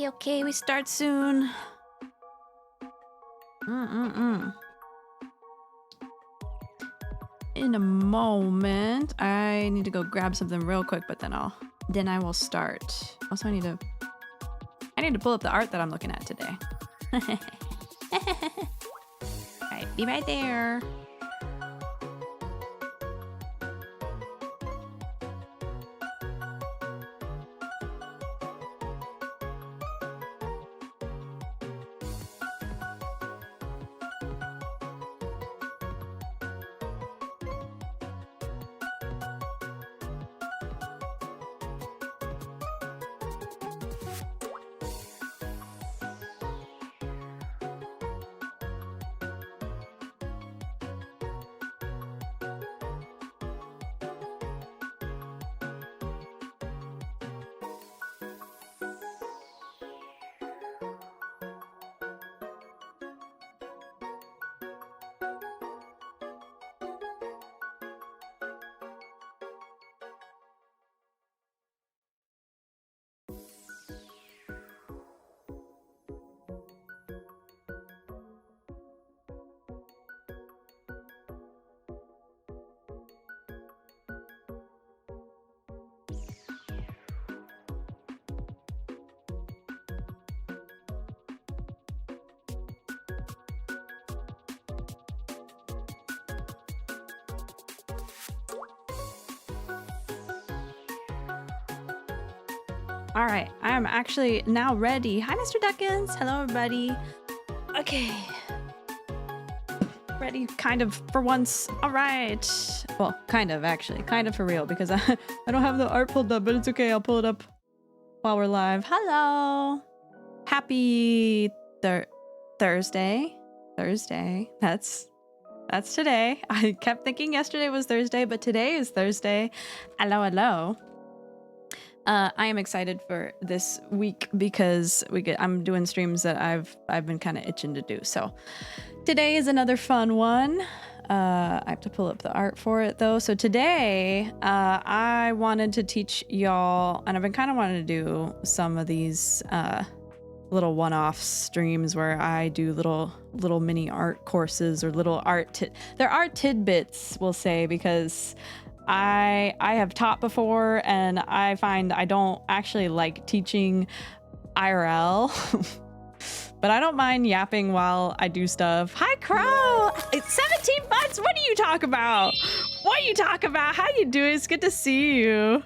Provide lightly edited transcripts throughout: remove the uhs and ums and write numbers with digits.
Okay, we start soon. In a moment, I need to go grab something real quick, but then I will start. Also, I need to pull up the art that I'm looking at today. All right, be right there. All right, I'm actually now ready. Hi, Mr. Duckins. Hello, everybody. Okay. Ready, kind of, for once. All right. Well, kind of, actually. Kind of for real, because I don't have the art pulled up, but it's okay. I'll pull it up while we're live. Hello. Happy Thursday. Thursday. That's today. I kept thinking yesterday was Thursday, but today is Thursday. Hello, hello. I am excited for this week because I'm doing streams that I've been kind of itching to do. So today is another fun one. I have to pull up the art for it though. So today I wanted to teach y'all, and I've been kind of wanting to do some of these little one-off streams where I do little mini art courses or little art. There are tidbits, we'll say, because I have taught before, and I find I don't actually like teaching IRL, but I don't mind yapping while I do stuff. Hi, Crow! It's 17 months! What do you talk about? What you talk about? How you doing? It's good to see you.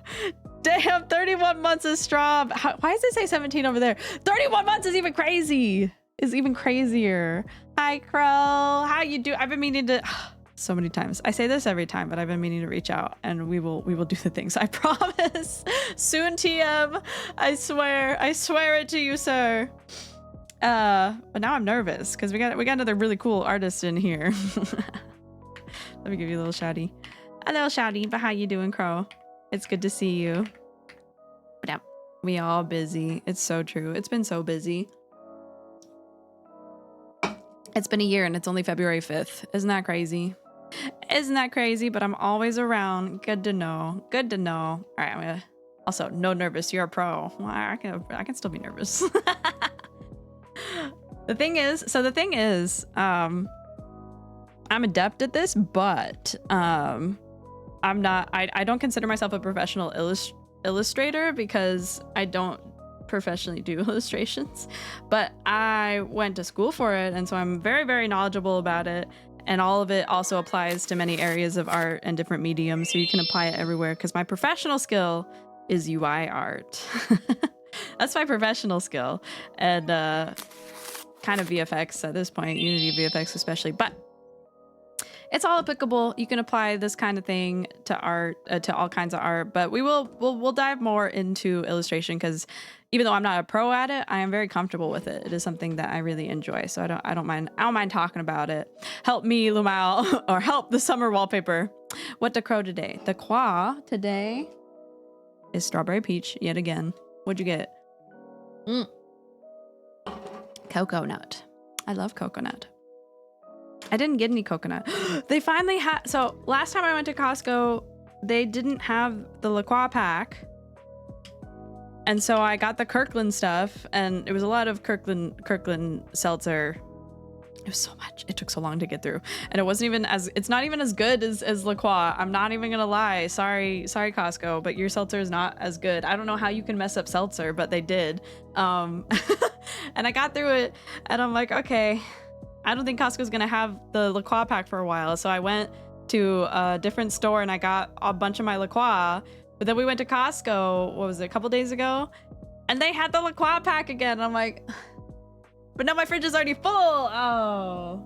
Damn, 31 months is strong. Why does it say 17 over there? 31 months is even crazy. Is even crazier. Hi, Crow. How you do? I've been meaning to... So many times. I say this every time, but I've been meaning to reach out, and we will do the things. I promise. Soon, TM. I swear it to you, sir. But now I'm nervous because we got another really cool artist in here. Let me give you a little shouty. A little shouty, but how you doing, Crow? It's good to see you. But yeah, we all busy. It's so true. It's been so busy. It's been a year and it's only February 5th. Isn't that crazy? Isn't that crazy? But I'm always around. Good to know. Good to know. All right, I'm gonna... Also, no nervous. You're a pro. Well, I can still be nervous. The thing is, I'm adept at this, but I'm not. I don't consider myself a professional illustrator because I don't professionally do illustrations, but I went to school for it, and so I'm very, very knowledgeable about it. And all of it also applies to many areas of art and different mediums, so you can apply it everywhere. Because my professional skill is UI art. That's my professional skill, and kind of VFX at this point, Unity VFX especially. But it's all applicable. You can apply this kind of thing to art, to all kinds of art. But we'll dive more into illustration because even though I'm not a pro at it, I am very comfortable with it. It is something that I really enjoy, so I don't mind talking about it. Help me, Lumao, or help the summer wallpaper. What the crow today? The qua today is strawberry peach yet again. What'd you get? Coconut. I love coconut. I didn't get any coconut. They finally had. So last time I went to Costco, they didn't have the La Croix pack. And so I got the Kirkland stuff, and it was a lot of Kirkland seltzer. It was so much. It took so long to get through, and it wasn't even as. It's not even as good as La Croix. I'm not even gonna lie. Sorry, Costco, but your seltzer is not as good. I don't know how you can mess up seltzer, but they did. And I got through it, and I'm like, okay, I don't think Costco's gonna have the La Croix pack for a while. So I went to a different store and I got a bunch of my La Croix. But then we went to Costco, what was it, a couple days ago? And they had the La Croix pack again. And I'm like, but now my fridge is already full. Oh.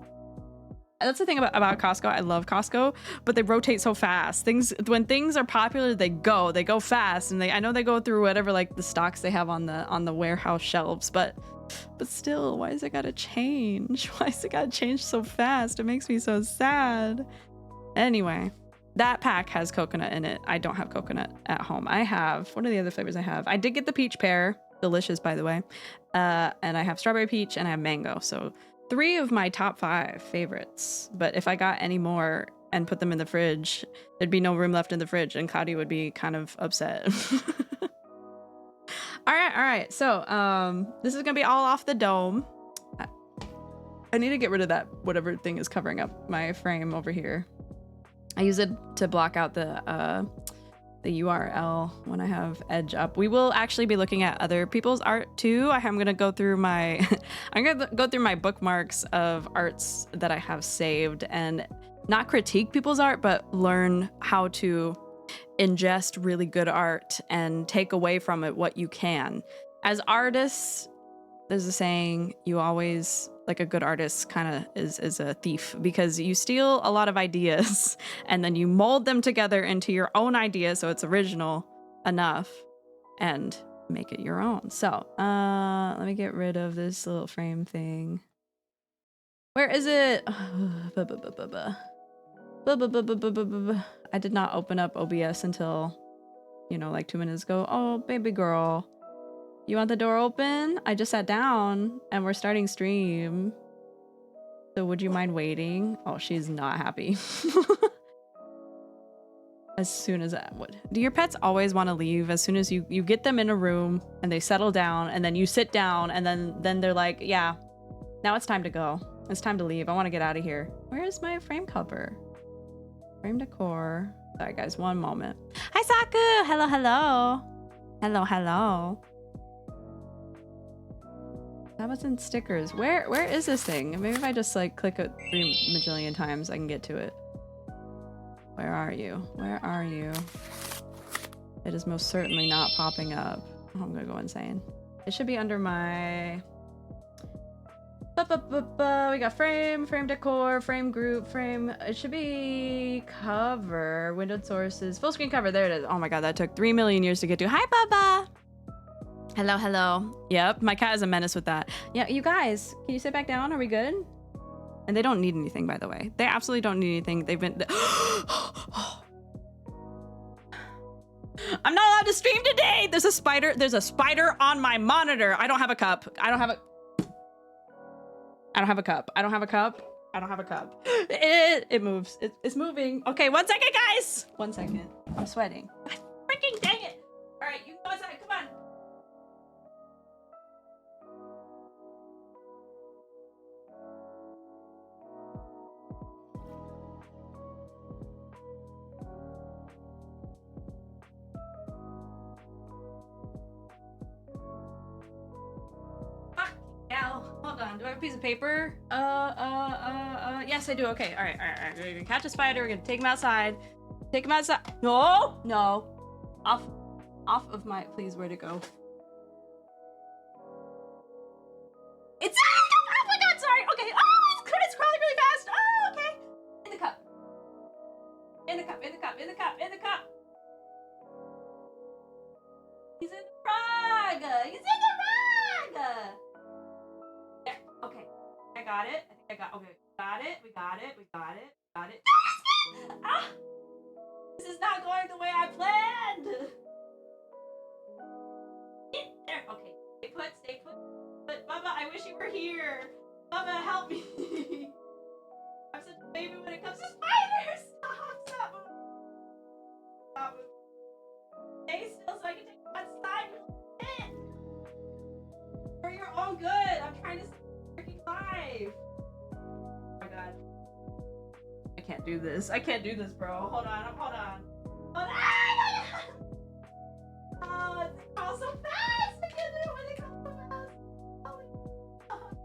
And that's the thing about Costco. I love Costco, but they rotate so fast. When things are popular, they go fast. And I know they go through whatever, like the stocks they have on the warehouse shelves, but still, why is it gotta change? Why is it gotta change so fast? It makes me so sad. Anyway. That pack has coconut in it. I don't have coconut at home. I have, what are the other flavors I have? I did get the peach pear, delicious by the way. And I have strawberry peach and I have mango. So 3 of my top 5 favorites. But if I got any more and put them in the fridge, there'd be no room left in the fridge and Cloudy would be kind of upset. All right. So this is gonna be all off the dome. I need to get rid of that, whatever thing is covering up my frame over here. I use it to block out the URL when I have Edge up. We will actually be looking at other people's art too. I'm gonna go through my bookmarks of arts that I have saved and not critique people's art, but learn how to ingest really good art and take away from it what you can. As artists, there's a saying, you always, like a good artist kind of is a thief because you steal a lot of ideas and then you mold them together into your own idea so it's original enough and make it your own. So let me get rid of this little frame thing. Where is it? I did not open up OBS until, like 2 minutes ago. Oh, baby girl. You want the door open? I just sat down and we're starting stream. So would you mind waiting? Oh, she's not happy. As soon as that would. Do your pets always want to leave as soon as you get them in a room and they settle down and then you sit down and then they're like, yeah, now it's time to go. It's time to leave. I want to get out of here. Where is my frame cover? Frame decor. Sorry guys, one moment. Hi Saku! Hello, hello. Hello, hello. That was in stickers. Where is this thing? Maybe if I just like click it 3 majillion times, I can get to it. Where are you? Where are you? It is most certainly not popping up. Oh, I'm gonna go insane. It should be under my... We got frame decor, frame group, frame... It should be cover, windowed sources, full screen cover. There it is. Oh my god, that took 3 million years to get to. Hi, Baba! Hello, hello. Yep, my cat is a menace with that. Yeah, you guys, can you sit back down? Are we good? And they don't need anything, by the way. They absolutely don't need anything. They've been... I'm not allowed to stream today! There's a spider on my monitor. I don't have a cup. I I don't have a cup. I don't have a cup. I don't have a cup. It moves. It's moving. Okay, 1 second, guys. 1 second. I'm sweating. God, freaking dang it. All right, you go outside. Come on. Hold on. Do I have a piece of paper? Yes, I do. Okay. All right. We're gonna catch a spider. We're gonna take him outside. Take him outside. No. Off of my. Please, where'd it go? It's. Oh my God! Sorry. Okay. Oh, it's crawling really fast. Oh, okay. In the cup. In the cup. He's in the frog. There. Okay. I got it. Okay. We got it. Ah! This is not going the way I planned. There. Okay. Stay put. But Bubba, I wish you were here. Bubba, help me. I'm such a baby when it comes to spiders. Stop moving. Stay still so I can take one side. For your own good. I'm trying to stay freaking live. Oh my God. I can't do this, bro. Hold on. Oh, it crawls so fast. I can't do it when it comes so fast. Oh my God.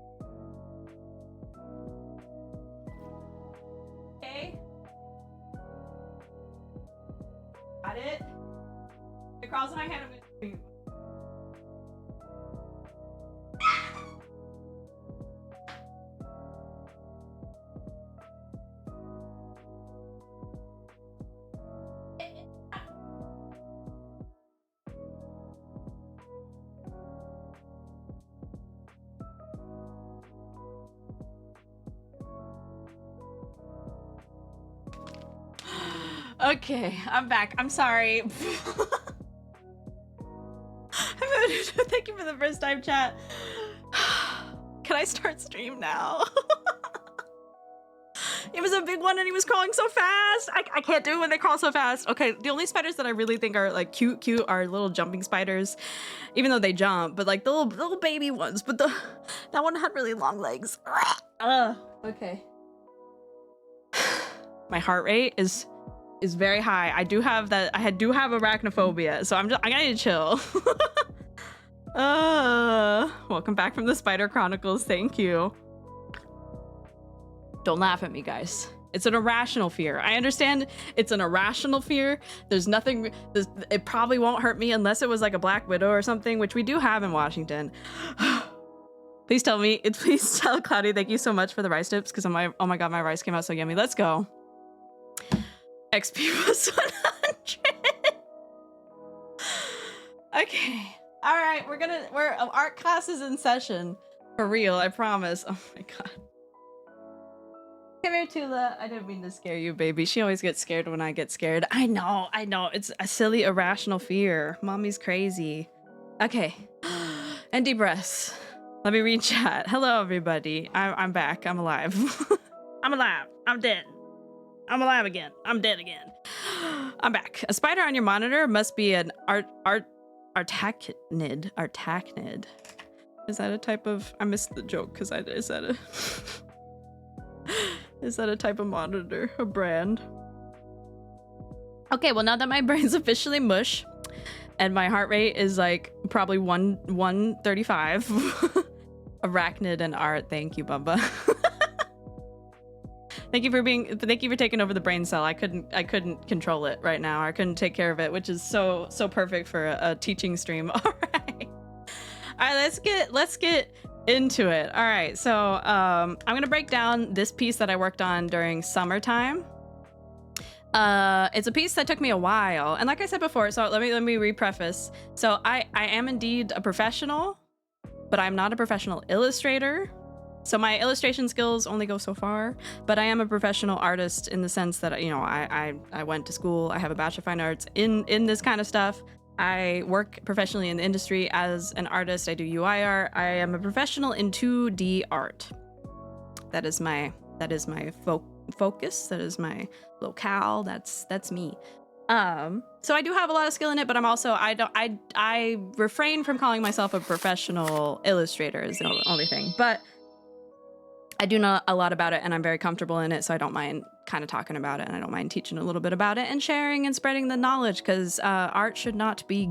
Okay. Got it. It crawls in my hand. I'm gonna scream. Okay, I'm back. I'm sorry. Thank you for the first time chat. Can I start stream now? It was a big one and he was crawling so fast. I can't do it when they crawl so fast. Okay, the only spiders that I really think are like cute are little jumping spiders, even though they jump, but like the little baby ones. But that one had really long legs. Okay. My heart rate is very high. I do have arachnophobia, so I need to chill. Welcome back from the Spider Chronicles. Thank you. Don't laugh at me, guys. It's an irrational fear. I understand it's an irrational fear. There's nothing, it probably won't hurt me unless it was like a black widow or something, which we do have in Washington. Please tell Cloudy, thank you so much for the rice dips, because oh my God, my rice came out so yummy. Let's go. XP plus 100. Okay. All right, we're art class is in session for real. I promise. Oh my God. Come here, Tula. I didn't mean to scare you, baby. She always gets scared when I get scared. I know. It's a silly, irrational fear. Mommy's crazy. Okay. And deep breaths. Let me read chat. Hello, everybody. I'm back. I'm alive. I'm alive. I'm dead. I'm alive again. I'm dead again. I'm back. A spider on your monitor must be an arachnid. Arachnid. Is that a type of... I missed the joke because is that a... Is that a type of monitor? A brand? Okay, well, now that my brain's officially mush and my heart rate is like probably 135. Arachnid and art. Thank you, Bubba. Thank you for taking over the brain cell. I couldn't control it right now. I couldn't take care of it, which is so perfect for a teaching stream. All right, let's get into it. All right, so I'm gonna break down this piece that I worked on during summertime. It's a piece that took me a while, and like I said before, so let me re-preface. So I am indeed a professional, but I'm not a professional illustrator. So my illustration skills only go so far, but I am a professional artist in the sense that, you know, I went to school. I have a Bachelor of Fine Arts in this kind of stuff. I work professionally in the industry as an artist. I do UI art. I am a professional in 2D art. that is my focus. That is my locale. That's me. So I do have a lot of skill in it, but I'm also I refrain from calling myself a professional illustrator is the only thing. But I do know a lot about it, and I'm very comfortable in it, so I don't mind kind of talking about it, and I don't mind teaching a little bit about it and sharing and spreading the knowledge, because art should not be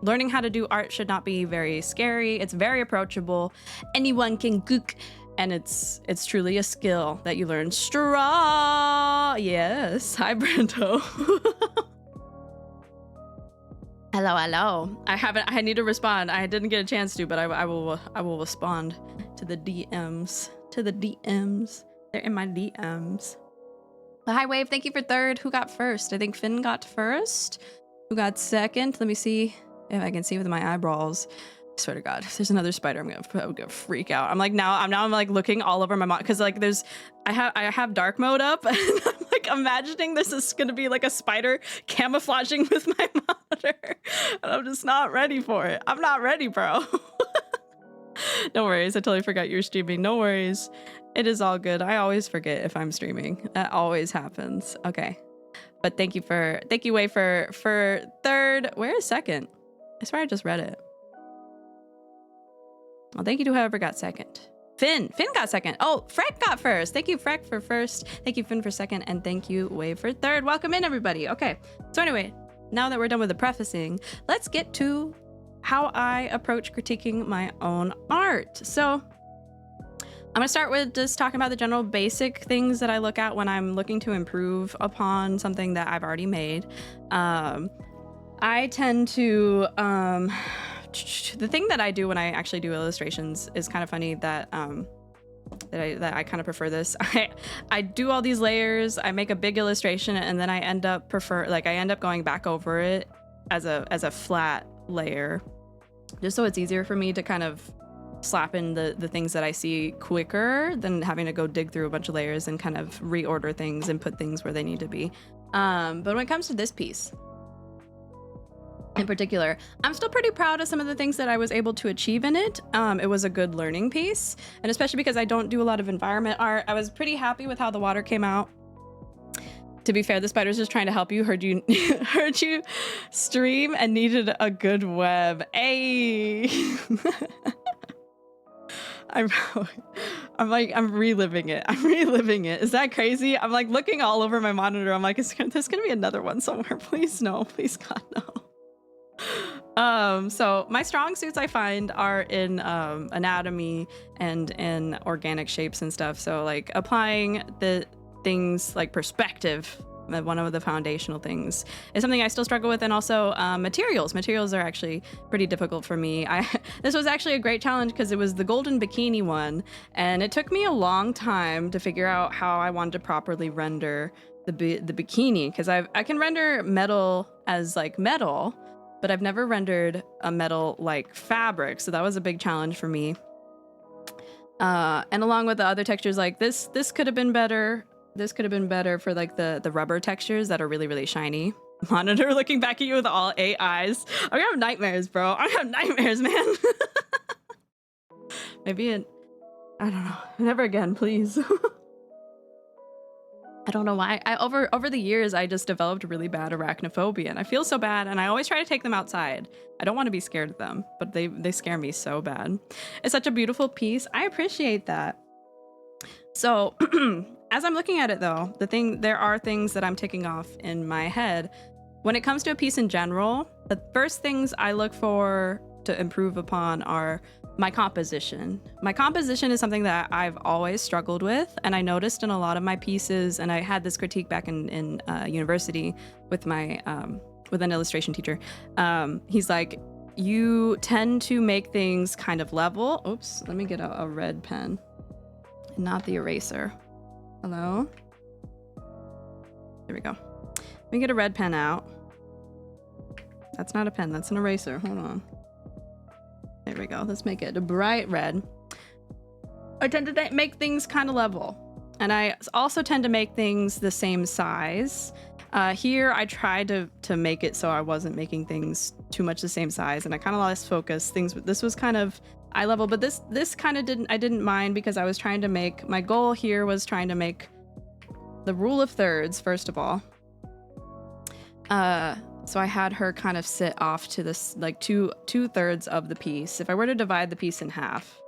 learning how to do art should not be very scary. It's very approachable. Anyone can cook. And it's truly a skill that you learn. Straw. Yes. Hi, Brento. Hello. I need to respond. I didn't get a chance to, but I will respond to the DMs. They're in my DMs. But hi, Wave. Thank you for third. Who got first? I think Finn got first. Who got second? Let me see if I can see with my eyeballs. I swear to God, if there's another spider, I'm gonna freak out. I'm like looking all over my monitor, because like I have dark mode up, and I'm like imagining this is gonna be like a spider camouflaging with my monitor, and I'm just not ready for it. I'm not ready, bro. No worries, I totally forgot you're streaming. No worries, it is all good. I always forget if I'm streaming. That always happens. Okay, but thank you, Wei, for third. Where is second? I swear I just read it. Well, thank you to whoever got second. Finn got second. Oh, Freck got first. Thank you, Freck, for first. Thank you, Finn, for second. And thank you, Wave, for third. Welcome in, everybody. Okay. So anyway, now that we're done with the prefacing, let's get to how I approach critiquing my own art. So I'm going to start with just talking about the general basic things that I look at when I'm looking to improve upon something that I've already made. I tend to... the thing that I do when I actually do illustrations is kind of funny that I kind of prefer this. I do all these layers, I make a big illustration, and then I end up going back over it as a flat layer, just so it's easier for me to kind of slap in the things that I see quicker than having to go dig through a bunch of layers and kind of reorder things and put things where they need to be. But when it comes to this piece in particular, I'm still pretty proud of some of the things that I was able to achieve in it. It was a good learning piece, and especially because I don't do a lot of environment art, I was pretty happy with how the water came out. To be fair, the spider's just trying to help you. Heard you stream and needed a good web. Ay. I'm reliving it. Is that crazy? I'm like looking all over my monitor. I'm like, there's gonna be another one somewhere. Please no. Please God no. So my strong suits I find are in anatomy and in organic shapes and stuff. So like applying the things like perspective, one of the foundational things, is something I still struggle with. And also materials are actually pretty difficult for me. This was actually a great challenge because it was the golden bikini one, and it took me a long time to figure out how I wanted to properly render the bikini, because I can render metal as like metal, but I've never rendered a metal like fabric, so that was a big challenge for me. And along with the other textures, like this could have been better. This could have been better for like the rubber textures that are really, really shiny. Monitor looking back at you with all 8 eyes. I'm gonna have nightmares, bro. I'm gonna have nightmares, man. Maybe I don't know. Never again, please. I don't know why. Over the years, I just developed really bad arachnophobia, and I feel so bad, and I always try to take them outside. I don't want to be scared of them, but they scare me so bad. It's such a beautiful piece. I appreciate that. So as I'm looking at it though, there are things that I'm ticking off in my head. When it comes to a piece in general, the first things I look for to improve upon are my composition. My composition is something that I've always struggled with, and I noticed in a lot of my pieces, and I had this critique back in university with my with an illustration teacher. He's like, you tend to make things kind of level. Oops, let me get a red pen, not the eraser. Hello? There we go. Let me get a red pen out. That's not a pen, that's an eraser. Hold on. There we go. Let's make it a bright red. I tend to make things kind of level. And I also tend to make things the same size. Here, I tried to make it so I wasn't making things too much the same size, and I kind of lost focus. This was kind of eye level, but this kind of didn't mind, because I was trying to make, my goal here was trying to make the rule of thirds, first of all. So I had her kind of sit off to this, like two-thirds of the piece. If I were to divide the piece in half,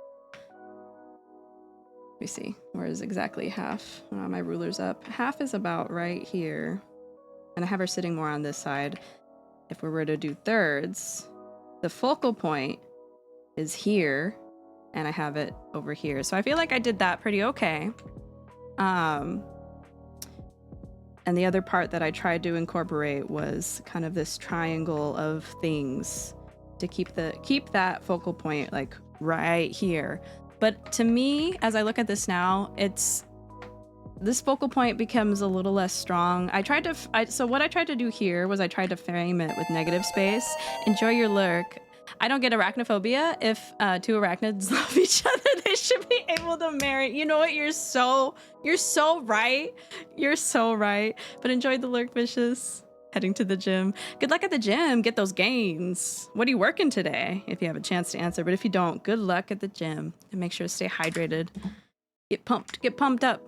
let me see, where is exactly half? My ruler's up. Half is about right here. And I have her sitting more on this side. If we were to do thirds, the focal point is here, and I have it over here. So I feel like I did that pretty okay. And the other part that I tried to incorporate was kind of this triangle of things to keep that focal point like right here. But to me, as I look at this now, this focal point becomes a little less strong. So what I tried to do here was I tried to frame it with negative space. Enjoy your lurk. I don't get arachnophobia. If two arachnids love each other, they should be able to marry. You know what? You're so right. You're so right. But enjoy the lurk, Vicious. Heading to the gym. Good luck at the gym. Get those gains. What are you working today? If you have a chance to answer. But if you don't, good luck at the gym. And make sure to stay hydrated. Get pumped. Get pumped up.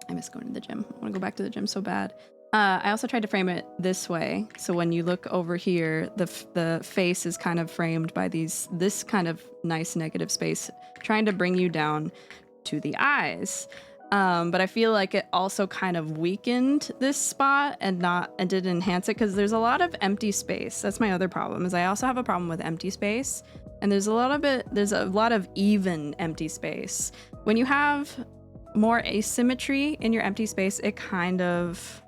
I miss going to the gym. I want to go back to the gym so bad. I also tried to frame it this way. So when you look over here, the face is kind of framed by this kind of nice negative space, trying to bring you down to the eyes. But I feel like it also kind of weakened this spot and didn't enhance it, because there's a lot of empty space. That's my other problem, is I also have a problem with empty space. And there's a lot of even empty space. When you have more asymmetry in your empty space, it kind of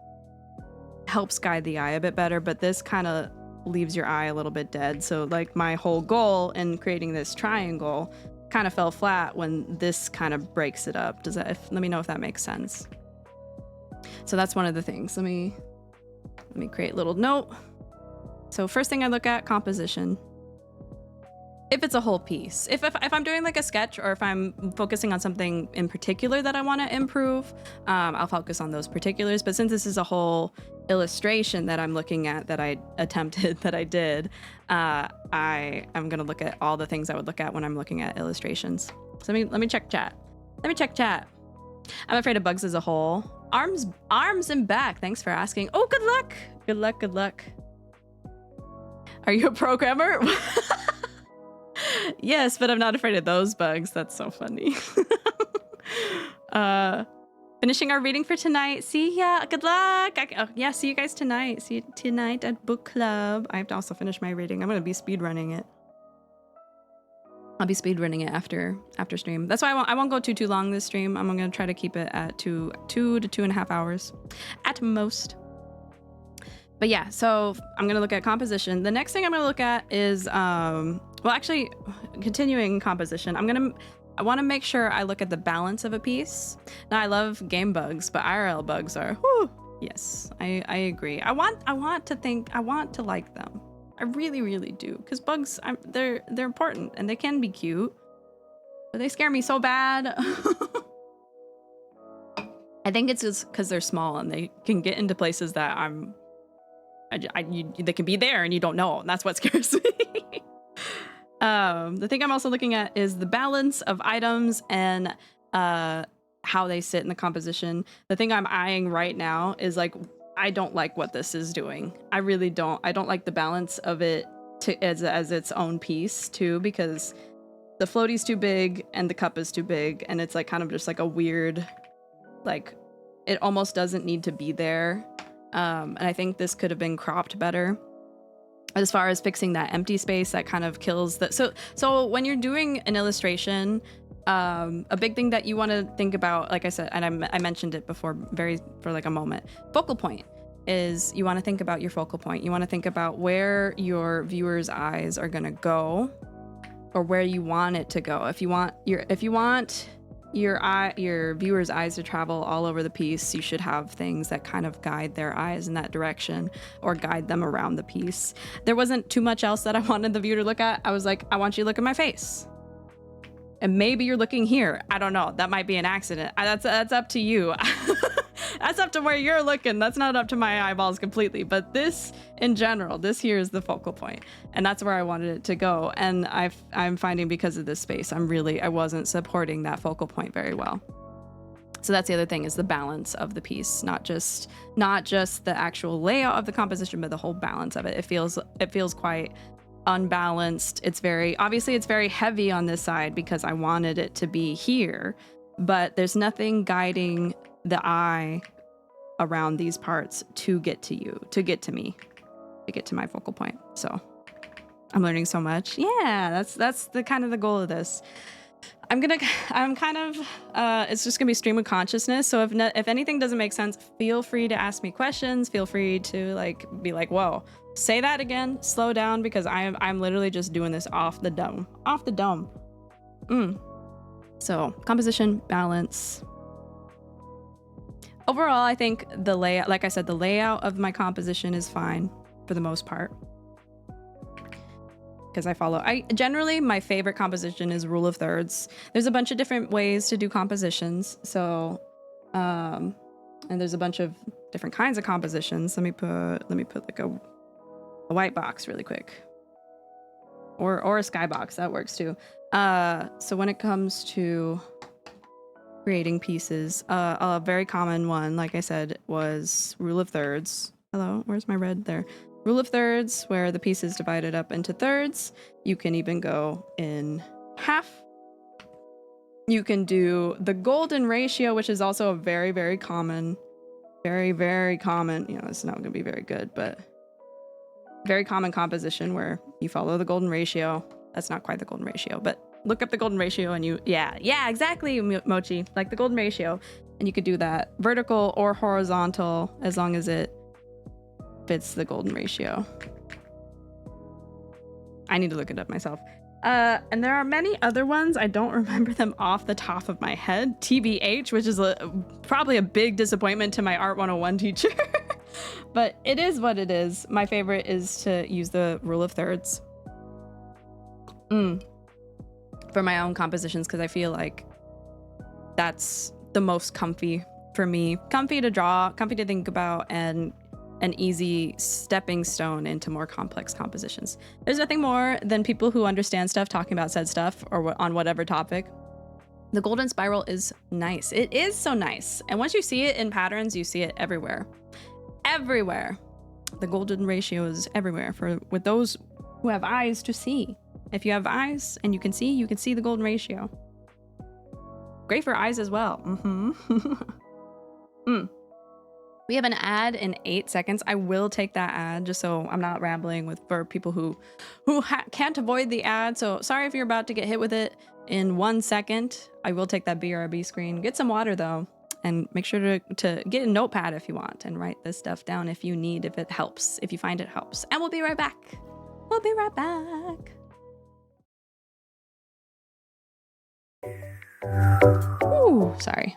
helps guide the eye a bit better, but this kind of leaves your eye a little bit dead. So like my whole goal in creating this triangle kind of fell flat when this kind of breaks it up. Let me know if that makes sense. So that's one of the things. Let me create a little note. So first thing I look at, composition. If it's a whole piece. If I'm doing like a sketch, or if I'm focusing on something in particular that I want to improve, I'll focus on those particulars. But since this is a whole illustration that I'm looking at, that I did, I'm gonna look at all the things I would look at when I'm looking at illustrations. So let me check chat. I'm afraid of bugs as a whole. Arms and back. Thanks for asking. Oh, good luck. Good luck. Are you a programmer? Yes, but I'm not afraid of those bugs. That's so funny. Finishing our reading for tonight. See ya. Good luck. Yeah, see you guys tonight. See you tonight at book club. I have to also finish my reading. I'm going to be speedrunning it. I'll be speedrunning it after stream. That's why I won't go too long this stream. I'm going to try to keep it at two to 2.5 hours at most. But yeah, so I'm going to look at composition. The next thing I'm going to look at is, well, actually, continuing composition, I want to make sure I look at the balance of a piece. Now, I love game bugs, but IRL bugs are, whew, yes, I agree. I want to like them. I really, really do. Because bugs, they're important, and they can be cute, but they scare me so bad. I think it's just because they're small and they can get into places that they can be there and you don't know. And that's what scares me. The thing I'm also looking at is the balance of items and how they sit in the composition. The thing I'm eyeing right now is like, I don't like what this is doing. I really don't. I don't like the balance of it as its own piece too, because the floaty's too big and the cup is too big, and it's like kind of just like a weird, like it almost doesn't need to be there. And I think this could have been cropped better. As far as fixing that empty space, that kind of kills the... So when you're doing an illustration, a big thing that you want to think about, like I said, and I mentioned it before for like a moment, focal point is you want to think about your focal point. You want to think about where your viewer's eyes are going to go, or where you want it to go. If you want your viewer's eyes to travel all over the piece, you should have things that kind of guide their eyes in that direction, or guide them around the piece. There wasn't too much else that I wanted the viewer to look at. I was like, I want you to look at my face. And maybe you're looking here. I don't know. That might be an accident. That's up to you. That's up to where you're looking. That's not up to my eyeballs completely. But this, in general, this here is the focal point, and that's where I wanted it to go. And I'm finding because of this space, I wasn't supporting that focal point very well. So that's the other thing, is the balance of the piece, not just the actual layout of the composition, but the whole balance of it. It feels quite unbalanced. It's very heavy on this side because I wanted it to be here, but there's nothing guiding the eye around these parts to get to you, to get to me, to get to my focal point. So I'm learning so much. Yeah, that's the kind of the goal of this. It's just gonna be stream of consciousness. So if anything doesn't make sense, feel free to ask me questions. Feel free to be like, whoa, say that again, slow down, because I'm literally just doing this off the dome. So composition, balance. Overall, I think the layout, like I said, the layout of my composition is fine for the most part, because generally my favorite composition is rule of thirds. There's a bunch of different ways to do compositions. So, and there's a bunch of different kinds of compositions. Let me put like a white box really quick, or a skybox, that works too. So when it comes to creating pieces, a very common one, like I said, was rule of thirds. Hello, where's my red? There. Rule of thirds, where the piece is divided up into thirds. You can even go in half. You can do the golden ratio, which is also a very, very common, very common, it's not gonna be very good, but very common composition where you follow the golden ratio. That's not quite the golden ratio, but look up the golden ratio and yeah, exactly, Mochi, like the golden ratio. And you could do that vertical or horizontal as long as it fits the golden ratio. I need to look it up myself. And there are many other ones. I don't remember them off the top of my head. TBH, which is probably a big disappointment to my Art 101 teacher. But it is what it is. My favorite is to use the rule of thirds for my own compositions, because I feel like that's the most comfy for me. Comfy to draw, comfy to think about, and an easy stepping stone into more complex compositions. There's nothing more than people who understand stuff talking about said stuff, or on whatever topic. The golden spiral is nice. It is so nice. And once you see it in patterns, you see it everywhere. Everywhere. The golden ratio is everywhere with those who have eyes to see. If you have eyes and you can see the golden ratio. Great for eyes as well. We have an ad in 8 seconds. I will take that ad, just so I'm not rambling for people who can't avoid the ad. So sorry if you're about to get hit with it in 1 second. I will take that BRB screen. Get some water though, and make sure to get a notepad if you want, and write this stuff down if you need, if it helps, if you find it helps. And we'll be right back. We'll be right back. Ooh, sorry.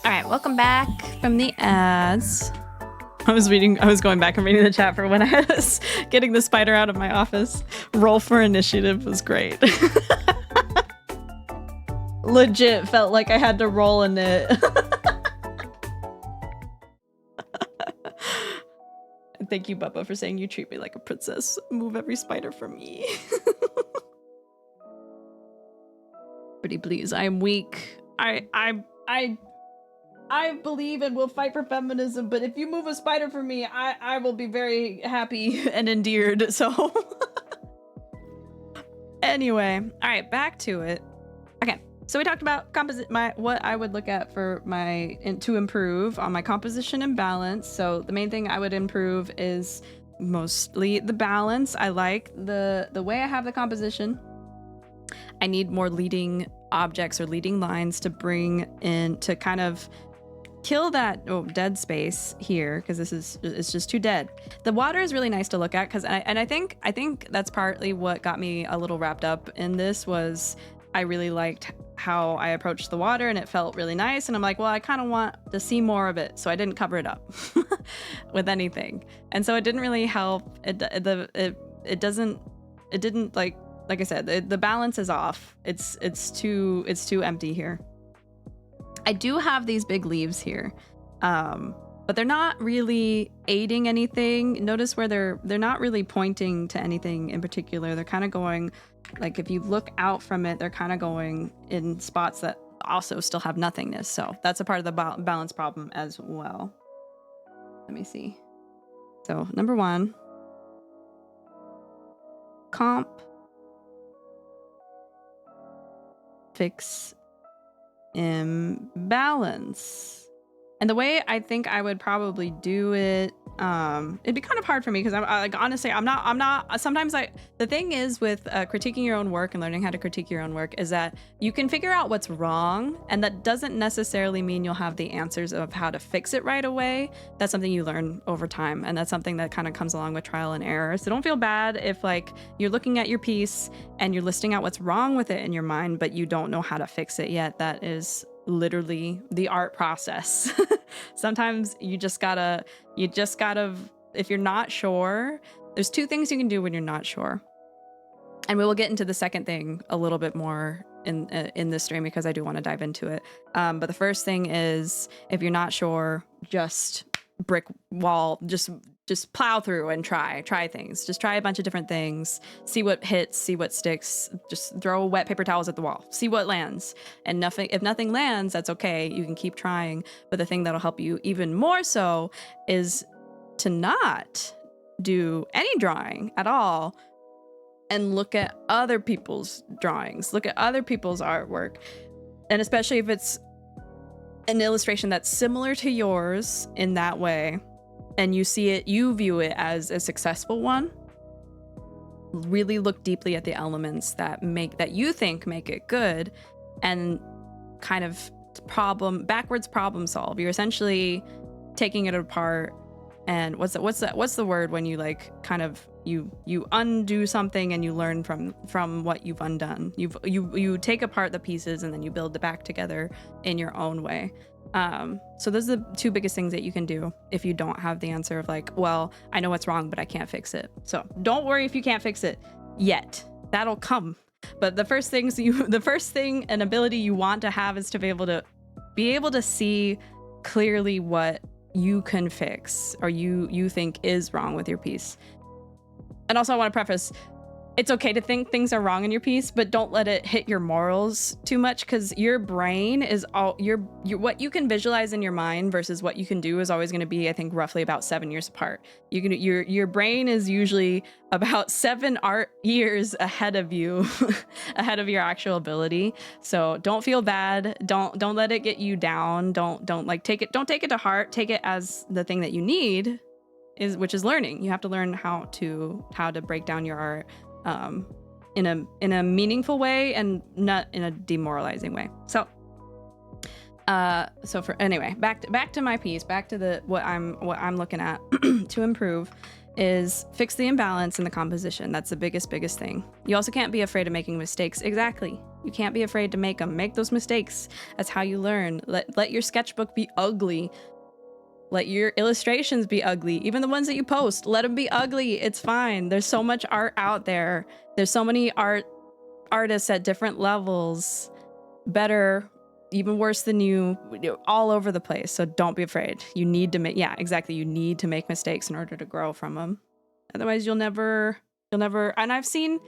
All right, welcome back from the ads. I was going back and reading the chat for when I was getting the spider out of my office. Roll for initiative was great. Legit felt like I had to roll in it. Thank you, Bubba, for saying you treat me like a princess. Move every spider for me. Pretty please, I am weak. I believe and will fight for feminism, but if you move a spider for me, I will be very happy and endeared, so. Anyway, all right, back to it. Okay, so we talked about what I would look at for to improve on my composition and balance. So the main thing I would improve is mostly the balance. I like the way I have the composition. I need more leading objects or leading lines to bring in to kind of kill that dead space here, because it's just too dead. The water is really nice to look at, because I think that's partly what got me a little wrapped up in this. Was I really liked how I approached the water and it felt really nice, and I'm like, well, I kind of want to see more of it, so I didn't cover it up with anything, and so it didn't really help. It didn't like I said, the balance is off. It's too empty here. I do have these big leaves here, but they're not really aiding anything. Notice where they're not really pointing to anything in particular. They're kind of going, like, if you look out from it, they're kind of going in spots that also still have nothingness. So that's a part of the balance problem as well. Let me see. So number 1, comp, fix, imbalance. And the way I think I would probably do it, it'd be kind of hard for me, because I'm like, honestly, I'm not sometimes the thing is with critiquing your own work and learning how to critique your own work is that you can figure out what's wrong, and that doesn't necessarily mean you'll have the answers of how to fix it right away. That's something you learn over time, and that's something that kind of comes along with trial and error. So don't feel bad if, like, you're looking at your piece and you're listing out what's wrong with it in your mind, but you don't know how to fix it yet. That is literally the art process. Sometimes you just gotta, if you're not sure, there's 2 things you can do when you're not sure. And we will get into the second thing a little bit more in this stream, because I do want to dive into it. But the first thing is, if you're not sure, just brick wall, just plow through and try things. Just try a bunch of different things, see what hits, see what sticks. Just throw wet paper towels at the wall, see what lands. And if nothing lands, that's okay. You can keep trying. But the thing that'll help you even more so is to not do any drawing at all and look at other people's drawings, look at other people's artwork. And especially if it's an illustration that's similar to yours in that way, and you view it as a successful one, really look deeply at the elements that you think make it good, and kind of backwards problem solve. You're essentially taking it apart, and what's the word when you, like, kind of you undo something and you learn from what you've undone. You take apart the pieces and then you build it back together in your own way. So those are the 2 biggest things that you can do if you don't have the answer of, like, well, I know what's wrong, but I can't fix it. So don't worry if you can't fix it yet. That'll come. But the first thing and ability you want to have is to be able to see clearly what you can fix or you think is wrong with your piece. And also, I want to preface, it's okay to think things are wrong in your piece, but don't let it hit your morals too much, because your brain is what you can visualize in your mind versus what you can do is always going to be, I think, roughly about 7 years apart. Your brain is usually about 7 art years ahead of you, ahead of your actual ability. So don't feel bad. Don't let it get you down. Don't take it to heart. Take it as the thing that you need, which is learning. You have to learn how to break down your art in a meaningful way and not in a demoralizing way. So back to my piece, back to what I'm looking at to improve is fix the imbalance in the composition. That's the biggest thing. You also can't be afraid of making mistakes. Exactly. You can't be afraid to make them. Make those mistakes. That's how you learn. Let your sketchbook be ugly. Let your illustrations be ugly. Even the ones that you post, let them be ugly. It's fine. There's so much art out there. There's so many artists at different levels, better, even worse than you, all over the place. So don't be afraid. You need to make, yeah, exactly. You need to make mistakes in order to grow from them. Otherwise you'll never, and I've seen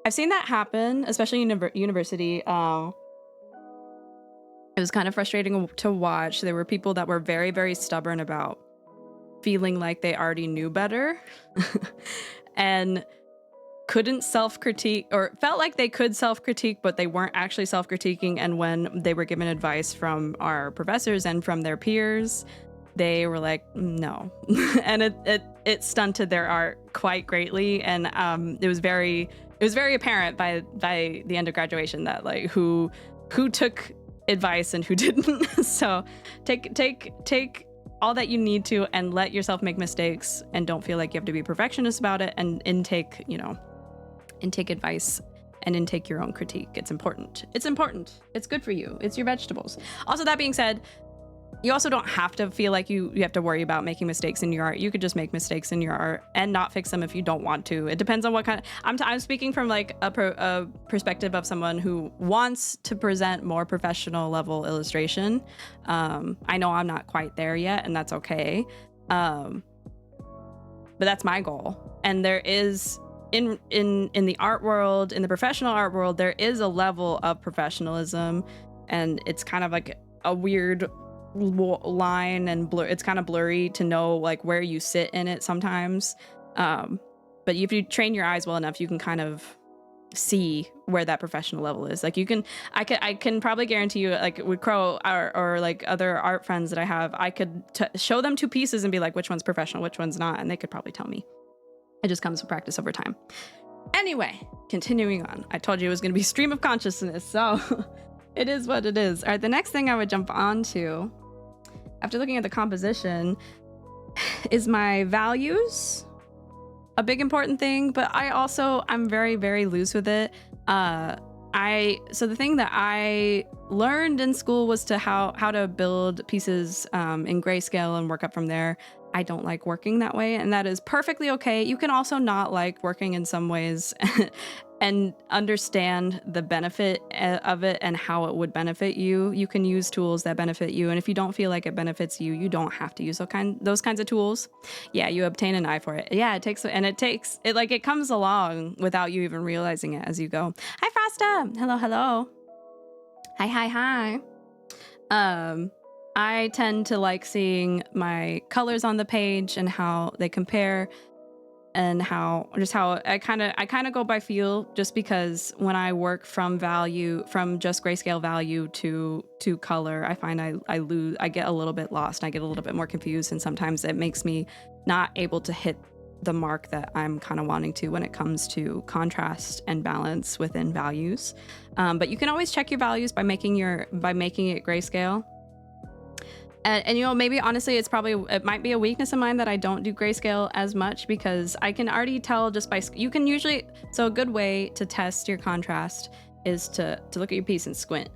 that happen, especially in university. It was kind of frustrating to watch. There were people that were very, very stubborn about feeling like they already knew better and couldn't self-critique, or felt like they could self-critique, but they weren't actually self-critiquing. And when they were given advice from our professors and from their peers, they were like, no. And it stunted their art quite greatly. And it was very apparent by the end of graduation that like who took advice and who didn't. So take all that you need to and let yourself make mistakes, and don't feel like you have to be perfectionist about it, and intake advice and intake your own critique. It's important. It's good for you. It's your vegetables. Also, that being said, you also don't have to feel like you have to worry about making mistakes in your art. You could just make mistakes in your art and not fix them if you don't want to. It depends on what kind of, I'm speaking from like a perspective of someone who wants to present more professional level illustration. I know I'm not quite there yet, and that's okay. But that's my goal. And there is, in the art world, in the professional art world, there is a level of professionalism, and it's kind of like a weird line and blur. It's kind of blurry to know like where you sit in it sometimes. But if you train your eyes well enough, you can kind of see where that professional level is. Like I can probably guarantee you, like with Crow or like other art friends that I have, I could show them 2 pieces and be like, which one's professional, which one's not, and they could probably tell me. It just comes with practice over time. Anyway, continuing on. I told you it was going to be stream of consciousness, so it is what it is. All right, the next thing I would jump on to, after looking at the composition, is my values. A big important thing, but I'm very, very loose with it. So the thing that I learned in school was how to build pieces in grayscale and work up from there. I don't like working that way, and that is perfectly okay. You can also not like working in some ways and understand the benefit of it and how it would benefit you. You can use tools that benefit you, and if you don't feel like it benefits you, you don't have to use those kinds of tools. Yeah, you obtain an eye for it. Yeah, it comes along without you even realizing it as you go. Hi, Frosta. Hello. Hi. I tend to like seeing my colors on the page and how they compare, and how I kind of go by feel, just because when I work from just grayscale value to color, I find I get a little bit lost. I get a little bit more confused, and sometimes it makes me not able to hit the mark that I'm kind of wanting to when it comes to contrast and balance within values. But you can always check your values by making it grayscale. And maybe honestly, it might be a weakness of mine that I don't do grayscale as much, because I can already tell just by, so a good way to test your contrast is to look at your piece and squint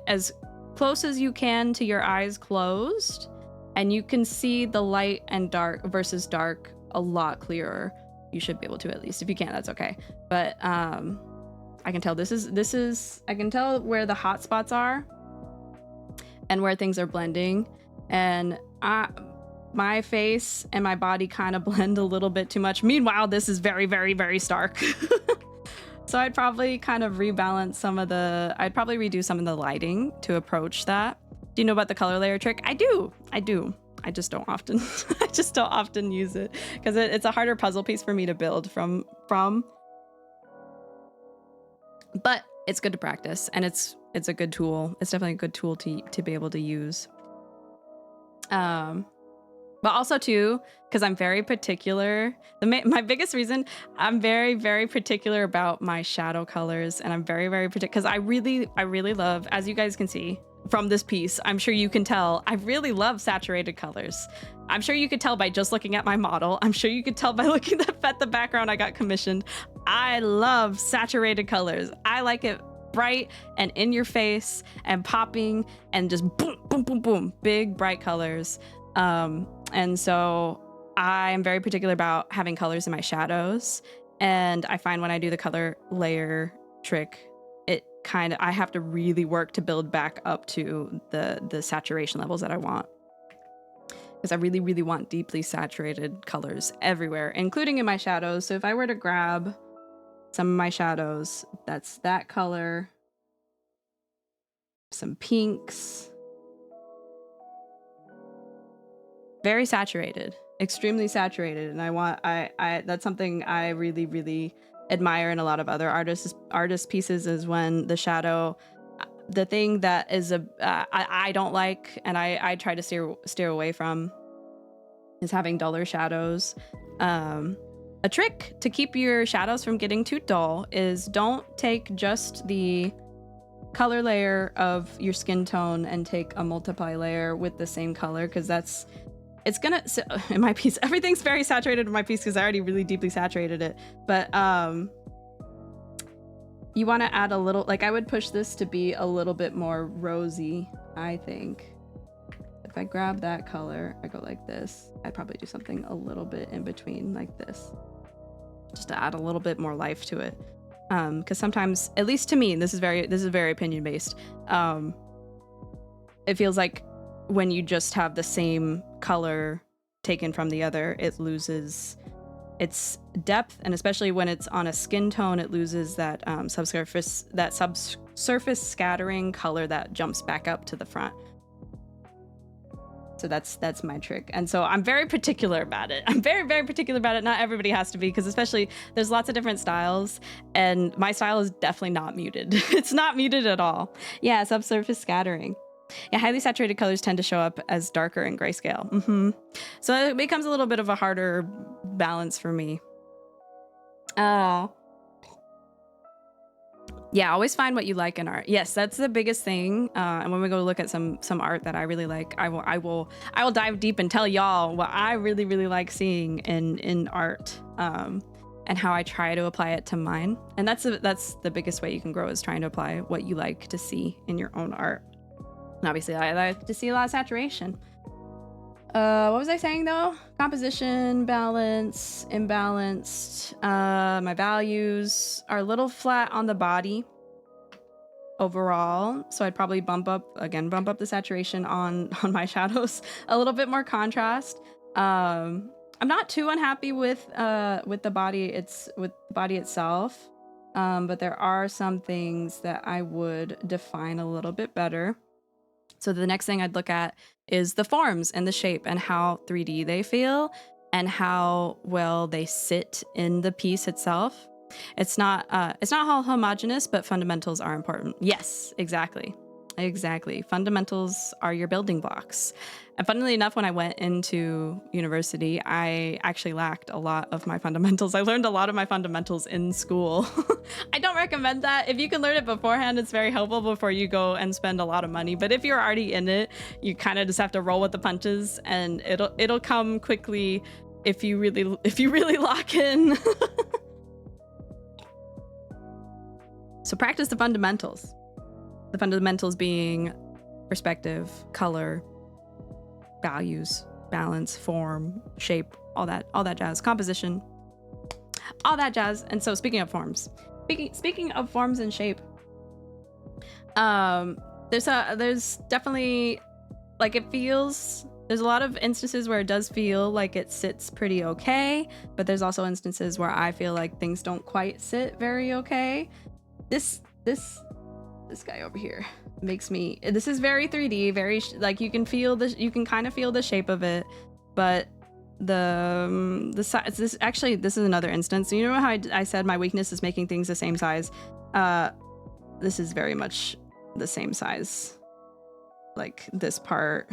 as close as you can to your eyes closed, and you can see the light and dark versus dark a lot clearer. You should be able to, at least. If you can't, that's okay. But I can tell I can tell where the hot spots are and where things are blending. And my face and my body kind of blend a little bit too much. Meanwhile, this is very, very, very stark. So I'd probably kind of rebalance I'd probably redo some of the lighting to approach that. Do you know about the color layer trick? I do. I just don't often use it, because it's a harder puzzle piece for me to build from. But it's good to practice, and it's a good tool. It's definitely a good tool to be able to use. But also too, because I'm very particular. My biggest reason, I'm very, very particular about my shadow colors, and I'm very, very particular because I really love, as you guys can see from this piece, I'm sure you can tell, I really love saturated colors. I'm sure you could tell by just looking at my model. I'm sure you could tell by looking at the background I got commissioned. I love saturated colors. I like it bright and in your face and popping and just boom, boom, boom, boom, big bright colors. And so I'm very particular about having colors in my shadows. And I find when I do the color layer trick, I have to really work to build back up to the saturation levels that I want. Because I really, really want deeply saturated colors everywhere, including in my shadows. So if I were to grab some of my shadows, that's that color, some pinks, very saturated, extremely saturated. And I that's something I really, really admire in a lot of other artist pieces, is when the shadow, the thing that is I don't like, and I try to steer away from, is having duller shadows. A trick to keep your shadows from getting too dull is don't take just the color layer of your skin tone and take a multiply layer with the same color, because it's gonna, so in my piece, everything's very saturated in my piece because I already really deeply saturated it. But you want to add a little, like I would push this to be a little bit more rosy, I think. If I grab that color, I go like this. I'd probably do something a little bit in between like this, just to add a little bit more life to it. Because sometimes, at least to me, this is very opinion based. It feels like when you just have the same color taken from the other, it loses its depth, and especially when it's on a skin tone, it loses that subsurface scattering color that jumps back up to the front. So that's my trick. And so I'm very particular about it. I'm very, very particular about it. Not everybody has to be, because especially there's lots of different styles, and my style is definitely not muted. It's not muted at all. Yeah, subsurface scattering. Yeah, highly saturated colors tend to show up as darker in grayscale. So it becomes a little bit of a harder balance for me. Oh. Yeah, always find what you like in art. Yes, that's the biggest thing. And when we go look at some art that I really like, I will dive deep and tell y'all what I really, really like seeing in art, and how I try to apply it to mine. And that's the biggest way you can grow, is trying to apply what you like to see in your own art. And obviously, I like to see a lot of saturation. What was I saying though? Composition, balance, imbalanced. My values are a little flat on the body overall, so I'd probably bump up the saturation on my shadows, a little bit more contrast. I'm not too unhappy with the body itself, but there are some things that I would define a little bit better. So the next thing I'd look at is the forms and the shape and how 3D they feel and how well they sit in the piece itself. It's not all homogeneous, but fundamentals are important. Yes, exactly. Fundamentals are your building blocks. And funnily enough, when I went into university, I actually lacked a lot of my fundamentals. I learned a lot of my fundamentals in school. I don't recommend that. If you can learn it beforehand, it's very helpful before you go and spend a lot of money. But if you're already in it, you kind of just have to roll with the punches, and it'll come quickly if you really lock in. So practice the fundamentals. The fundamentals being perspective, color, values, balance, form, shape, all that jazz, composition, all that jazz. And so speaking of forms and shape, there's definitely, like, there's a lot of instances where it does feel like it sits pretty okay, but there's also instances where I feel like things don't quite sit very okay. This guy over here makes me, this is very 3D, very like you can kind of feel the shape of it, but the size, this is another instance. You know how I said my weakness is making things the same size? This is very much the same size. Like this part,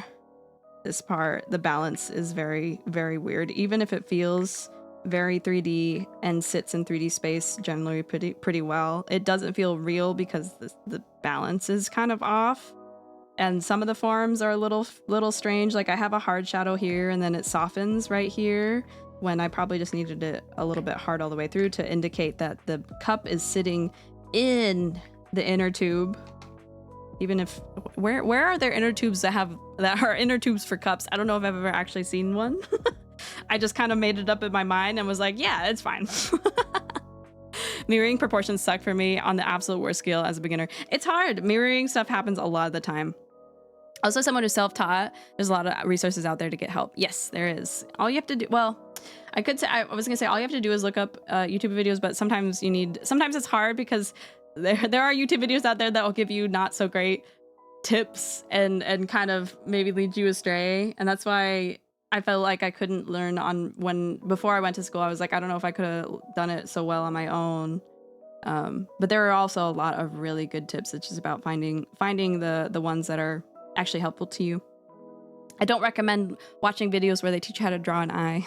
the balance is very, very weird. Even if it feels very 3D and sits in 3D space generally pretty well, it doesn't feel real because the balance is kind of off, and some of the forms are a little strange. Like I have a hard shadow here and then it softens right here, when I probably just needed it a little bit hard all the way through to indicate that the cup is sitting in the inner tube. Even if, where are there inner tubes that are inner tubes for cups? I don't know if I've ever actually seen one. I just kind of made it up in my mind and was like, yeah, it's fine. Mirroring proportions suck for me on the absolute worst skill as a beginner. It's hard. Mirroring stuff happens a lot of the time. Also, someone who's self-taught, there's a lot of resources out there to get help. Yes, there is. All you have to do, well, I was gonna say all you have to do is look up YouTube videos, but sometimes it's hard because there are YouTube videos out there that will give you not so great tips and kind of maybe lead you astray. And that's why I felt like I couldn't learn before I went to school. I was like, I don't know if I could have done it so well on my own. But there are also a lot of really good tips. It's just about finding the ones that are actually helpful to you. I don't recommend watching videos where they teach you how to draw an eye.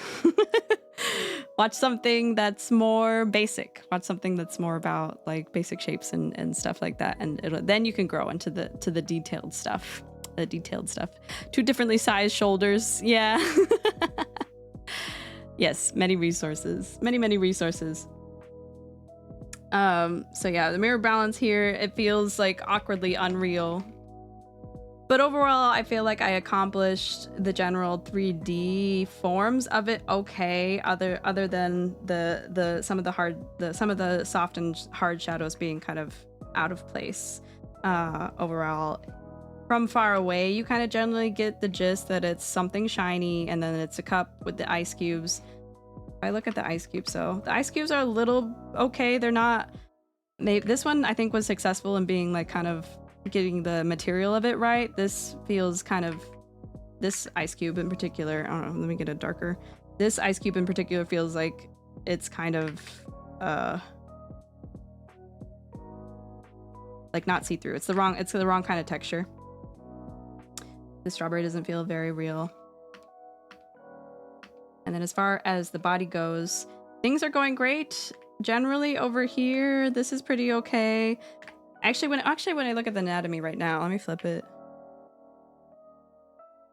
Watch something that's more basic. Watch something that's more about like basic shapes and stuff like that, and then you can grow into the detailed stuff. The detailed stuff. 2 differently sized shoulders. Yeah. Yes, many resources. Many resources. So yeah, the mirror balance here, it feels like awkwardly unreal. But overall, I feel like I accomplished the general 3D forms of it okay, other than some of the soft and hard shadows being kind of out of place. Overall, from far away, you kind of generally get the gist that it's something shiny, and then it's a cup with the ice cubes. If I look at the ice cubes, so the ice cubes are a little okay. They're not. This one I think was successful in being like kind of getting the material of it right. This feels kind of, this ice cube in particular, I don't know, let me get a darker. This ice cube in particular feels like it's kind of like not see-through. It's the wrong kind of texture. The strawberry doesn't feel very real. And then as far as the body goes, things are going great. Generally over here, this is pretty okay. Actually, when I look at the anatomy right now, let me flip it.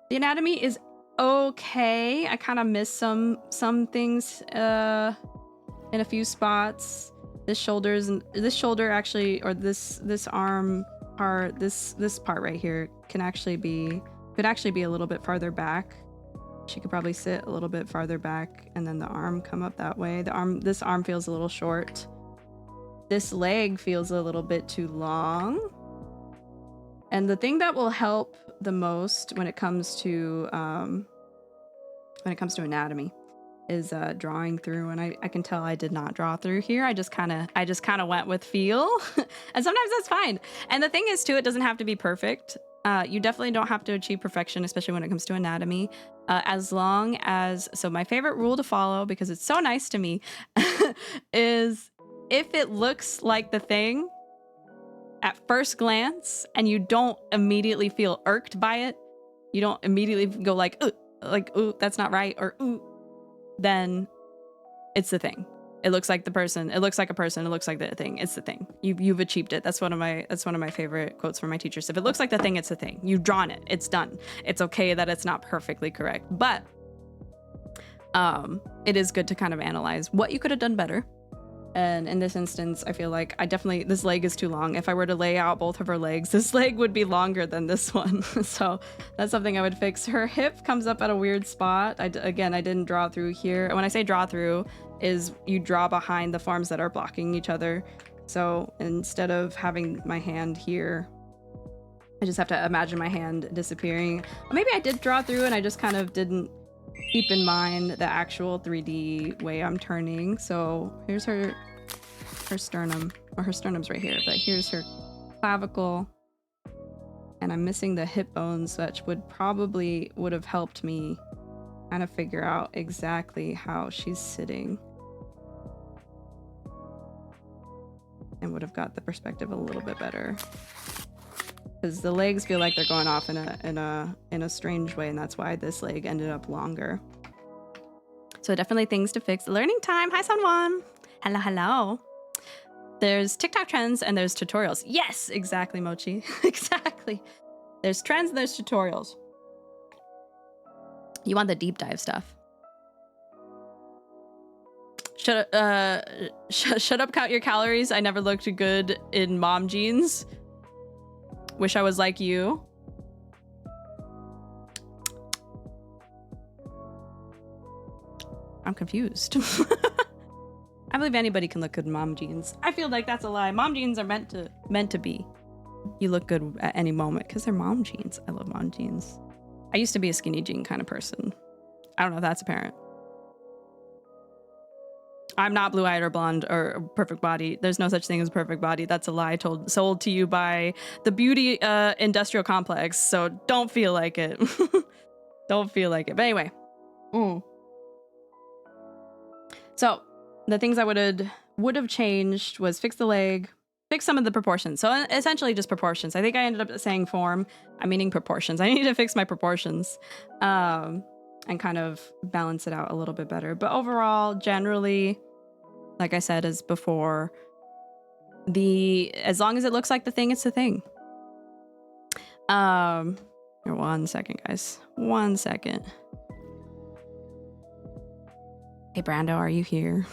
The anatomy is okay. I kind of missed some things in a few spots. This shoulder actually, or this arm part, this part right here could actually be a little bit farther back. She could probably sit a little bit farther back, and then the arm come up that way. This arm feels a little short. This leg feels a little bit too long. And the thing that will help the most when it comes to anatomy is drawing through. And I can tell I did not draw through here. I just kind of went with feel. And sometimes that's fine. And the thing is too, it doesn't have to be perfect. You definitely don't have to achieve perfection, especially when it comes to anatomy. As long as, so my favorite rule to follow, because it's so nice to me, is if it looks like the thing at first glance and you don't immediately feel irked by it, you don't immediately go like, ooh, that's not right, or ooh, then it's the thing. It looks like the person, it looks like a person, it looks like the thing, it's the thing. You've achieved it. That's one of my favorite quotes from my teachers. If it looks like the thing, it's the thing. You've drawn it, it's done. It's okay that it's not perfectly correct, but it is good to kind of analyze what you could have done better. And in this instance, I feel like this leg is too long. If I were to lay out both of her legs, this leg would be longer than this one. So that's something I would fix. Her hip comes up at a weird spot. I didn't draw through here. And when I say draw through, is you draw behind the forms that are blocking each other. So instead of having my hand here, I just have to imagine my hand disappearing. Or maybe I did draw through and I just kind of didn't keep in mind the actual 3D way I'm turning. So here's her sternum, or her sternum's right here, but here's her clavicle, and I'm missing the hip bones, which would have helped me kind of figure out exactly how she's sitting and would have got the perspective a little bit better. Because the legs feel like they're going off in a strange way, and that's why this leg ended up longer. So definitely things to fix. Learning time. Hi, Sunwon. Hello, hello. There's TikTok trends and there's tutorials. Yes, exactly, Mochi. Exactly. There's trends and there's tutorials. You want the deep dive stuff. Shut up, count your calories. I never looked good in mom jeans. Wish I was like you. I'm confused. I believe anybody can look good in mom jeans. I feel like that's a lie. Mom jeans are meant to be. You look good at any moment because they're mom jeans. I love mom jeans. I used to be a skinny jean kind of person. I don't know if that's apparent. I'm not blue-eyed or blonde or perfect body. There's no such thing as perfect body. That's a lie sold to you by the beauty industrial complex. So don't feel like it. Don't feel like it. But anyway. So the things I would have changed was fix the leg, fix some of the proportions. So essentially just proportions. I think I ended up saying form. I'm meaning proportions. I need to fix my proportions and kind of balance it out a little bit better. But overall, generally, like I said as before, as long as it looks like the thing, it's the thing. Here, 1 second, guys. 1 second. Hey, Brando, are you here?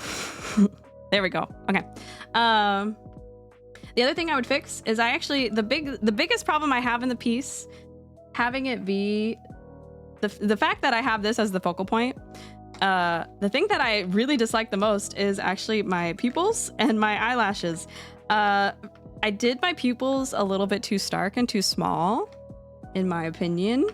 There we go. Okay. The other thing I would fix is the biggest problem I have in the piece, having it be the fact that I have this as the focal point. The thing that I really dislike the most is actually my pupils and my eyelashes. I did my pupils a little bit too stark and too small, in my opinion.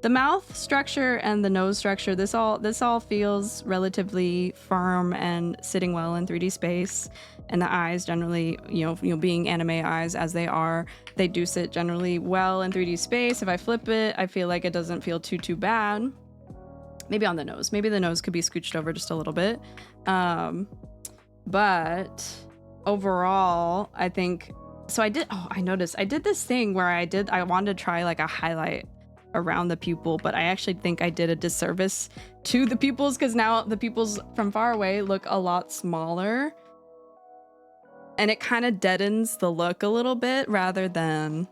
The mouth structure and the nose structure, this all feels relatively firm and sitting well in 3D space. And the eyes generally, you know, being anime eyes as they are, they do sit generally well in 3D space. If I flip it, I feel like it doesn't feel too bad. Maybe on the nose. Maybe the nose could be scooched over just a little bit. But overall, I think, so I noticed I did this thing where I wanted to try like a highlight around the pupil, but I actually think I did a disservice to the pupils because now the pupils from far away look a lot smaller and it kind of deadens the look a little bit rather than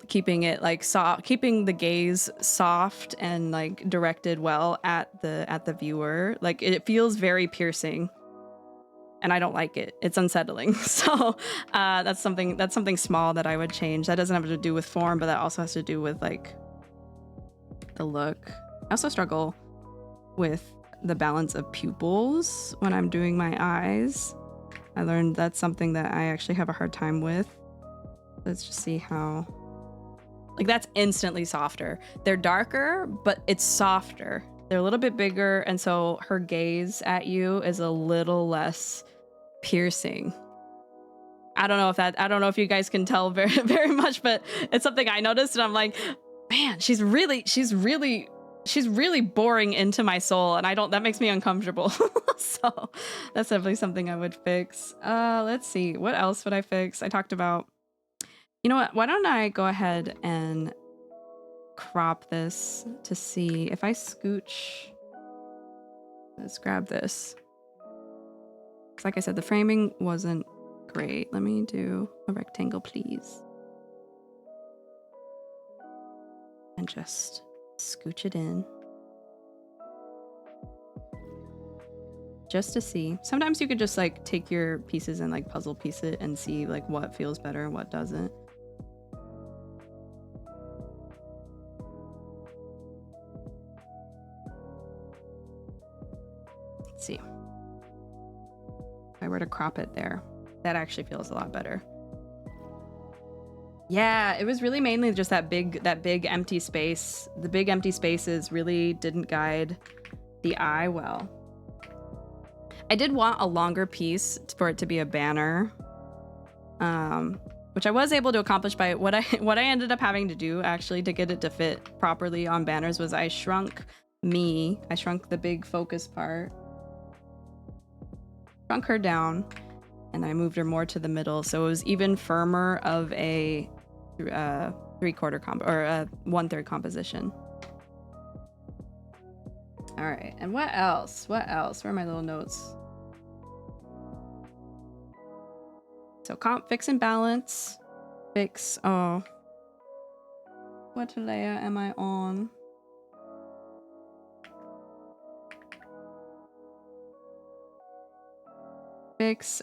keeping it like soft, keeping the gaze soft and like directed well at the viewer. Like it feels very piercing and I don't like it. It's unsettling. So that's something small that I would change. That doesn't have to do with form, but that also has to do with like the look. I also struggle with the balance of pupils when I'm doing my eyes. I learned that's something that I actually have a hard time with. Let's just see how, like that's instantly softer. They're darker, but it's softer. They're a little bit bigger, and so her gaze at you is a little less piercing. I don't know if you guys can tell very much, but it's something I noticed, and I'm like, man, she's really boring into my soul, and that makes me uncomfortable. So that's definitely something I would fix. Let's see, what else would I fix? I talked about, you know what? Why don't I go ahead and crop this to see if I scooch. Let's grab this. Like I said, the framing wasn't great. Let me do a rectangle, please. And just scooch it in. Just to see. Sometimes you could just like take your pieces and like puzzle piece it and see like what feels better and what doesn't. Let's see. If I were to crop it there, that actually feels a lot better. Yeah, it was really mainly just that big empty space. The big empty spaces really didn't guide the eye well. I did want a longer piece for it to be a banner, which I was able to accomplish by what I ended up having to do actually to get it to fit properly on banners was I shrunk the big focus part. Shrunk her down and I moved her more to the middle, so it was even firmer of a 3/4 comp or a 1/3 composition. All right, and what else? Where are my little notes? So fix and balance, fix. Oh, what layer am I on? fix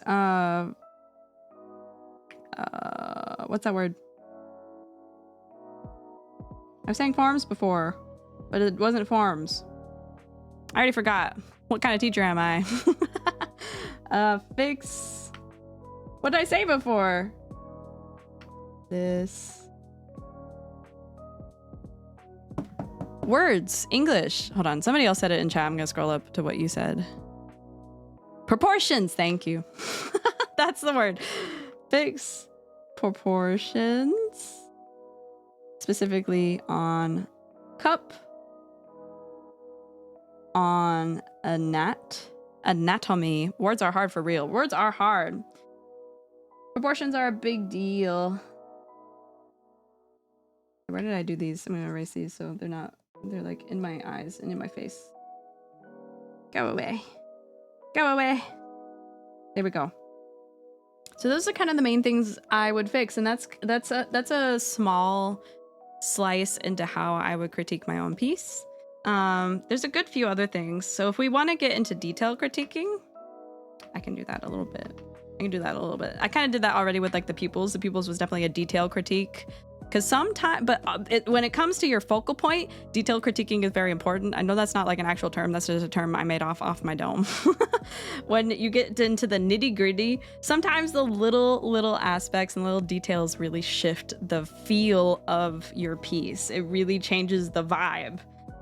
what's that word? I was saying forms before, but it wasn't forms. I already forgot. What kind of teacher am I? Fix. What did I say before? This. Words. English. Hold on. Somebody else said it in chat. I'm gonna scroll up to what you said. Proportions. Thank you. That's the word. Fix proportions. Specifically on cup. On anatomy. Words are hard for real. Words are hard. Proportions are a big deal. Where did I do these? I'm gonna erase these so they're like in my eyes and in my face. Go away. Go away. There we go. So those are kind of the main things I would fix, and that's a small slice into how I would critique my own piece. There's a good few other things. So if we want to get into detail critiquing, I can do that a little bit. I kind of did that already with like the pupils. The pupils was definitely a detail critique. Because sometimes, when it comes to your focal point, detail critiquing is very important. I know that's not like an actual term. That's just a term I made off my dome. When you get into the nitty gritty, sometimes the little aspects and little details really shift the feel of your piece. It really changes the vibe.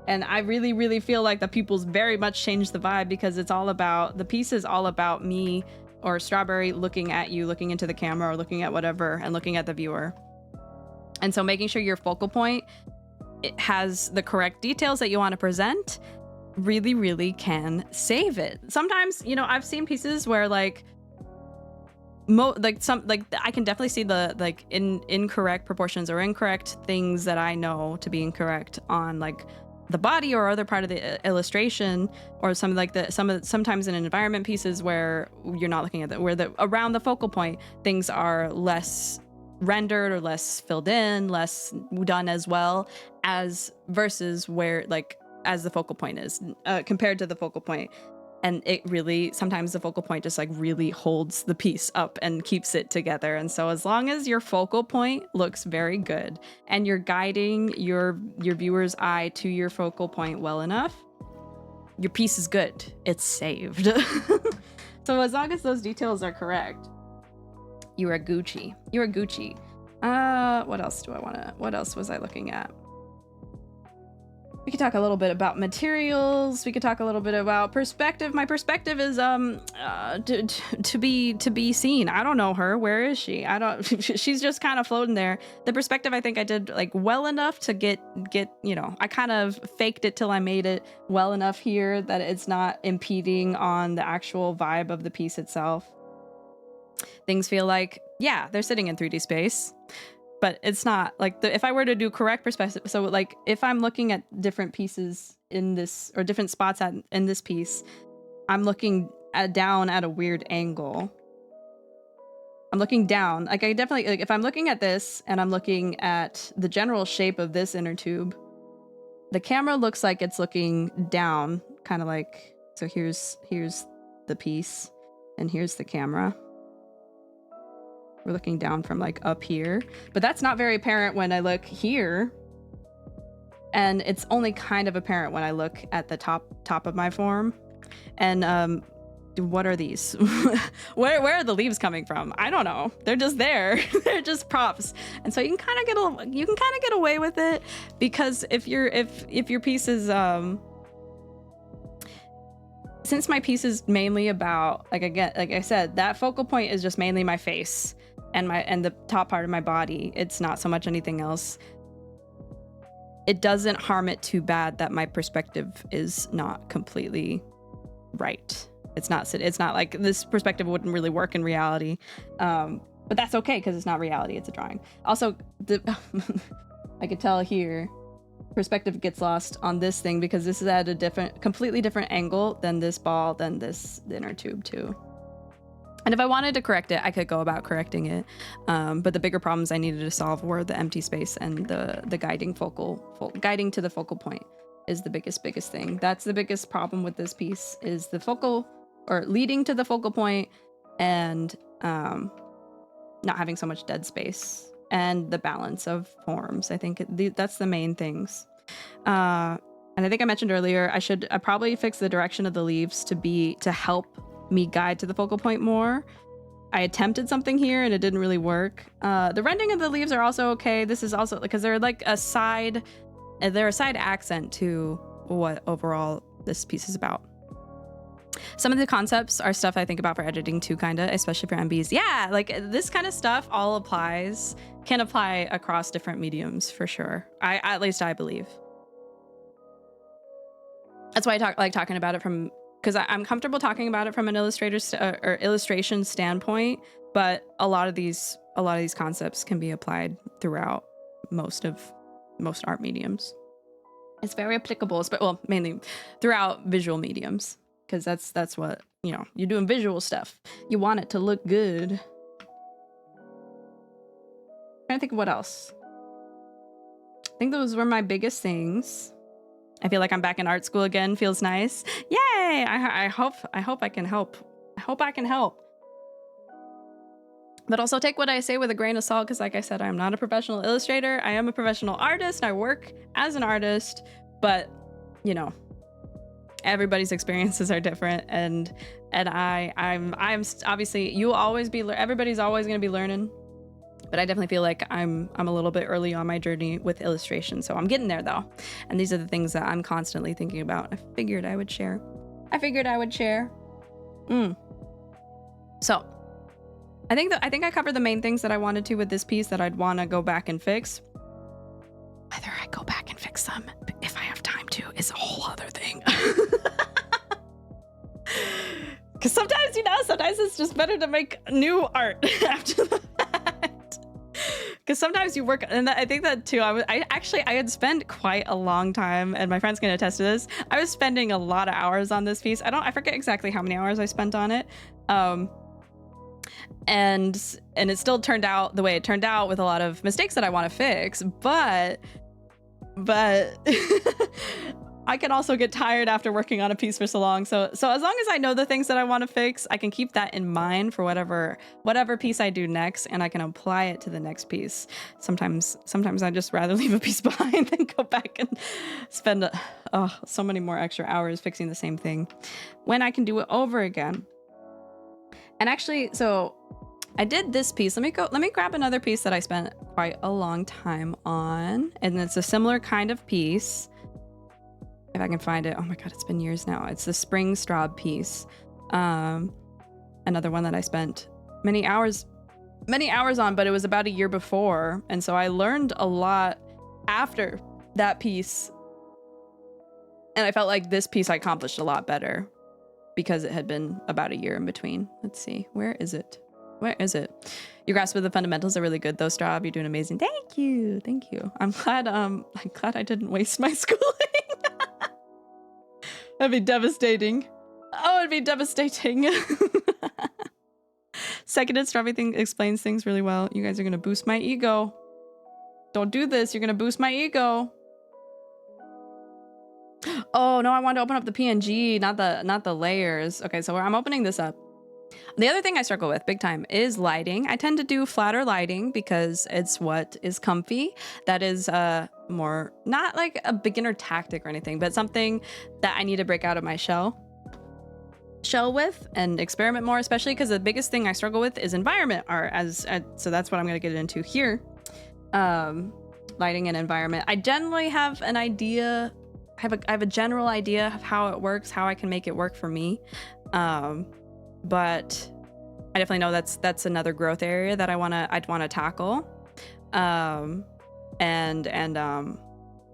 And I really feel like the pupils very much changed the vibe, because the piece is all about me or Strawberry looking at you, looking into the camera, or looking at whatever, and looking at the viewer. And so making sure your focal point, it has the correct details that you want to present, really can save it. Sometimes, I've seen pieces where I can definitely see the incorrect proportions or incorrect things that I know to be incorrect on like the body or other part of the illustration, or sometimes in environment pieces where you're not looking at around the focal point, things are less rendered or less filled in, less done as well as versus where as the focal point is compared to the focal point. And it really, sometimes the focal point just really holds the piece up and keeps it together. And so as long as your focal point looks very good and you're guiding your viewer's eye to your focal point well enough, your piece is good. It's saved. So as long as those details are correct, you are Gucci. You're Gucci. What else was I looking at? We could talk a little bit about materials. We could talk a little bit about perspective. My perspective is to be seen. I don't know her. Where is she? She's just kind of floating there. The perspective, I think I did well enough to get I kind of faked it till I made it well enough here that it's not impeding on the actual vibe of the piece itself. Things feel like, yeah, they're sitting in 3D space, but it's not if I were to do correct perspective. So if I'm looking at different pieces in this, or different spots in this piece, I'm looking down at a weird angle. I'm looking down. I definitely, if I'm looking at this and I'm looking at the general shape of this inner tube, the camera looks like it's looking down, kind of so here's the piece and here's the camera. We're looking down from up here, but that's not very apparent when I look here. And it's only kind of apparent when I look at the top of my form. And what are these? where are the leaves coming from? I don't know. They're just there. They're just props. And so you can kind of get away with it, because if your piece is since my piece is mainly about like I said, that focal point is just mainly my face and the top part of my body. It's not so much anything else. It doesn't harm it too bad that my perspective is not completely right. It's not like this perspective wouldn't really work in reality. But that's okay, because it's not reality, it's a drawing. Also, I could tell here, perspective gets lost on this thing because this is at a completely different angle than this ball, than this inner tube too. And if I wanted to correct it, I could go about correcting it. But the bigger problems I needed to solve were the empty space and the guiding to the focal point is the biggest thing. That's the biggest problem with this piece, is the focal, or leading to the focal point and not having so much dead space and the balance of forms. I think that's the main things. And I think I mentioned earlier, I probably fix the direction of the leaves to help me guide to the focal point more. I attempted something here and it didn't really work. The rendering of the leaves are also okay. This is also because they're like they're a side accent to what overall this piece is about. Some of the concepts are stuff I think about for editing too, kinda, especially for MBs. Yeah, like this kind of stuff all can apply across different mediums for sure. At least I believe. That's why I like talking about it because I'm comfortable talking about it from an or illustration standpoint, but a lot of these concepts can be applied throughout most art mediums. It's very applicable, well, mainly throughout visual mediums, because that's what, you're doing visual stuff. You want it to look good. I'm trying to think of what else. I think those were my biggest things. I feel like I'm back in art school again. Feels nice. Yay! I hope I can help. I hope I can help. But also take what I say with a grain of salt, because like I said, I'm not a professional illustrator. I am a professional artist. I work as an artist, but everybody's experiences are different, and I'm obviously, you'll always be, everybody's always going to be learning. But I definitely feel like I'm a little bit early on my journey with illustration. So I'm getting there though. And these are the things that I'm constantly thinking about. I figured I would share. So I think I covered the main things that I wanted to with this piece that I'd want to go back and fix. Whether I go back and fix them, if I have time to, is a whole other thing. Because sometimes it's just better to make new art after the fact. Because sometimes you work, and I think that too, I had spent quite a long time, and my friend's gonna attest to this. I was spending a lot of hours on this piece. I forget exactly how many hours I spent on it. And it still turned out the way it turned out, with a lot of mistakes that I want to fix, but I can also get tired after working on a piece for so long. So as long as I know the things that I want to fix, I can keep that in mind for whatever piece I do next, and I can apply it to the next piece. Sometimes I'd just rather leave a piece behind than go back and spend so many more extra hours fixing the same thing when I can do it over again. And actually, so I did this piece. Let me grab another piece that I spent quite a long time on, and it's a similar kind of piece. If I can find it. Oh my god, it's been years now. It's the Spring Straub piece. Another one that I spent many hours on, but it was about a year before, and so I learned a lot after that piece, and I felt like this piece I accomplished a lot better because it had been about a year in between. Let's see, where is it? Your grasp of the fundamentals are really good though, Straub. You're doing amazing. Thank you. I'm glad I didn't waste my schooling. That'd be devastating. Oh, it'd be devastating. Seconded Straub explains things really well. You guys are gonna boost my ego. Don't do this. You're gonna boost my ego. Oh no, I wanted to open up the PNG, not the layers. Okay, so I'm opening this up. The other thing I struggle with big time is lighting. I tend to do flatter lighting because it's what is comfy. That is more, not like a beginner tactic or anything, but something that I need to break out of my shell with and experiment more, especially because the biggest thing I struggle with is environment art. So that's what I'm going to get into here. Lighting and environment. I generally have an idea. I have a general idea of how it works, how I can make it work for me. But I definitely know that's another growth area that I'd want to tackle. And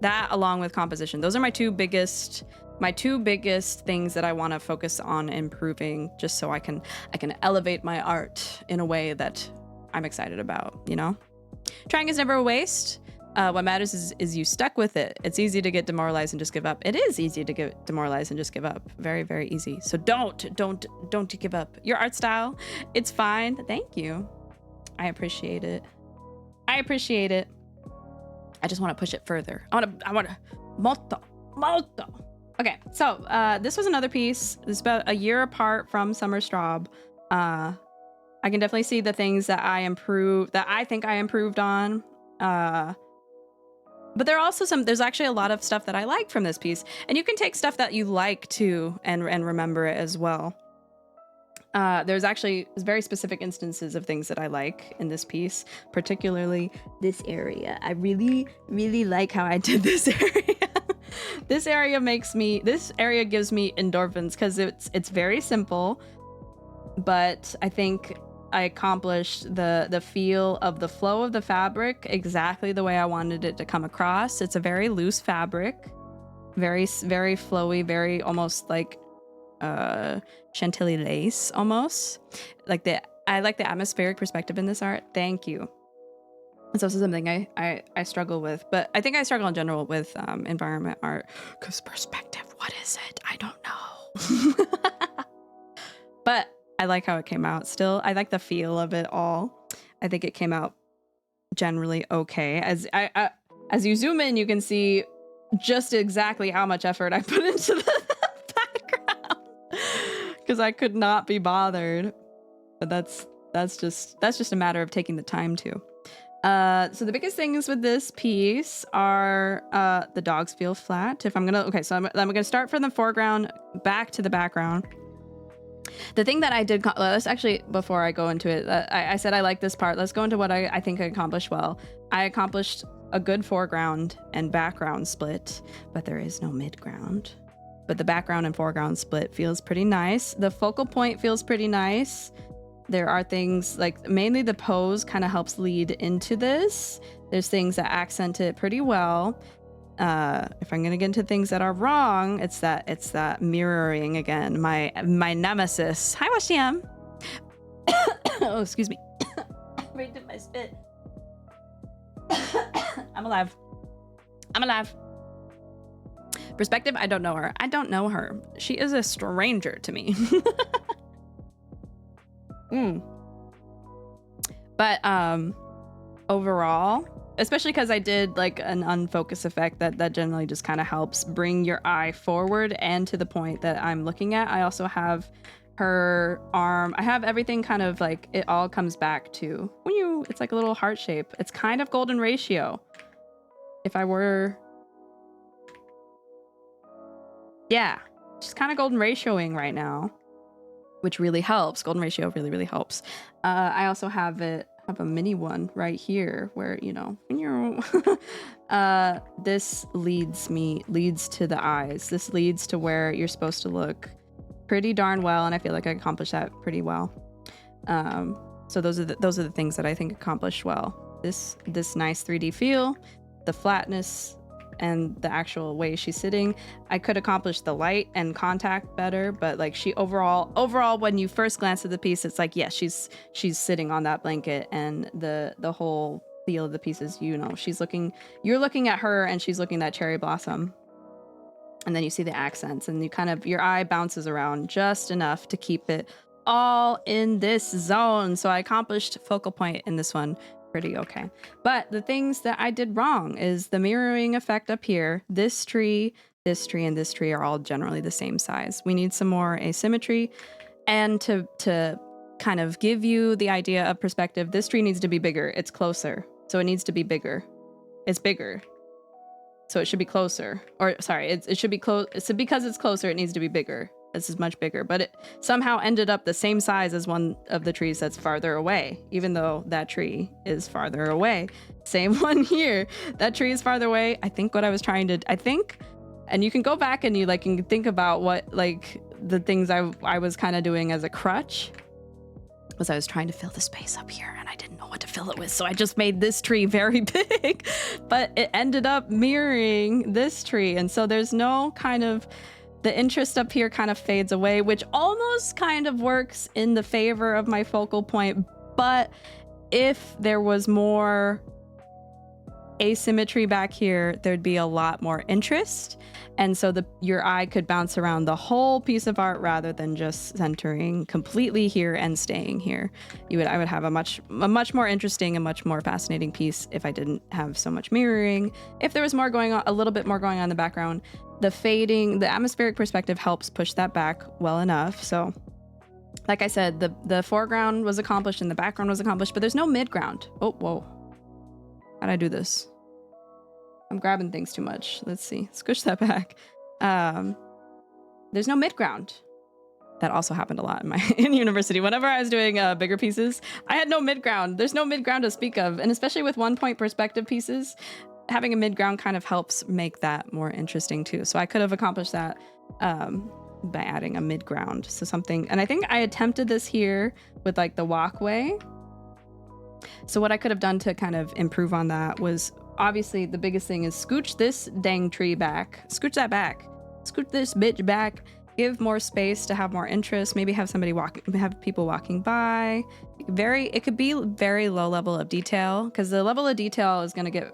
that along with composition, those are my two biggest things that I want to focus on improving, just so I can elevate my art in a way that I'm excited about, Trying is never a waste. What matters is you stuck with it. It's easy to get demoralized and just give up. It is easy to get demoralized and just give up. Very, very easy. So don't give up. Your art style, it's fine. Thank you. I appreciate it. I just want to push it further. I want to molto. Okay, so this was another piece. This is about a year apart from Summer Straub. I can definitely see the things that I think I improved on. But there's actually a lot of stuff that I like from this piece. And you can take stuff that you like too and remember it as well. There's actually very specific instances of things that I like in this piece, particularly this area. I really, really like how I did this area. This area gives me endorphins because it's very simple, but I think I accomplished the feel of the flow of the fabric exactly the way I wanted it to come across. It's a very loose fabric, very, very flowy, very almost like Chantilly lace almost. I like the atmospheric perspective in this art. Thank you. It's also something I struggle with, but I think I struggle in general with environment art because perspective, what is it? I don't know. But I like how it came out still. I like the feel of it all. I think it came out generally okay. As you zoom in, you can see just exactly how much effort I put into the background because I could not be bothered. But that's just a matter of taking the time to. So the biggest things with this piece are the dogs feel flat. I'm gonna start from the foreground back to the background. The thing that I did, let's actually, before I go into it, I said I like this part. Let's go into what I think I accomplished well. I accomplished a good foreground and background split, but there is no midground. But the background and foreground split feels pretty nice. The focal point feels pretty nice. There are things like mainly the pose kind of helps lead into this. There's things that accent it pretty well. If I'm gonna get into things that are wrong, it's that mirroring again. My nemesis. Hi, Washiam. Oh, excuse me. Right in my spit. I'm alive. Perspective, I don't know her. She is a stranger to me. But overall, especially because I did like an unfocus effect that generally just kind of helps bring your eye forward and to the point that I'm looking at. I also have her arm. I have everything kind of like it all comes back to it's like a little heart shape. It's kind of golden ratio. If I were, yeah, just kind of golden ratioing right now, which really helps. Golden ratio really, really helps. I also have a mini one right here where, this leads to the eyes. This leads to where you're supposed to look pretty darn well. And I feel like I accomplished that pretty well. So those are the things that I think accomplished well. This nice 3D feel, the flatness, and the actual way she's sitting. I could accomplish the light and contact better, but like she overall when you first glance at the piece, it's like, yes, she's sitting on that blanket, and the whole feel of the piece is, you're looking at her and she's looking at that cherry blossom. And then you see the accents and your eye bounces around just enough to keep it all in this zone. So I accomplished focal point in this one pretty okay. But the things that I did wrong is the mirroring effect up here. This tree, and this tree are all generally the same size. We need some more asymmetry. And to kind of give you the idea of perspective, this tree needs to be bigger. It's closer. So it needs to be bigger. It's bigger. So it should be closer. Or sorry, it should be close. So because it's closer, it needs to be bigger. This is much bigger, but it somehow ended up the same size as one of the trees that's farther away, even though that tree is farther away. Same one here. That tree is farther away. I think what I was trying to, and you can go back and you can think about what the things I was kind of doing as a crutch was I was trying to fill the space up here and I didn't know what to fill it with. So I just made this tree very big, but it ended up mirroring this tree. And so there's no kind of, the interest up here kind of fades away, which almost kind of works in the favor of my focal point. But if there was more asymmetry back here, there'd be a lot more interest. And so your eye could bounce around the whole piece of art rather than just centering completely here and staying here. I would have a much more interesting and much more fascinating piece if I didn't have so much mirroring. If there was more going on, a little bit more going on in the background, the fading, the atmospheric perspective helps push that back well enough. So Like I said, the foreground was accomplished and the background was accomplished, but there's no mid-ground. Oh, whoa. How'd I do this? I'm grabbing things too much. Let's see. Squish that back. There's no mid-ground. That also happened a lot in university. Whenever I was doing bigger pieces, I had no mid-ground. There's no mid-ground to speak of. And especially with 1-point perspective pieces, having a mid-ground kind of helps make that more interesting too. So I could have accomplished that by adding a mid-ground. So something, and I think I attempted this here with like the walkway. So what I could have done to kind of improve on that was, obviously the biggest thing is scooch this dang tree back. Scooch that back. Scooch this bitch back. Give more space to have more interest. Maybe have somebody have people walking by. It could be very low level of detail, because the level of detail is going to get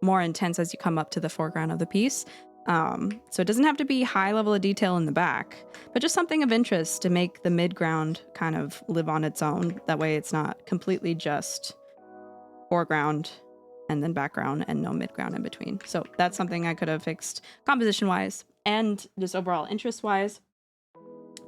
more intense as you come up to the foreground of the piece. So it doesn't have to be high level of detail in the back, but just something of interest to make the mid-ground kind of live on its own. That way it's not completely just foreground and then background and no mid-ground in between. So that's something I could have fixed composition-wise and just overall interest-wise.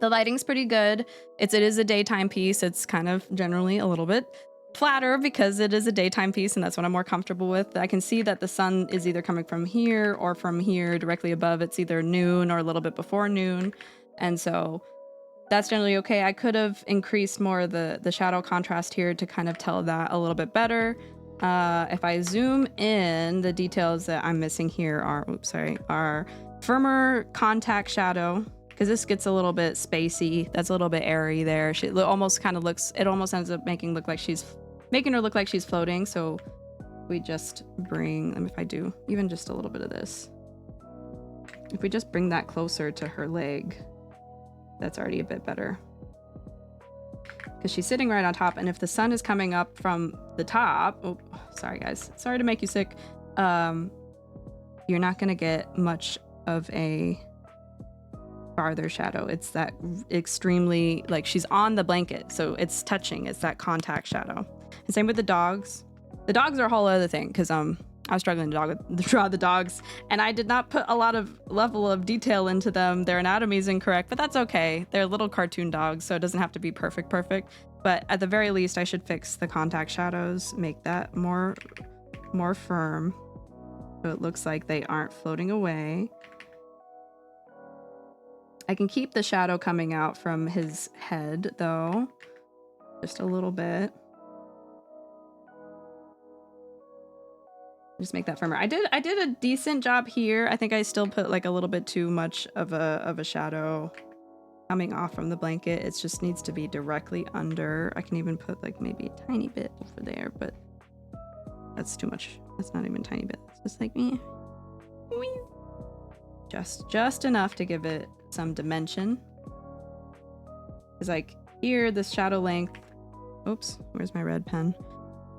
The lighting's pretty good. It is a daytime piece. It's kind of generally a little bit flatter because it is a daytime piece, and that's what I'm more comfortable with. I can see that the sun is either coming from here or from here directly above. It's either noon or a little bit before noon, and so that's generally okay. I could have increased more of the shadow contrast here to kind of tell that a little bit better. If I zoom in, the details that I'm missing here are firmer contact shadow, because this gets a little bit spacey. That's a little bit airy there. She almost kind of looks, it almost ends up making her look like she's floating. So we just bring, if I do even just a little bit of this, if we just bring that closer to her leg, that's already a bit better. Because she's sitting right on top, and if the sun is coming up from the top, oh, sorry guys, sorry to make you sick, you're not gonna get much of a farther shadow. It's that extremely, like, she's on the blanket, so it's touching. It's that contact shadow. And same with the dogs. The dogs are a whole other thing, because I was struggling to draw the dogs, and I did not put a lot of level of detail into them. Their anatomy is incorrect, but that's okay. They're little cartoon dogs, so it doesn't have to be perfect. But at the very least, I should fix the contact shadows, make that more firm, so it looks like they aren't floating away. I can keep the shadow coming out from his head, though, just a little bit. Just make that firmer. I did a decent job here. I think I still put like a little bit too much of a shadow coming off from the blanket. It just needs to be directly under. I can even put like maybe a tiny bit over there, but that's too much. That's not even a tiny bit. It's just like me. Just enough to give it some dimension. It's like here, the shadow length. Oops, where's my red pen?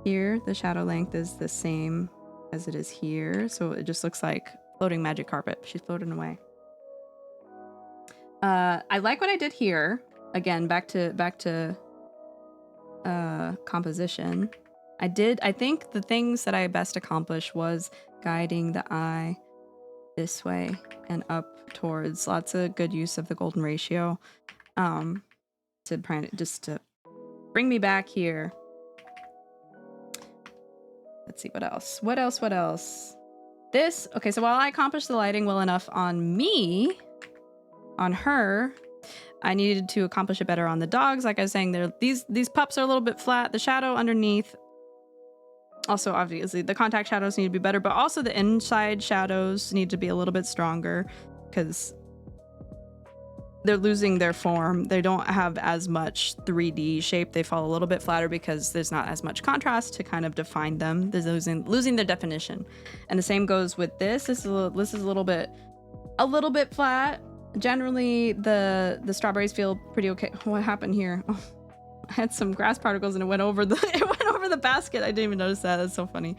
Here, the shadow length is the same as it is here, so it just looks like floating magic carpet. She's floating away. I like what I did here. Again, back to composition. I think the things that I best accomplished was guiding the eye this way and up towards. Lots of good use of the golden ratio to bring me back here. Let's see, what else? What else? This, okay, so while I accomplished the lighting well enough on me, on her, I needed to accomplish it better on the dogs. Like I was saying, these pups are a little bit flat. The shadow underneath, also obviously the contact shadows need to be better, but also the inside shadows need to be a little bit stronger because they're losing their form. They don't have as much 3D shape. They fall a little bit flatter because there's not as much contrast to kind of define them. They're losing their definition. And the same goes with this. This is a little bit flat. Generally, the strawberries feel pretty okay. What happened here? Oh, I had some grass particles and it went over the basket. I didn't even notice that. That's so funny.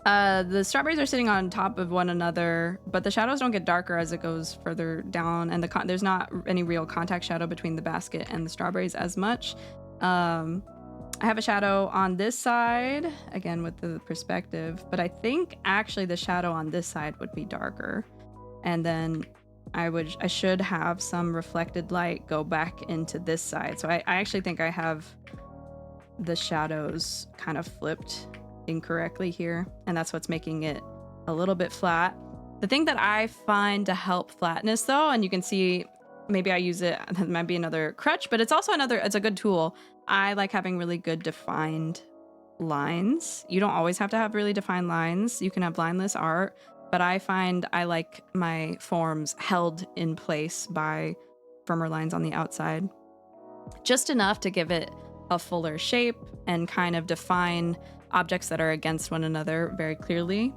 The strawberries are sitting on top of one another, but the shadows don't get darker as it goes further down, and there's not any real contact shadow between the basket and the strawberries as much. I have a shadow on this side, again with the perspective, but I think actually the shadow on this side would be darker. And then I should have some reflected light go back into this side. So I actually think I have the shadows kind of flipped incorrectly here, and that's what's making it a little bit flat. The thing that I find to help flatness though, and you can see maybe I use it, that might be another crutch, but it's also it's a good tool. I like having really good defined lines. You don't always have to have really defined lines. You can have lineless art, but I find I like my forms held in place by firmer lines on the outside. Just enough to give it a fuller shape and kind of define objects that are against one another very clearly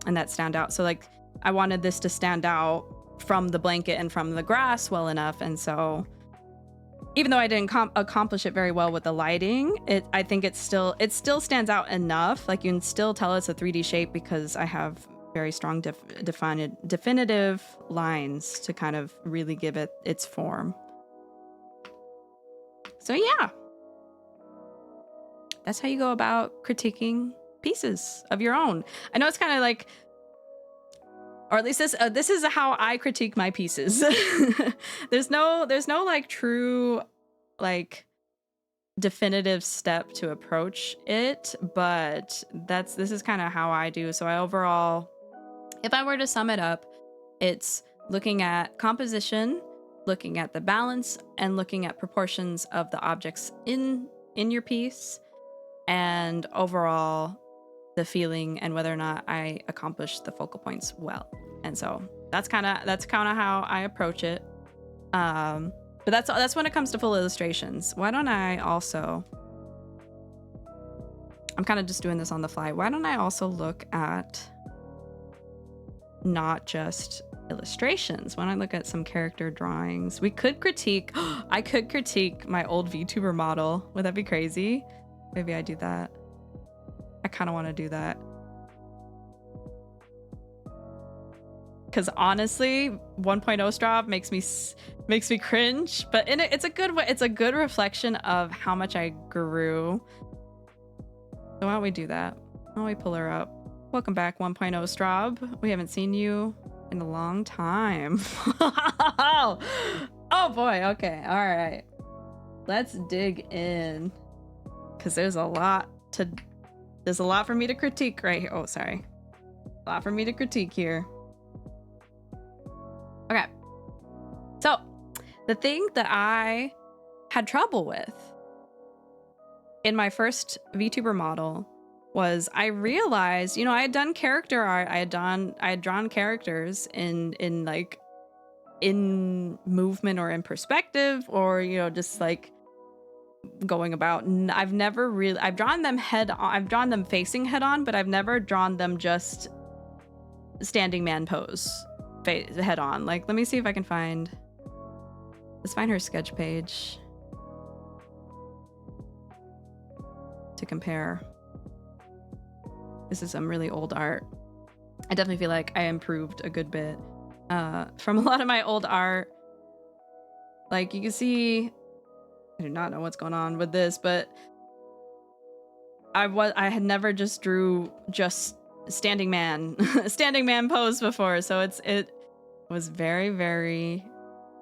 and that stand out. So like I wanted this to stand out from the blanket and from the grass well enough, and so even though I didn't accomplish it very well with the lighting, I think it still stands out enough. Like you can still tell it's a 3D shape because I have very strong definitive lines to kind of really give it its form. So yeah, that's how you go about critiquing pieces of your own. I know it's kind of like, or at least this is how I critique my pieces. There's no like true like definitive step to approach it, but this is kind of how I do. So I overall, if I were to sum it up, it's looking at composition, looking at the balance, and looking at proportions of the objects in your piece, and overall the feeling and whether or not I accomplish the focal points well. And so that's kind of how I approach it. But that's when it comes to full illustrations. Why don't I also, I'm kind of just doing this on the fly. Why don't I also look at not just illustrations? When I look at some character drawings, we could critique, I could critique my old VTuber model. Would that be crazy? Maybe I do that. I kind of want to do that. Because honestly, 1.0 Straub makes me cringe, but it's a good way. It's a good reflection of how much I grew. So why don't we do that? Why don't we pull her up? Welcome back, 1.0 Straub. We haven't seen you in a long time. Oh boy. Okay. All right. Let's dig in, because there's a lot for me to critique right here. Oh, sorry. A lot for me to critique here. Okay. So the thing that I had trouble with in my first VTuber model was I realized, I had done character art. I had drawn characters in movement or in perspective, or, just like going about. I've drawn them I've drawn them facing head on, but I've never drawn them just standing man pose head on. Like, let me see if I can let's find her sketch page to compare. This is some really old art. I definitely feel like I improved a good bit from a lot of my old art. Like, you can see, I do not know what's going on with this, but I had never just drew just standing man pose before, so it was very, very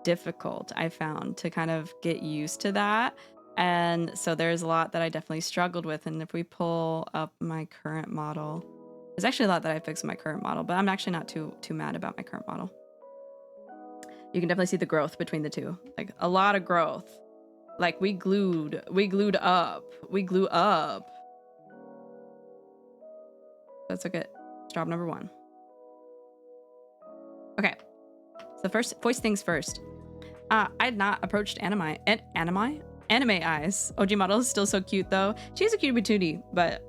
difficult, I found, to kind of get used to that. And so there's a lot that I definitely struggled with. And if we pull up my current model, there's actually a lot that I fixed in my current model, but I'm actually not too mad about my current model. You can definitely see the growth between the two, like a lot of growth. Like we glued up. That's okay. Job number 1. Okay. So first things first. I had not approached anime eyes. OG model is still so cute though. She's a cutie patootie, but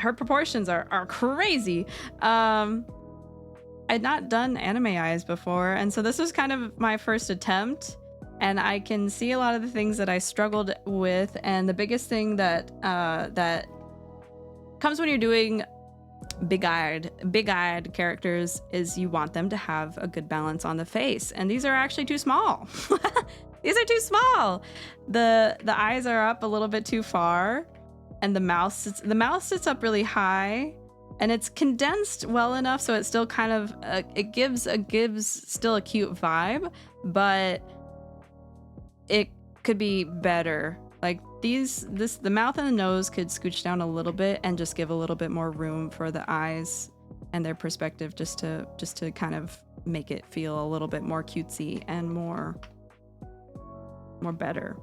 her proportions are crazy. I had not done anime eyes before, and so this was kind of my first attempt, and I can see a lot of the things that I struggled with. And the biggest thing that comes when you're doing big-eyed characters is you want them to have a good balance on the face, and these are actually too small. These are too small. The eyes are up a little bit too far, and the mouth sits up really high, and it's condensed well enough so it still kind of it gives still a cute vibe, but it could be better. Like the mouth and the nose could scooch down a little bit and just give a little bit more room for the eyes and their perspective, just to kind of make it feel a little bit more cutesy and more better.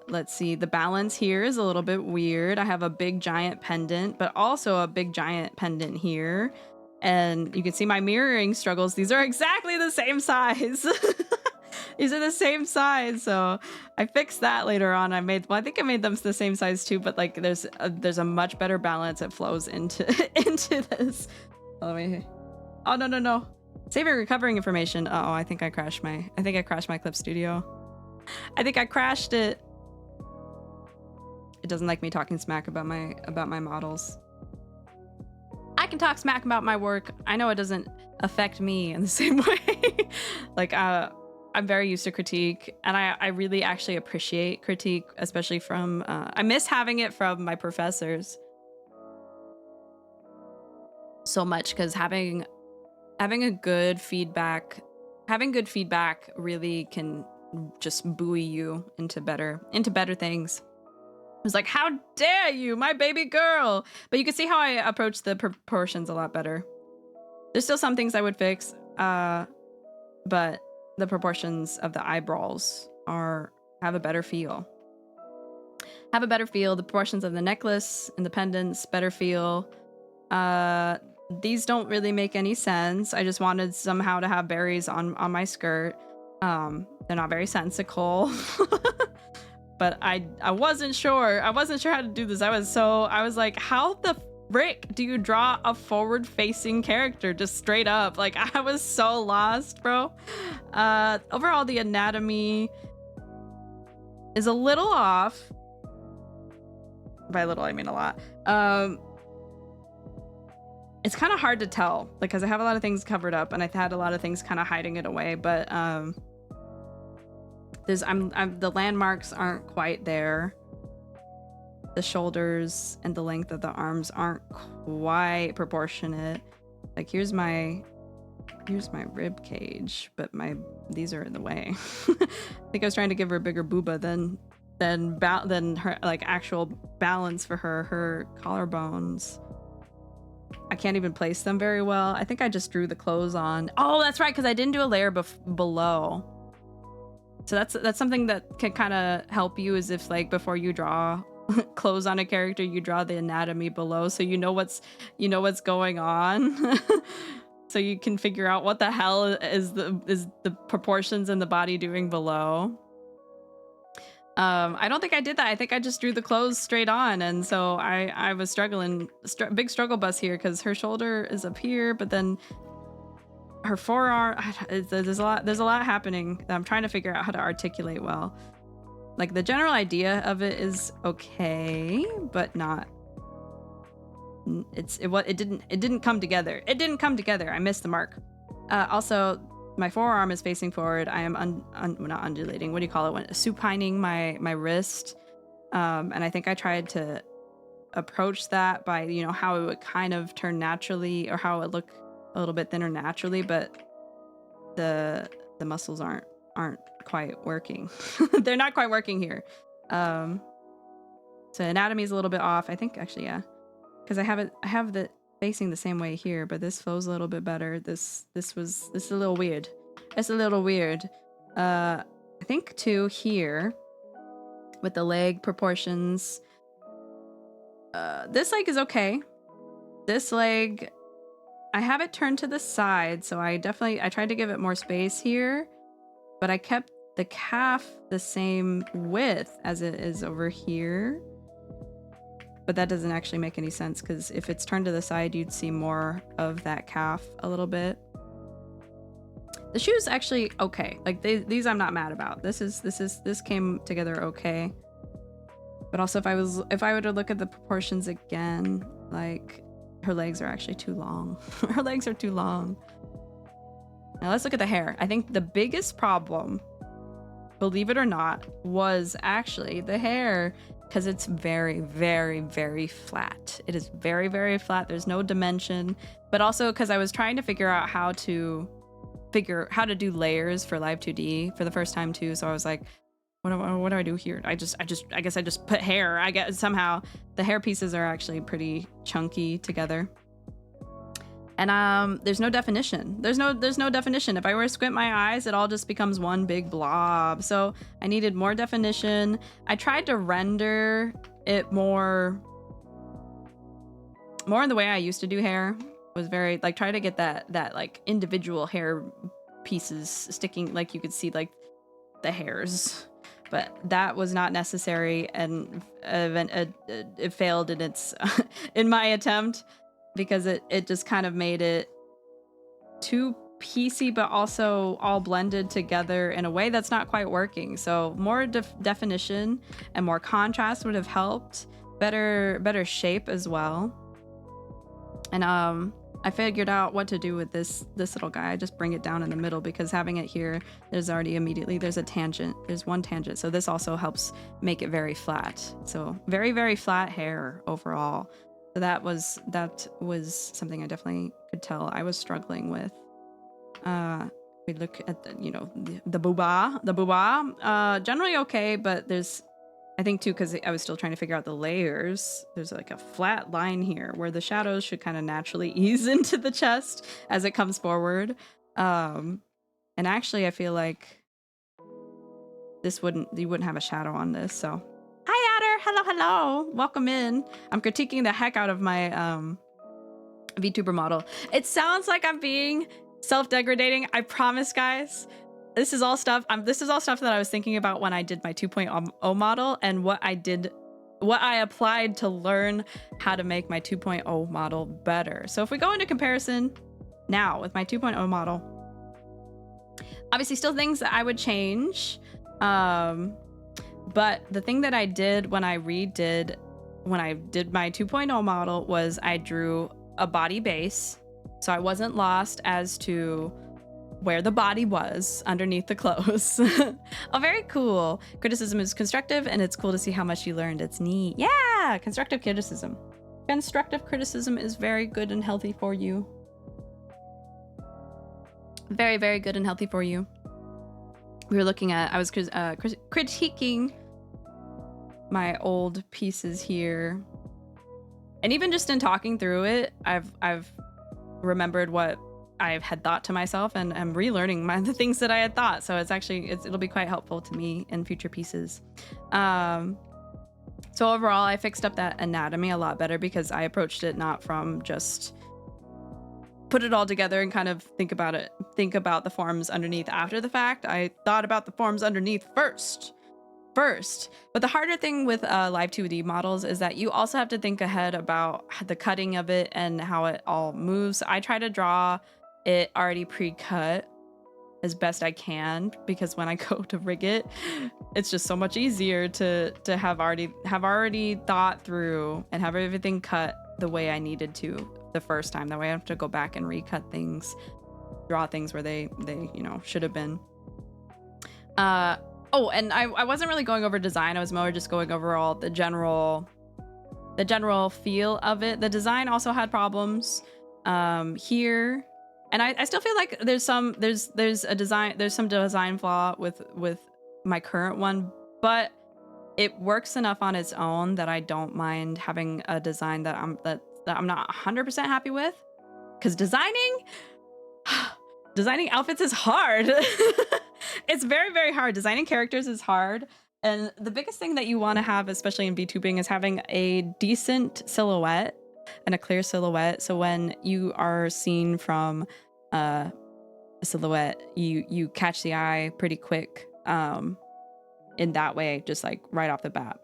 Let's see, the balance here is a little bit weird. I have a big giant pendant, but also a big giant pendant here, and you can see my mirroring struggles. These are exactly the same size. These are the same size, so I fixed that later on. I think I made them the same size too, but like there's a much better balance. It flows into this. Oh no. Saving recovering information. Uh-oh, I think I crashed my Clip Studio. I think I crashed it. It doesn't like me talking smack about my models. I can talk smack about my work. I know it doesn't affect me in the same way. Like I'm very used to critique, and I really actually appreciate critique, especially from I miss having it from my professors so much, because having good feedback really can just buoy you into better things. It was like, how dare you, my baby girl! But you can see how I approach the proportions a lot better. There's still some things I would fix, but the proportions of the eyebrows have a better feel. The proportions of the necklace and the pendants, better feel. These don't really make any sense. I just wanted somehow to have berries on my skirt. They're not very sensical. But I wasn't sure how to do this. I was like, how the frick do you draw a forward-facing character just straight up? Like, I was so lost, bro. Overall, the anatomy is a little off. By little, I mean a lot. It's kind of hard to tell, like, because I have a lot of things covered up and I've had a lot of things kind of hiding it away, but the landmarks aren't quite there. The shoulders and the length of the arms aren't quite proportionate. Like, here's my rib cage, but these are in the way. I think I was trying to give her a bigger booba than her, like, actual balance for her collarbones. I can't even place them very well. I think I just drew the clothes on. Oh, that's right, because I didn't do a layer below. So that's something that can kind of help you, is if, like, before you draw clothes on a character, you draw the anatomy below, so you know what's going on. So you can figure out what the hell is the proportions in the body doing below. I don't think I did that. I think I just drew the clothes straight on, and so I was struggling, big struggle bus here, because her shoulder is up here, but then her forearm, there's a lot happening that I'm trying to figure out how to articulate well. Like, the general idea of it is okay, but not. It didn't come together. I missed the mark. Also, my forearm is facing forward. I am not undulating. What do you call it? Supining my wrist. And I think I tried to approach that by, how it would kind of turn naturally, or how it would look a little bit thinner naturally, but the muscles aren't quite working. They're not quite working here. So anatomy is a little bit off. I think, actually, yeah, because I have the facing the same way here, but this flows a little bit better. This is a little weird. It's a little weird. I think too here with the leg proportions. This leg is okay. This leg, I have it turned to the side, so I tried to give it more space here, but I kept the calf the same width as it is over here. But that doesn't actually make any sense, because if it's turned to the side, you'd see more of that calf a little bit. The shoes actually okay. Like, these I'm not mad about. This came together okay. But also, if I were to look at the proportions again, like, her legs are actually too long. Her legs are too long. Now let's look at the hair. I think the biggest problem, believe it or not, was actually the hair. because it's very, very, very flat. It is very, very flat. There's no dimension, but also because I was trying to figure out how to do layers for Live 2D for the first time too. So I was like, what do I do here? I guess I just put hair. I guess somehow the hair pieces are actually pretty chunky together. And there's no definition. There's no definition. If I were to squint my eyes, it all just becomes one big blob. So I needed more definition. I tried to render it more in the way I used to do hair. It was very like try to get that like individual hair pieces sticking, like you could see like the hairs. But that was not necessary, and it failed in its in my attempt. Because it just kind of made it too piecey, but also all blended together in a way that's not quite working. So more definition and more contrast would have helped. Better shape as well. And I figured out what to do with this little guy. I just bring it down in the middle, because having it here, there's already immediately there's a tangent. There's one tangent, so this also helps make it very flat. So very, very flat hair overall. So that was something I definitely could tell I was struggling with. We look at the booba, generally okay, but there's, I think too, because I was still trying to figure out the layers. There's like a flat line here where the shadows should kind of naturally ease into the chest as it comes forward. And actually, I feel like you wouldn't have a shadow on this, so. Hi, Adder. Hello. Welcome in. I'm critiquing the heck out of my VTuber model. It sounds like I'm being self-degradating. I promise, guys. This is all stuff that I was thinking about when I did my 2.0 model, and what I applied to learn how to make my 2.0 model better. So if we go into comparison now with my 2.0 model, obviously still things that I would change. But the thing that I did when I did my 2.0 model was I drew a body base. So I wasn't lost as to where the body was underneath the clothes. Oh, very cool. Criticism is constructive, and it's cool to see how much you learned. It's neat. Yeah, constructive criticism. Constructive criticism is very good and healthy for you. Very, very good and healthy for you. We were looking at, I was critiquing my old pieces here. And even just in talking through it, I've remembered what I had thought to myself, and I'm relearning the things that I had thought. So it'll be quite helpful to me in future pieces. So overall, I fixed up that anatomy a lot better, because I approached it not from just put it all together and kind of think about the forms underneath after the fact. I thought about the forms underneath first. But the harder thing with Live 2D models is that you also have to think ahead about the cutting of it and how it all moves. I try to draw it already pre-cut as best I can, because when I go to rig it, it's just so much easier to have already thought through and have everything cut the way I needed to the first time. That way I have to go back and recut things, draw things where they should have been. Oh, and I wasn't really going over design. I was more just going over all the general feel of it. The design also had problems here, and I still feel like there's some design flaw with my current one, but it works enough on its own that I don't mind having a design that I'm not 100% happy with, because designing outfits is hard. It's very, very hard. Designing characters is hard. And the biggest thing that you want to have, especially in VTubing, is having a decent silhouette and a clear silhouette. So when you are seen from a silhouette, you catch the eye pretty quick in that way, just like right off the bat.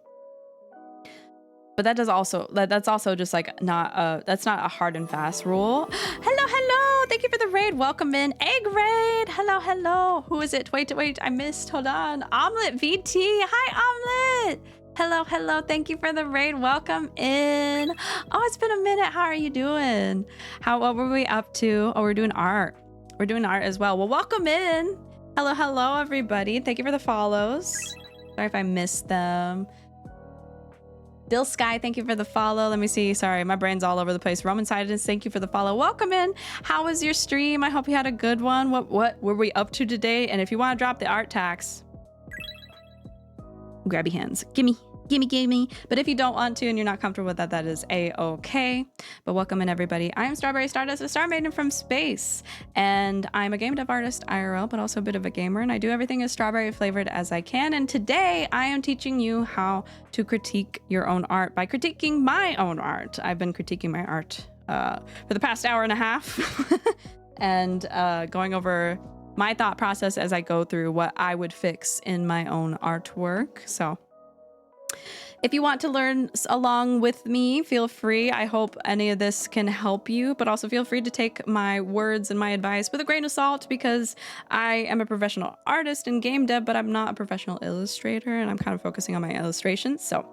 But that's also just like that's not a hard and fast rule. Hello, thank you for the raid. Welcome in, Egg Raid. Hello. Who is it? Wait, I missed. Hold on. Omelet VT. Hi, Omelet. Hello. Thank you for the raid. Welcome in. Oh, it's been a minute. How are you doing? What were we up to? Oh, we're doing art. We're doing art as well. Well, welcome in. Hello, everybody. Thank you for the follows. Sorry if I missed them. Dill Sky, thank you for the follow. Let me see. Sorry, my brain's all over the place. Roman Sidens, thank you for the follow. Welcome in. How was your stream? I hope you had a good one. What were we up to today? And if you want to drop the art tax, grab your hands. Gimme. But if you don't want to and you're not comfortable with that, that is a-okay. But welcome in, everybody. I am Strawberry Stardust, a Star Maiden from space. And I'm a game dev artist, IRL, but also a bit of a gamer. And I do everything as strawberry flavored as I can. And today I am teaching you how to critique your own art by critiquing my own art. I've been critiquing my art for the past hour and a half and going over my thought process as I go through what I would fix in my own artwork. So if you want to learn along with me, feel free. I hope any of this can help you, but also feel free to take my words and my advice with a grain of salt, because I am a professional artist in game dev, but I'm not a professional illustrator, and I'm kind of focusing on my illustrations. So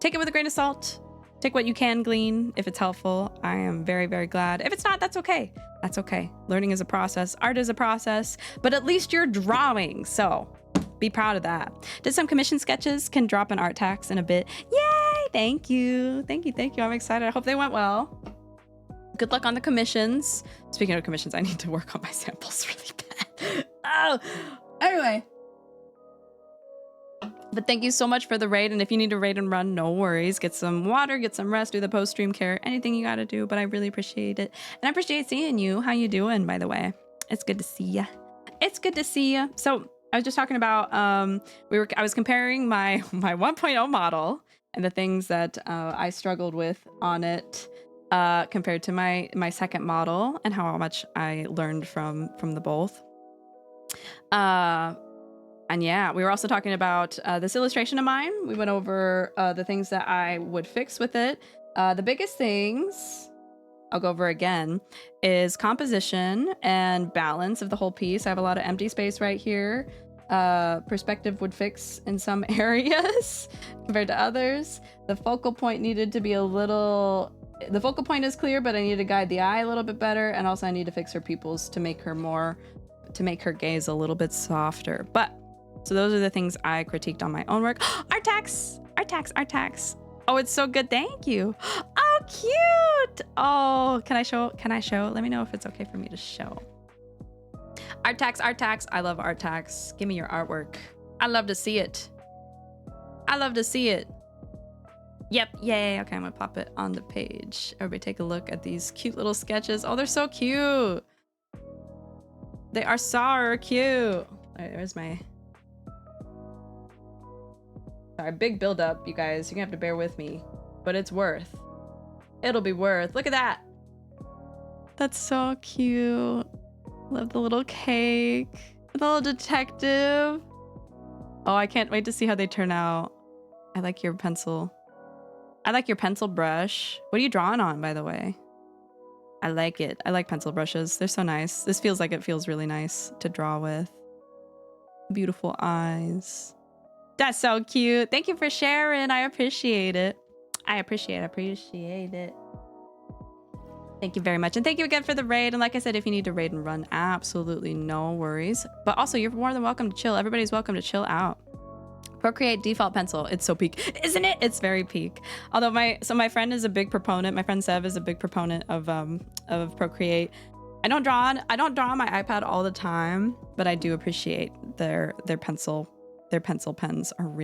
take it with a grain of salt. Take what you can glean. If it's helpful, I am very, very glad. If it's not, that's okay. That's okay. Learning is a process. Art is a process, but at least you're drawing. So be proud of that. Did some commission sketches, can drop an art tax in a bit. Yay! Thank you. Thank you. I'm excited. I hope they went well. Good luck on the commissions. Speaking of commissions, I need to work on my samples really bad. Oh, anyway. But thank you so much for the raid. And if you need to raid and run, no worries. Get some water, get some rest, do the post-stream care, anything you got to do. But I really appreciate it. And I appreciate seeing you. How you doing, by the way? It's good to see ya. It's good to see ya. So I was just talking about, I was comparing my 1.0 model and the things that I struggled with on it compared to my second model, and how much I learned from the both. And yeah, we were also talking about this illustration of mine. We went over the things that I would fix with it. The biggest things I'll go over again is composition and balance of the whole piece. I have a lot of empty space right here. Perspective would fix in some areas compared to others. The focal point needed to be the focal point is clear, but I need to guide the eye a little bit better. And also I need to fix her pupils to make her gaze a little bit softer. But so those are the things I critiqued on my own work. Art tax. Oh, it's so good. Thank you. Oh, cute. Oh, can I show? Let me know if it's okay for me to show. Art tax. I love art tax. Give me your artwork. I love to see it. Yep. Yay. Okay, I'm gonna pop it on the page. Everybody take a look at these cute little sketches. Oh, they're so cute. They are so cute. All right, there's my... Sorry, big build up, you guys. You're gonna have to bear with me, but it's worth. It'll be worth. Look at that. That's so cute. Love the little cake. The little detective. Oh, I can't wait to see how they turn out. I like your pencil. I like your pencil brush. What are you drawing on, by the way? I like it. I like pencil brushes. They're so nice. This feels like it feels really nice to draw with. Beautiful eyes. That's so cute. Thank you for sharing. I appreciate it. I appreciate it. Thank you very much. And thank you again for the raid. And like I said, if you need to raid and run, absolutely no worries. But also, you're more than welcome to chill. Everybody's welcome to chill out. Procreate default pencil. It's so peak, isn't it? It's very peak. Although my friend is a big proponent. My friend Sev is a big proponent of Procreate. I don't draw on my iPad all the time, but I do appreciate their pencil. Their pencil pens are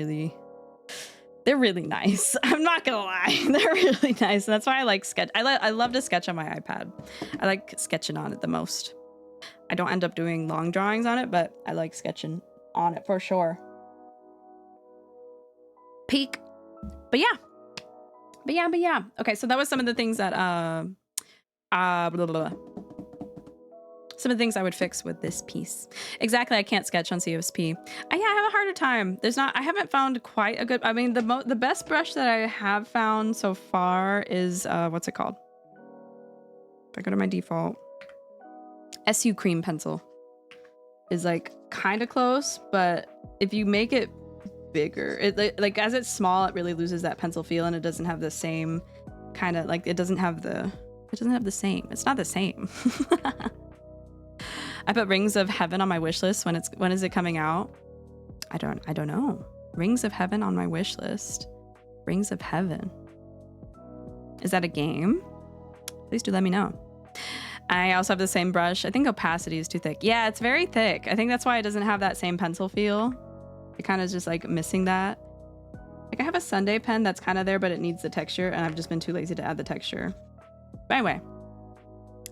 they're really nice. I'm not gonna lie. They're really nice. And that's why I like sketch. I love to sketch on my iPad. I like sketching on it the most. I don't end up doing long drawings on it, but I like sketching on it for sure. Peak. But yeah. Okay, so that was some of the things that some of the things I would fix with this piece. Exactly, I can't sketch on CSP. I have a harder time. I haven't found quite a good, I mean, the best brush that I have found so far is, what's it called? If I go to my default, SU Cream Pencil is like kind of close, but if you make it bigger, like as it's small, it really loses that pencil feel, and it doesn't have the same kind of, like, it doesn't have the same. It's not the same. I put Rings of Heaven on my wish list. When is it coming out? I don't know. Rings of Heaven on my wish list. Rings of Heaven. Is that a game? Please do let me know. I also have the same brush. I think opacity is too thick. Yeah, it's very thick. I think that's why it doesn't have that same pencil feel. It kind of is just like missing that. Like I have a Sunday pen that's kind of there, but it needs the texture, and I've just been too lazy to add the texture. But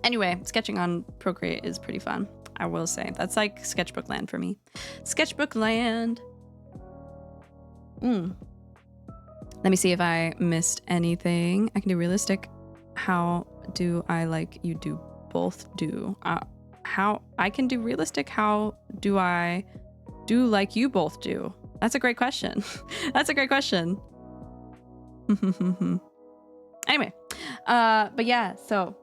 anyway, sketching on Procreate is pretty fun. I will say that's like sketchbook land for me. Sketchbook land. Let me see if I missed anything. I can do realistic. How do I like you do both do? How I can do realistic. How do I do like you both do? That's a great question. That's a great question. Anyway, but yeah, so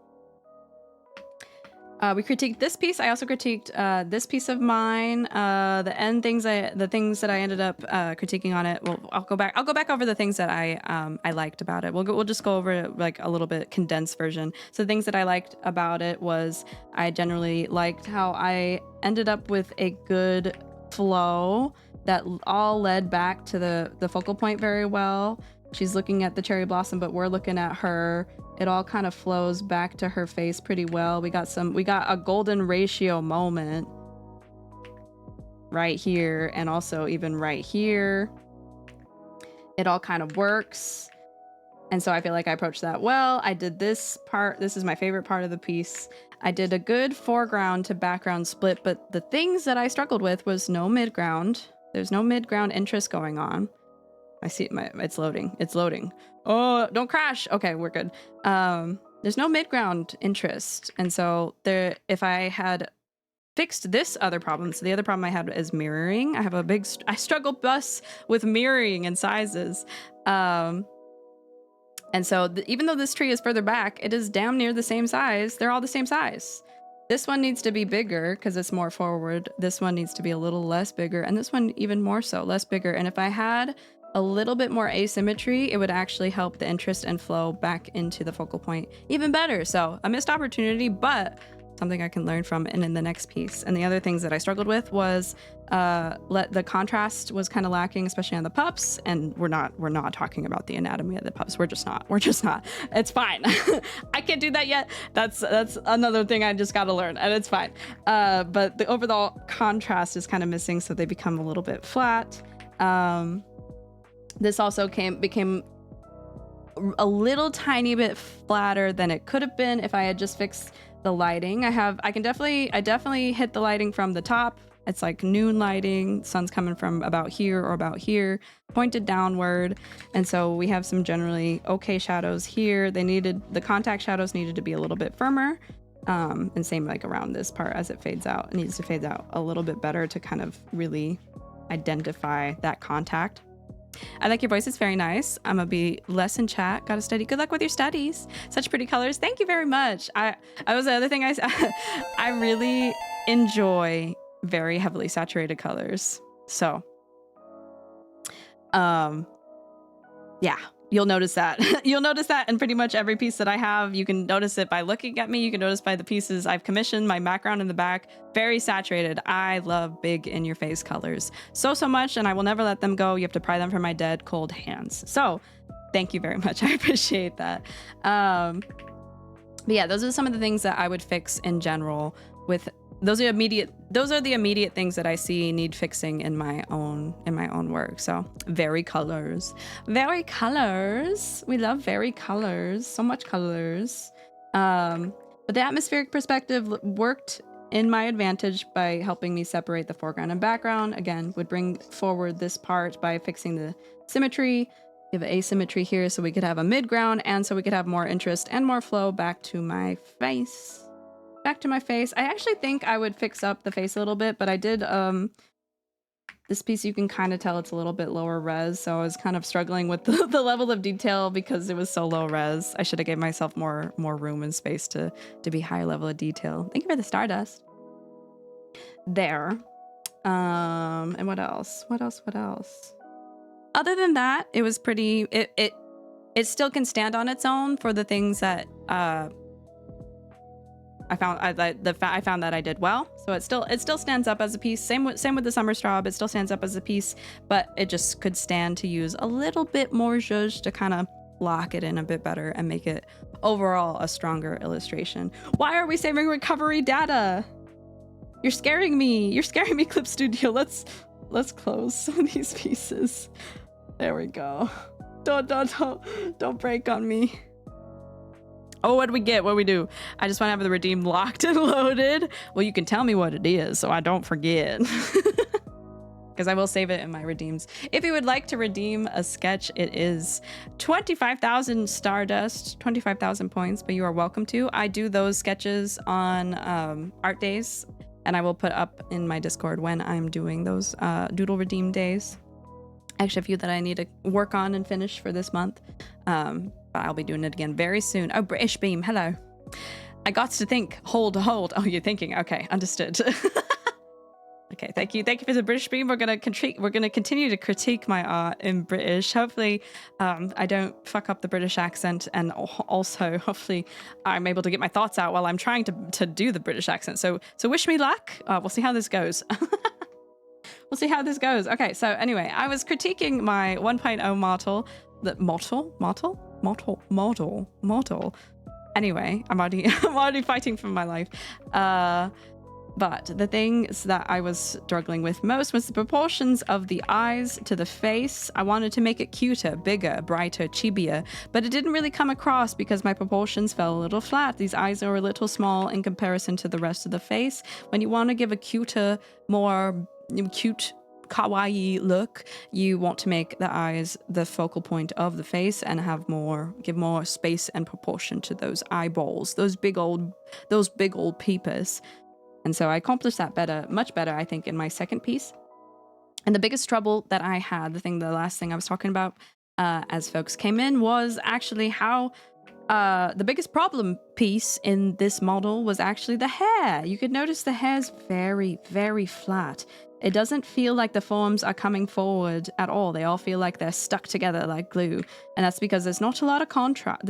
we critiqued this piece. I also critiqued this piece of mine. The things that I ended up critiquing on it. Well, I'll go back over the things that I liked about it. We'll just go over it like a little bit condensed version. So the things that I liked about it was I generally liked how I ended up with a good flow that all led back to the focal point very well. She's looking at the cherry blossom, but we're looking at her. It all kind of flows back to her face pretty well. We got a golden ratio moment right here, and also even right here. It all kind of works. And so I feel like I approached that well. I did this part. This is my favorite part of the piece. I did a good foreground to background split, but the things that I struggled with was no midground. There's no midground interest going on. I see it's loading. It's loading. Oh, don't crash. Okay, we're good. There's no midground interest. And so if I had fixed this other problem, so the other problem I had is mirroring. I struggle bus with mirroring and sizes. And so even though this tree is further back, it is damn near the same size. They're all the same size. This one needs to be bigger because it's more forward. This one needs to be a little less bigger. And this one even more so, less bigger. And if I had a little bit more asymmetry, it would actually help the interest and flow back into the focal point even better. So a missed opportunity, but something I can learn from and in the next piece. And the other things that I struggled with was the contrast was kind of lacking, especially on the pups. And we're not talking about the anatomy of the pups. We're just not. It's fine. I can't do that yet. That's another thing I just got to learn, and it's fine. But the overall contrast is kind of missing, so they become a little bit flat. This also became a little tiny bit flatter than it could have been if I had just fixed the lighting. I definitely hit the lighting from the top. It's like noon lighting. Sun's coming from about here or about here, pointed downward. And so we have some generally okay shadows here. The contact shadows needed to be a little bit firmer. And same like around this part as it fades out. It needs to fade out a little bit better to kind of really identify that contact. I like your voice. It's very nice. I'm gonna be less in chat. Gotta study. Good luck with your studies. Such pretty colors. Thank you very much. I was the other thing I really enjoy very heavily saturated colors. So, yeah, you'll notice that. You'll notice that in pretty much every piece that I have. You can notice it by looking at me. You can notice by the pieces I've commissioned, my background in the back, very saturated. I love big in your face colors so much, and I will never let them go. You have to pry them from my dead cold hands. So thank you very much. I appreciate that. But yeah, those are some of the things that I would fix in general with those are the immediate things that I see need fixing in my own work. So very colors. We love very colors. So much colors. But the atmospheric perspective worked in my advantage by helping me separate the foreground and background. Again, would bring forward this part by fixing the symmetry. We have asymmetry here, so we could have a midground, and so we could have more interest and more flow back to my face. I actually think I would fix up the face a little bit, but I did this piece, you can kind of tell it's a little bit lower res, so I was kind of struggling with the level of detail because it was so low res. I should have gave myself more room and space to be higher level of detail. Thank you for the stardust. There. And what else? Other than that, it was pretty it still can stand on its own for the things that I found that I did well. So it still stands up as a piece. Same with the summer straw. It still stands up as a piece, but it just could stand to use a little bit more zhuzh to kind of lock it in a bit better and make it overall a stronger illustration. Why are we saving recovery data? You're scaring me. You're scaring me, Clip Studio. Let's close some of these pieces. There we go. Don't break on me. Oh, what do we get? What do we do? I just want to have the redeem locked and loaded. Well, you can tell me what it is so I don't forget. Because I will save it in my redeems. If you would like to redeem a sketch, it is 25,000 Stardust, 25,000 points, but you are welcome to. I do those sketches on art days, and I will put up in my Discord when I'm doing those doodle redeem days. Actually, a few that I need to work on and finish for this month. But I'll be doing it again very soon. Oh, British Beam, hello. I got to think. Hold. Oh, you're thinking. Okay, understood. Okay, thank you for the British Beam. We're gonna continue to critique my art in British. Hopefully, I don't fuck up the British accent, and also hopefully I'm able to get my thoughts out while I'm trying to do the British accent. So wish me luck. We'll see how this goes. We'll see how this goes. Okay, so anyway, I was critiquing my 1.0 model. Anyway, I'm already fighting for my life. But the things that I was struggling with most was the proportions of the eyes to the face. I wanted to make it cuter, bigger, brighter, chibier, but it didn't really come across because my proportions fell a little flat. These eyes are a little small in comparison to the rest of the face. When you want to give a cuter, more cute, kawaii look, you want to make the eyes the focal point of the face and give more space and proportion to those eyeballs, those big old peepers. And so I accomplished that much better, I think, in my second piece. And the biggest trouble that I had, the last thing I was talking about as folks came in, was actually how the biggest problem piece in this model was actually the hair. You could notice the hair's very, very flat. It doesn't feel like the forms are coming forward at all. They all feel like they're stuck together like glue. And that's because there's not a lot of contrast. And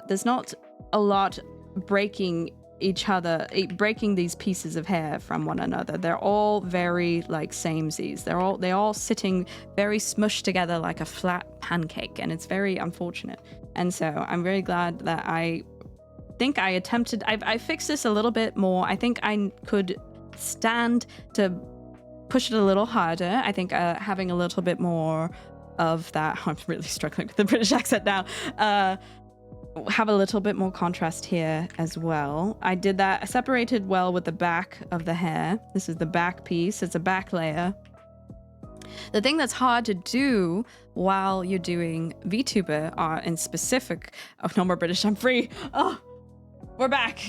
there's not a lot breaking these pieces of hair from one another. They're all very like samesies. They're all sitting very smushed together like a flat pancake, and it's very unfortunate. And so I'm very glad that I fixed this a little bit more. I think I could stand to push it a little harder. I think having a little bit more of that, I'm really struggling with the British accent now, have a little bit more contrast here as well. I did that. I separated well with the back of the hair. This is the back piece. It's a back layer. The thing that's hard to do while you're doing VTuber art in specific... Oh, no more British. I'm free. Oh, we're back.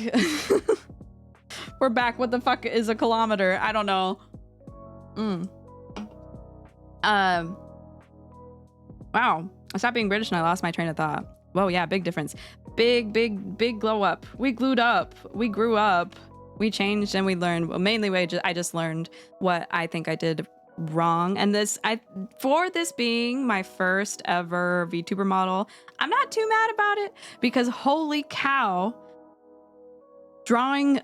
We're back. What the fuck is a kilometer? I don't know. Wow. I stopped being British and I lost my train of thought. Whoa, yeah, big difference. Big glow up. We glued up. We grew up. We changed and we learned. Well, mainly I just learned what I think I did wrong. And for this being my first ever VTuber model, I'm not too mad about it because holy cow, drawing a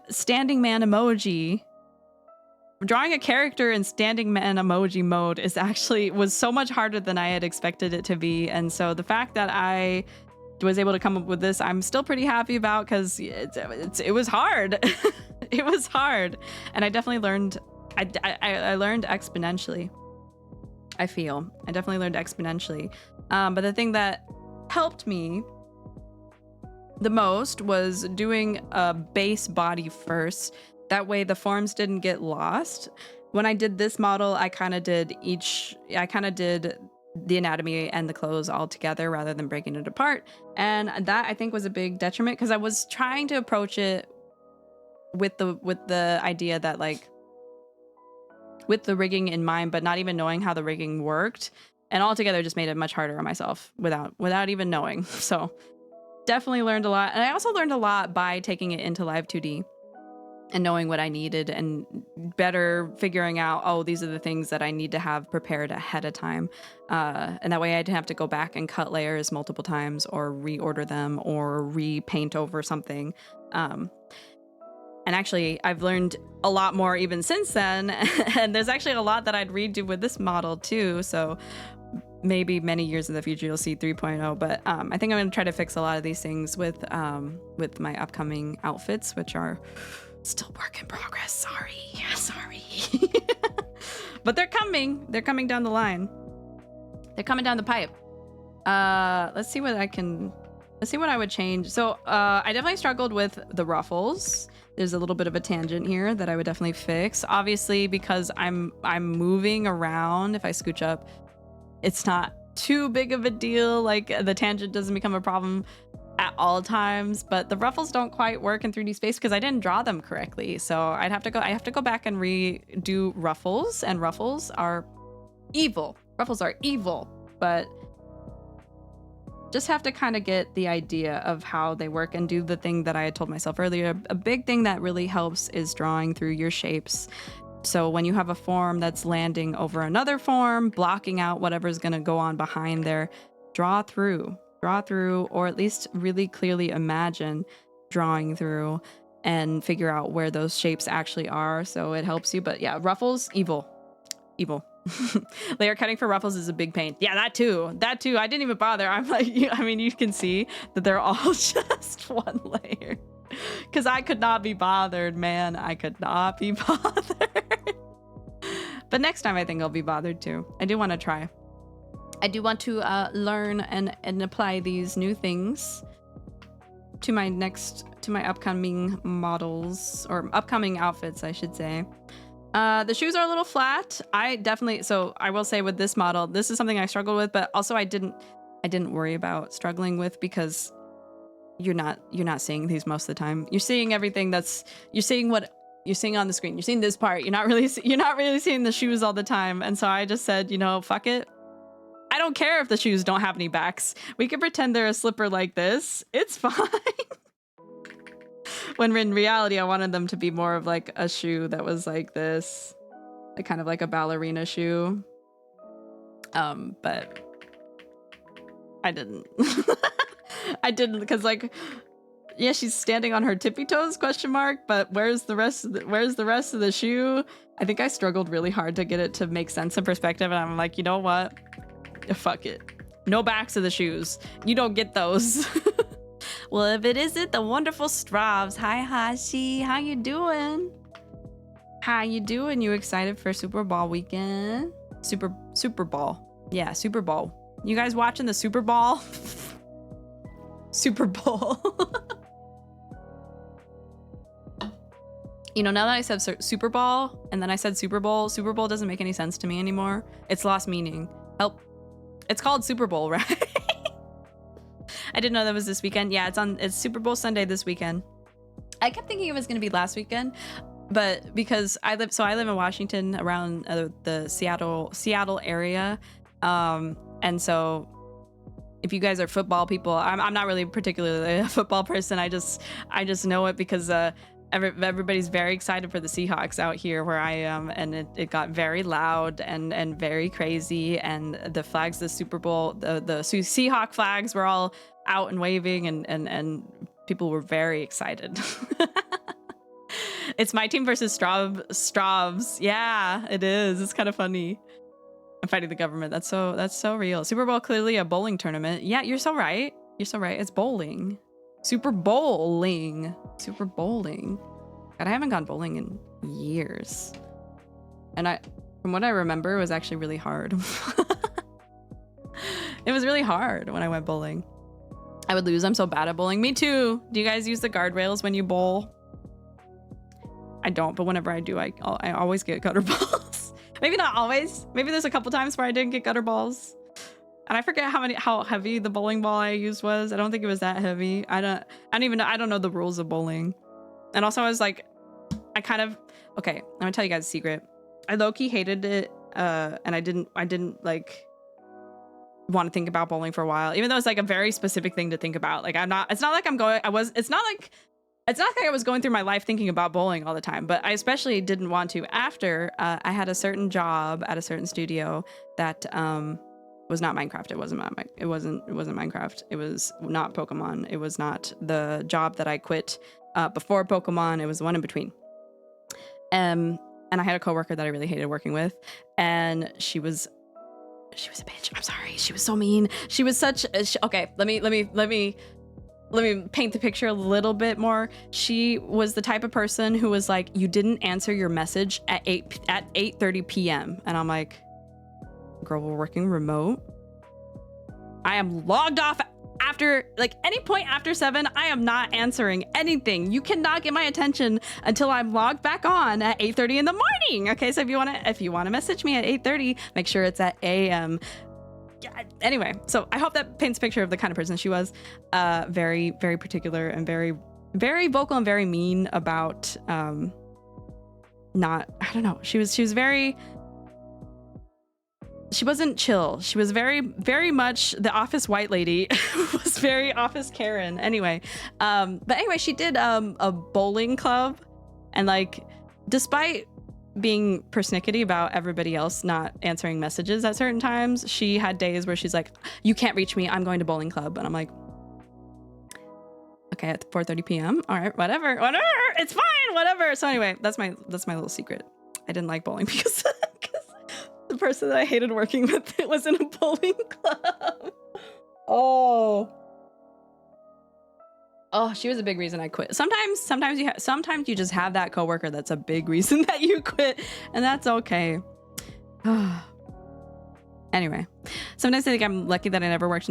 character in standing man emoji mode was so much harder than I had expected it to be. And so the fact that I was able to come up with this, I'm still pretty happy about, because it was hard. It was hard. And I definitely learned, I learned exponentially. I definitely learned exponentially. But the thing that helped me the most was doing a base body first. That way the forms didn't get lost. When I did this model, I kind of did the anatomy and the clothes all together rather than breaking it apart. And that I think was a big detriment because I was trying to approach it with the idea that like with the rigging in mind, but not even knowing how the rigging worked. And altogether just made it much harder on myself without even knowing. So definitely learned a lot. And I also learned a lot by taking it into Live 2D. and knowing what I needed and better figuring out, oh, these are the things that I need to have prepared ahead of time. And that way I didn't have to go back and cut layers multiple times or reorder them or repaint over something. And actually, I've learned a lot more even since then. And there's actually a lot that I'd redo with this model too. So maybe many years in the future you'll see 3.0. But I think I'm going to try to fix a lot of these things with my upcoming outfits, which are still work in progress. Sorry. But they're coming. They're coming down the line. They're coming down the pipe. Let's see what I would change. So I definitely struggled with the ruffles. There's a little bit of a tangent here that I would definitely fix. Obviously, because I'm moving around, if I scooch up, it's not too big of a deal. Like the tangent doesn't become a problem at all times, but the ruffles don't quite work in 3D space because I didn't draw them correctly. So I have to go back and redo ruffles, and ruffles are evil. Ruffles are evil, but just have to kind of get the idea of how they work and do the thing that I had told myself earlier. A big thing that really helps is drawing through your shapes. So when you have a form that's landing over another form, blocking out whatever's going to go on behind there, draw through, or at least really clearly imagine drawing through and figure out where those shapes actually are. So it helps you. But yeah, ruffles, evil. Layer cutting for ruffles is a big pain. Yeah, that too. I didn't even bother. I'm like, I mean, you can see that they're all just one layer because I could not be bothered, man. I could not be bothered. But next time I think I'll be bothered too. I do want to try. I do want to learn and apply these new things to my upcoming models, or upcoming outfits, I should say. The shoes are a little flat. I will say with this model, this is something I struggled with, but also I didn't worry about struggling with because you're not seeing these most of the time. You're seeing everything you're seeing what you're seeing on the screen. You're seeing this part. You're not really seeing the shoes all the time. And so I just said, fuck it. I don't care if the shoes don't have any backs. We can pretend they're a slipper like this. It's fine. When in reality, I wanted them to be more of like a shoe that was like this, like kind of like a ballerina shoe. But I didn't. I didn't because like, yeah, she's standing on her tippy toes ? But where's the rest of the shoe? I think I struggled really hard to get it to make sense and perspective, and I'm like, you know what? Fuck it. No backs of the shoes. You don't get those. Well, if it isn't the wonderful Stravs. Hi, Hashi. How you doing? You excited for Super Bowl weekend? Super Bowl. Yeah, Super Bowl. You guys watching the Super Bowl? Super Bowl. Now that I said Super Bowl and then I said Super Bowl doesn't make any sense to me anymore. It's lost meaning. Help. It's called Super Bowl, right? I didn't know that was this weekend. Yeah, it's Super Bowl Sunday this weekend. I kept thinking it was going to be last weekend, but because I live in Washington, around the Seattle area. And so if you guys are football people, I'm not really particularly a football person. I just know it because everybody's very excited for the Seahawks out here where I am, and it got very loud and very crazy, and the flags, the Super Bowl, the Seahawk flags were all out and waving, and people were very excited. It's my team versus Stravs. Yeah, it is. It's kind of funny. I'm fighting the government. That's so real. Super Bowl, clearly a bowling tournament. Yeah, you're so right. It's bowling. Super bowling. God, I haven't gone bowling in years. And from what I remember, it was actually really hard. It was really hard when I went bowling. I would lose. I'm so bad at bowling. Me too. Do you guys use the guardrails when you bowl? I don't, but whenever I do, I always get gutter balls. Maybe not always. Maybe there's a couple times where I didn't get gutter balls. And I forget how heavy the bowling ball I used was. I don't think it was that heavy. I don't know the rules of bowling. And also I was like, okay, I'm gonna tell you guys a secret. I low-key hated it, and I didn't like want to think about bowling for a while, even though it's like a very specific thing to think about. Like it's not like it's not like I was going through my life thinking about bowling all the time, but I especially didn't want to after I had a certain job at a certain studio that was not Minecraft. It wasn't Minecraft. It was not Pokemon. It was not the job that I quit before Pokemon. It was the one in between. And I had a coworker that I really hated working with, and she was a bitch. I'm sorry. She was so mean. She was such okay, let me paint the picture a little bit more. She was the type of person who was like, you didn't answer your message at 8:30 p.m. And I'm like, girl, we're working remote. I am logged off after, like, any point after 7. I am not answering anything. You cannot get my attention until I'm logged back on at 8:30 in the morning. Okay, so if you want to message me at 8:30, make sure it's at a.m. Anyway, so I hope that paints a picture of the kind of person she was. Very, very particular and very, very vocal and very mean about I don't know. She wasn't chill. She was very, very much the office white lady. Was very office Karen. Anyway, but anyway, she did a bowling club, and like, despite being persnickety about everybody else not answering messages at certain times, she had days where she's like, you can't reach me, I'm going to bowling club. And I'm like, okay, at 4:30 p.m. all right, whatever, it's fine, whatever. So anyway, that's my little secret. I didn't like bowling because the person that I hated working with, it was in a bowling club. Oh, she was a big reason I quit. Sometimes you just have that coworker that's a big reason that you quit, and that's okay. Anyway, sometimes I think I'm lucky that I never worked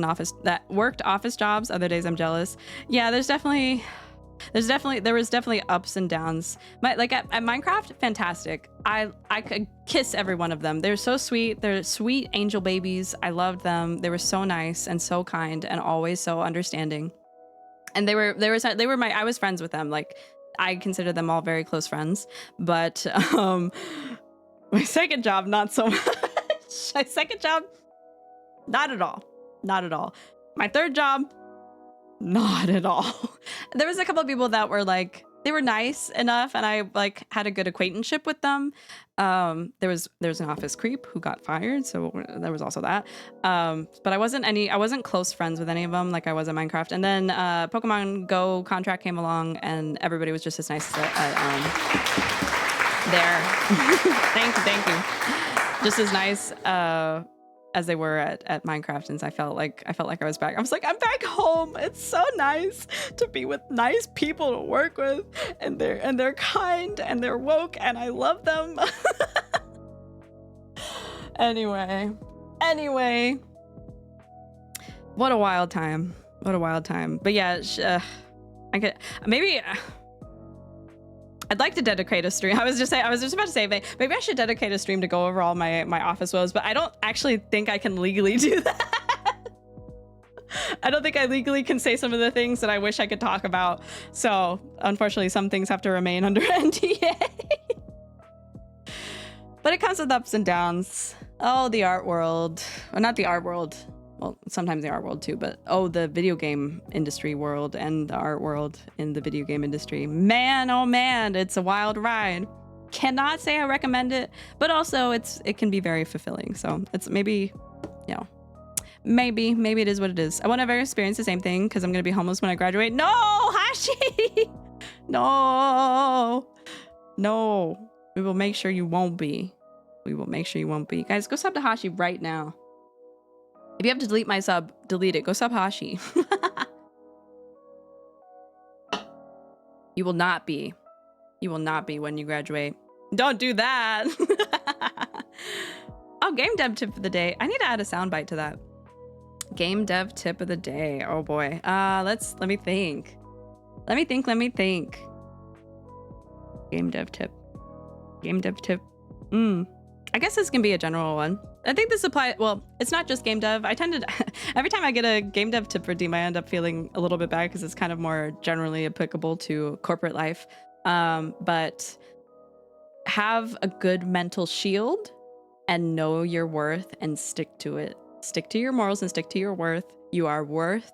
office jobs. Other days I'm jealous. Yeah, there was definitely ups and downs. At Minecraft, fantastic. I could kiss every one of them. They're so sweet. They're sweet angel babies. I loved them. They were so nice and so kind and always so understanding. And I was friends with them. Like, I consider them all very close friends. But my second job, not so much. My second job, not at all. Not at all. My third job, not at all. There was a couple of people that were like, they were nice enough, and I like had a good acquaintanceship with them. There was an office creep who got fired, so there was also that. But I wasn't close friends with any of them like I was at Minecraft. And then Pokemon Go contract came along, and everybody was just as nice there. Thank you. Just as nice as they were at Minecraft, and I felt like I was back. I was like, I'm back home. It's so nice to be with nice people to work with, and they're kind and they're woke, and I love them. Anyway, what a wild time. But yeah, I'd like to dedicate a stream. I was just about to say, maybe I should dedicate a stream to go over all my office woes, but I don't actually think I can legally do that. I don't think I legally can say some of the things that I wish I could talk about. So unfortunately, some things have to remain under NDA. But it comes with ups and downs. Oh, the art world. Well, not the art world. Well, sometimes the art world too, but the video game industry world and the art world in the video game industry. Man, oh man, it's a wild ride. Cannot say I recommend it, but also it can be very fulfilling. So it's maybe it is what it is. I won't ever experience the same thing because I'm going to be homeless when I graduate. No, Hashi! No. We will make sure you won't be. Guys, go sub to Hashi right now. If you have to delete my sub, delete it. Go sub Hashi. You will not be when you graduate. Don't do that. Oh, game dev tip of the day. I need to add a soundbite to that. Game dev tip of the day. Oh boy. Let me think. Game dev tip. I guess this can be a general one. I think this applies, well, it's not just game dev. I tend to, every time I get a game dev tip for Deem, I end up feeling a little bit bad because it's kind of more generally applicable to corporate life. But have a good mental shield and know your worth and stick to it. Stick to your morals and stick to your worth. You are worth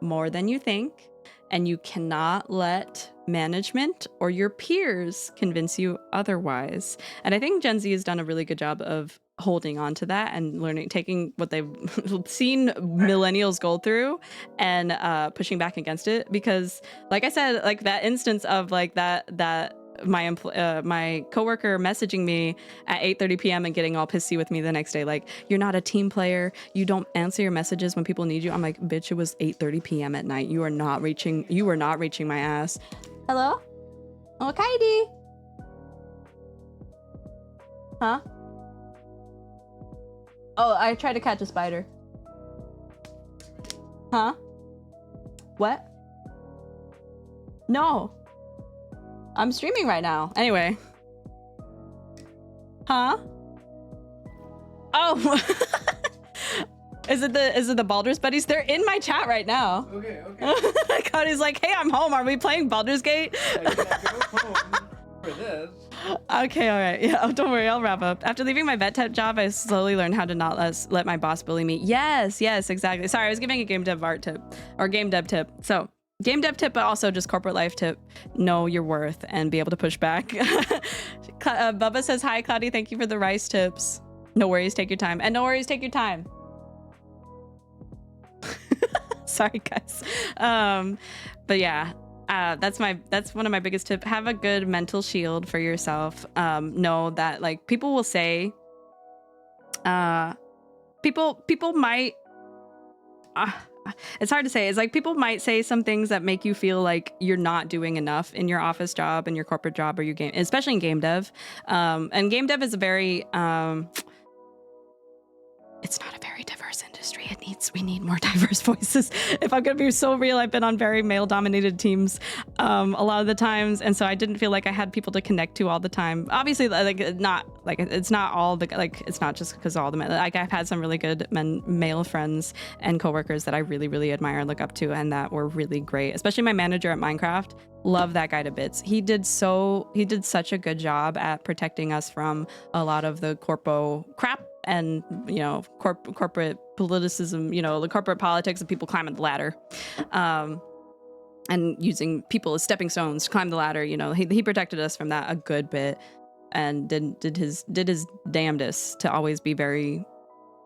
more than you think, and you cannot let management or your peers convince you otherwise. And I think Gen Z has done a really good job of holding on to that and learning, taking what they've seen millennials go through and pushing back against it. Because like I said, like that instance of like that my coworker messaging me at 8:30 p.m. and getting all pissy with me the next day, like, you're not a team player, you don't answer your messages when people need you. I'm like, bitch, it was 8:30 p.m. at night. You are not reaching my ass. Hello? Oh, Kaidi. Huh? Oh, I tried to catch a spider. Huh? What? No. I'm streaming right now. Anyway. Huh? Oh. Is it the Baldur's buddies? They're in my chat right now. Okay, okay. Cody's like, hey, I'm home. Are we playing Baldur's Gate? I gotta go home for this. Okay, all right. Yeah, don't worry. I'll wrap up. After leaving my vet tech job, I slowly learned how to not let my boss bully me. Yes, exactly. Sorry, I was giving a game dev art tip or game dev tip. So game dev tip, but also just corporate life tip. Know your worth and be able to push back. Bubba says, hi, Cloudy. Thank you for the rice tips. No worries. Take your time. And no worries. Take your time. Sorry, guys. But yeah. That's one of my biggest tips. Have a good mental shield for yourself. Know that like people will say, people might, it's hard to say. It's like people might say some things that make you feel like you're not doing enough in your office job and your corporate job or your game, especially in game dev. And game dev is a very, it's not a very diverse industry. We need more diverse voices. If I'm gonna be so real, I've been on very male dominated teams a lot of the times. And so I didn't feel like I had people to connect to all the time. Obviously, like it's not all the, like, it's not just because all the men, like I've had some really good male friends and coworkers that I really, really admire and look up to and that were really great. Especially my manager at Minecraft. Love that guy to bits. He did such a good job at protecting us from a lot of the corpo crap and, you know, corporate politicism, you know, the corporate politics of people climbing the ladder, and using people as stepping stones to climb the ladder. You know, he protected us from that a good bit and did his damnedest to always be very,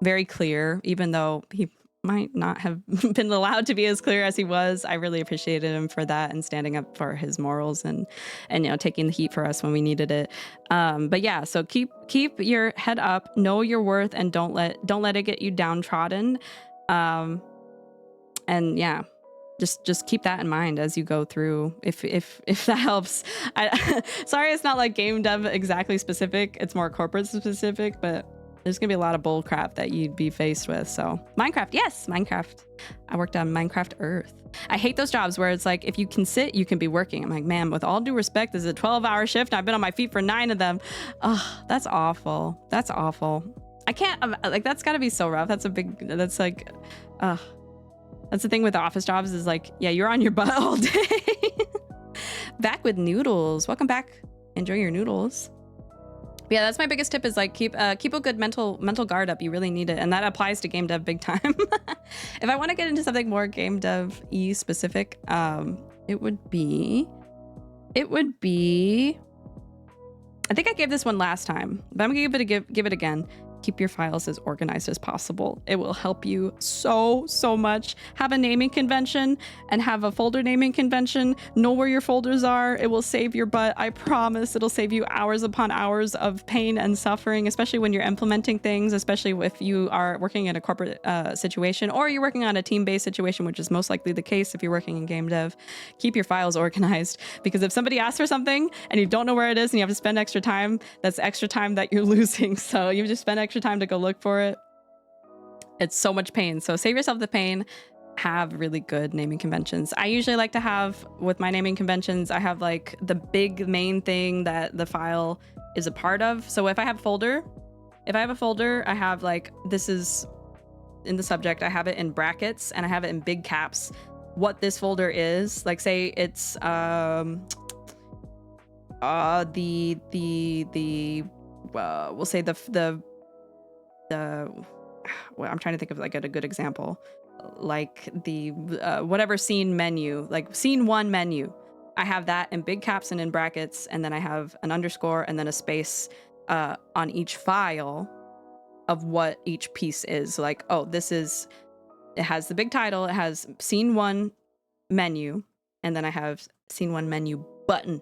very clear, even though he might not have been allowed to be as clear as he was. I really appreciated him for that and standing up for his morals and you know, taking the heat for us when we needed it. But yeah, so keep your head up, know your worth, and don't let it get you downtrodden. And yeah, just keep that in mind as you go through, if that helps. Sorry, it's not like game dev exactly specific, it's more corporate specific, but there's gonna be a lot of bull crap that you'd be faced with. So Minecraft, yes, Minecraft. I worked on Minecraft Earth. I hate those jobs where it's like, if you can sit, you can be working. I'm like, man, with all due respect, this is a 12-hour shift. I've been on my feet for 9 of them. Oh, that's awful. That's awful. I can't, like, that's gotta be so rough. That's the thing with office jobs is like, yeah, you're on your butt all day. Back with noodles. Welcome back. Enjoy your noodles. Yeah, that's my biggest tip is like keep a good mental guard up. You really need it. And that applies to game dev big time. If I want to get into something more game dev-y specific, it would be, I think I gave this one last time, but I'm gonna give it again. Keep your files as organized as possible. It will help you so much. Have a naming convention and have a folder naming convention. Know where your folders are. It will save your butt. I promise it'll save you hours upon hours of pain and suffering, especially when you're implementing things, especially if you are working in a corporate situation or you're working on a team-based situation, which is most likely the case if you're working in game dev. Keep your files organized, because if somebody asks for something and you don't know where it is and you have to spend extra time, that's extra time that you're losing. So you just spend extra time to go look for it. It's so much pain. So save yourself the pain. Have really good naming conventions. I usually like to have, with my naming conventions, I have like the big main thing that the file is a part of. So if I have a folder, I have like, this is in the subject, I have it in brackets and I have it in big caps what this folder is. Like, say it's we'll say the well, I'm trying to think of like a good example, like the whatever scene menu, like scene 1 menu. I have that in big caps and in brackets, and then I have an underscore and then a space on each file of what each piece is. Like, oh, this is, it has the big title, it has scene 1 menu, and then I have scene 1 menu button,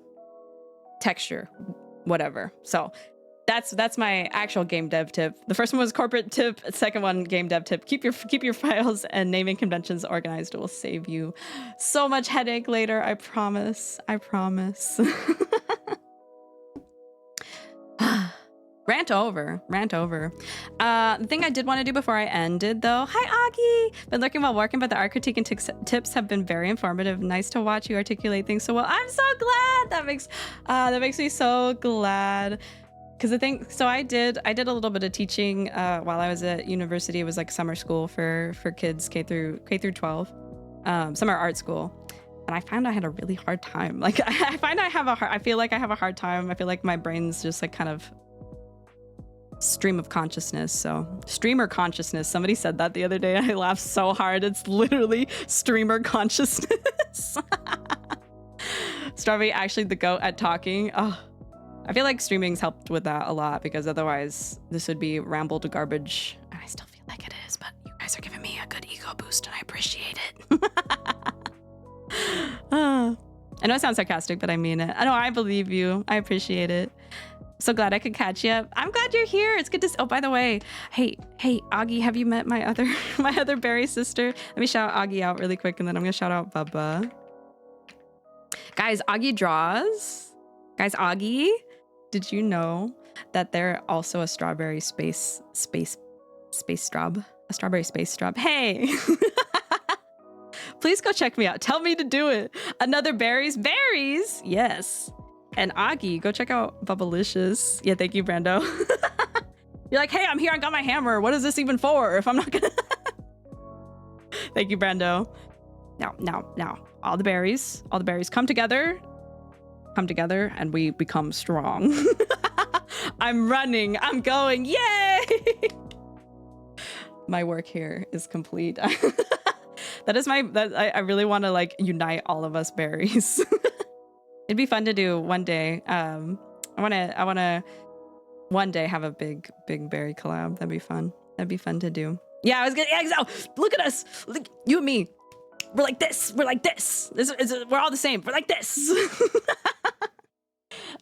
texture, whatever. So that's my actual game dev tip. The first one was corporate tip. Second one, game dev tip. Keep your files and naming conventions organized. It will save you so much headache later. I promise. I promise. Rant over. The thing I did want to do before I ended, though. Hi, Augie. Been lurking while working, but the art critique and tips have been very informative. Nice to watch you articulate things so well. I'm so glad. That makes me so glad. Because I think, so I did a little bit of teaching while I was at university. It was like summer school for kids K through 12, summer art school. And I found I had a really hard time. Like I feel like I have a hard time. I feel like my brain's just like kind of stream of consciousness. So streamer consciousness. Somebody said that the other day. I laughed so hard. It's literally streamer consciousness. Strawberry actually the goat at talking. Oh, I feel like streaming's helped with that a lot, because otherwise this would be rambled garbage. And I still feel like it is, but you guys are giving me a good ego boost and I appreciate it. I know it sounds sarcastic, but I mean it. I know, I believe you. I appreciate it. So glad I could catch you up. I'm glad you're here. It's good to. Oh, by the way, hey, Augie, have you met my other berry sister? Let me shout Augie out really quick, and then I'm gonna shout out Bubba. Guys, Augie draws. Guys, Augie, did you know that they're also a strawberry space straub? A strawberry space straub. Hey. Please go check me out. Tell me to do it. Another berries. Yes. And Augie, go check out Bubbalicious. Yeah, thank you, Brando. You're like, hey, I'm here. I got my hammer. What is this even for? If I'm not gonna. Thank you, Brando. Now, all the berries come together, and we become strong. I'm running. I'm going. Yay! My work here is complete. I really want to like unite all of us berries. It'd be fun to do one day. I want to one day have a big berry collab. That'd be fun. That'd be fun to do. Yeah, I was gonna. Yeah, look at us. Look, you and me. We're like this. We're like this. We're all the same. We're like this.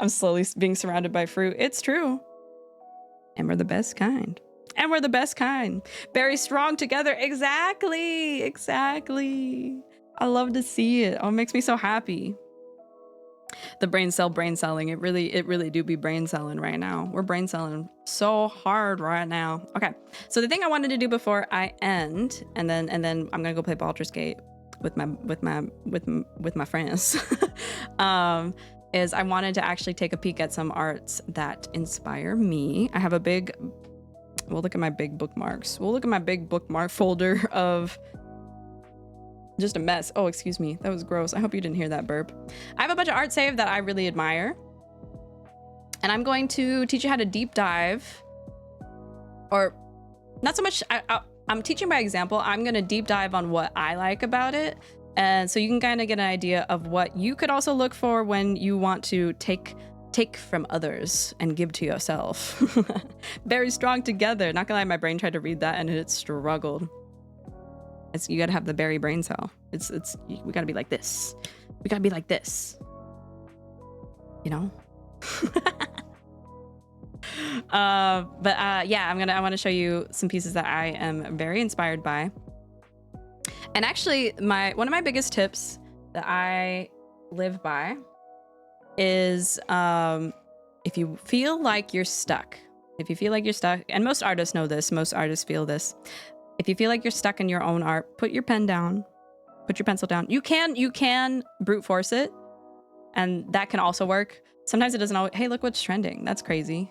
I'm slowly being surrounded by fruit. It's true. And we're the best kind. Very strong together. Exactly. I love to see it. Oh, it makes me so happy. The brain selling. It really do be brain selling right now. We're brain selling so hard right now. Okay. So the thing I wanted to do before I end, and then I'm gonna go play Baldur's Gate with my friends. Is I wanted to actually take a peek at some arts that inspire me. I have we'll look at my big bookmarks. We'll look at my big bookmark folder of just a mess. Oh, excuse me. That was gross. I hope you didn't hear that burp. I have a bunch of art saved that I really admire. And I'm going to teach you how to deep dive. Or not so much, I'm teaching by example. I'm going to deep dive on what I like about it. And so you can kind of get an idea of what you could also look for when you want to take from others and give to yourself. Very strong together. Not gonna lie, my brain tried to read that and it struggled. You gotta have the berry brain cell. We gotta be like this. We gotta be like this. You know? Yeah, I want to show you some pieces that I am very inspired by. And actually, one of my biggest tips that I live by is if you feel like you're stuck, and most artists know this, most artists feel this. If you feel like you're stuck in your own art, put your pen down, put your pencil down. You can brute force it, and that can also work. Sometimes it doesn't always. Hey, look what's trending. That's crazy.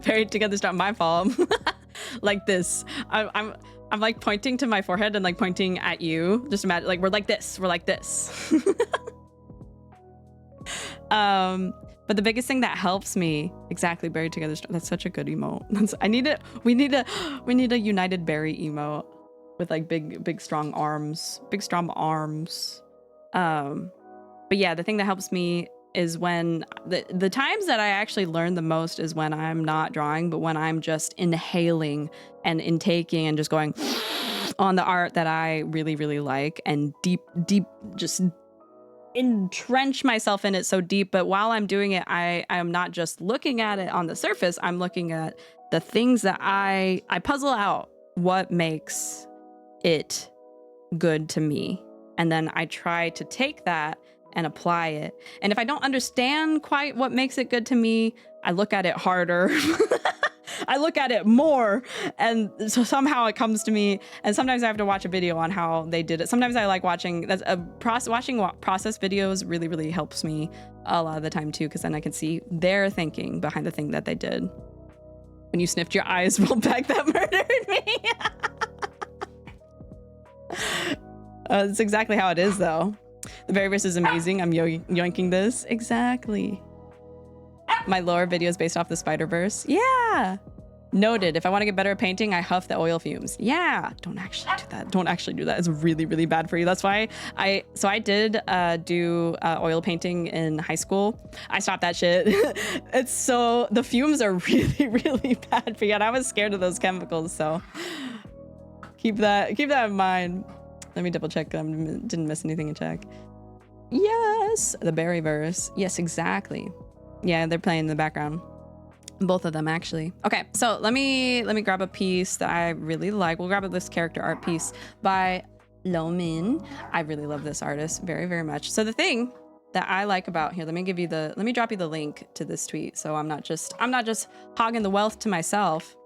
Buried together's not my fault. Like this. I'm like pointing to my forehead and like pointing at you. Just imagine, like we're like this. But the biggest thing that helps me, exactly, buried together. That's such a good emote. We need a united berry emote with like big strong arms, But yeah, the thing that helps me is when the times that I actually learn the most is when I'm not drawing, but when I'm just inhaling and intaking and just going on the art that I really, really like and deep, just entrench myself in it so deep. But while I'm doing it, I am not just looking at it on the surface. I'm looking at the things that I puzzle out what makes it good to me. And then I try to take that and apply it. And if I don't understand quite what makes it good to me, I look at it harder. I look at it more, and so somehow it comes to me. And sometimes I have to watch a video on how they did it. Sometimes I like watching watching process videos. Really, really helps me a lot of the time too, because then I can see their thinking behind the thing that they did. When you sniffed, your eyes rolled back. That murdered me. That's exactly how it is, though. The Berryverse is amazing. I'm yoinking this. Exactly. My lore video is based off the Spider-Verse. Yeah. Noted. If I want to get better at painting, I huff the oil fumes. Yeah. Don't actually do that. Don't actually do that. It's really, really bad for you. That's why I did do oil painting in high school. I stopped that shit. It's so, the fumes are really, really bad for you. And I was scared of those chemicals. So keep that in mind. Let me double check. Didn't miss anything in check. Yes. The Berryverse. Yes, exactly. Yeah, they're playing in the background. Both of them, actually. Okay, so let me grab a piece that I really like. We'll grab this character art piece by Lomin. I really love this artist very, very much. So the thing that I like about here, let me drop you the link to this tweet. So I'm not just hogging the wealth to myself.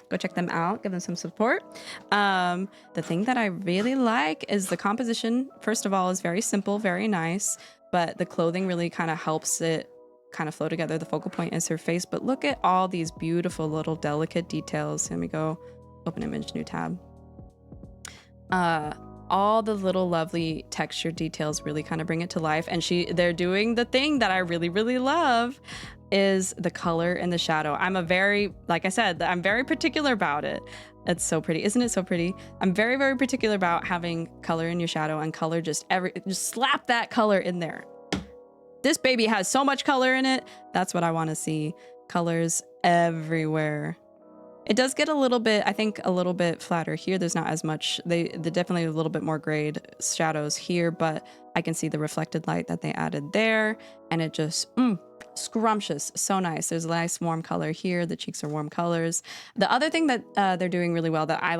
Go check them out, give them some support. The thing that I really like is the composition. First of all, is very simple, very nice, but the clothing really kind of helps it kind of flow together. The focal point is her face, but look at all these beautiful little delicate details. Let me go open image, new tab. All the little lovely texture details really kind of bring it to life. And they're doing the thing that I really, really love is the color and the shadow. Like I said, I'm very particular about it. It's so pretty. Isn't it so pretty? I'm very, very particular about having color in your shadow and color just slap that color in there. This baby has so much color in it. That's what I want to see. Colors everywhere. It does get a little bit, I think, a little bit flatter here. There's not as much. They're definitely a little bit more grayed shadows here, but I can see the reflected light that they added there. And it just, scrumptious. So nice. There's a nice warm color here. The cheeks are warm colors. The other thing that they're doing really well that I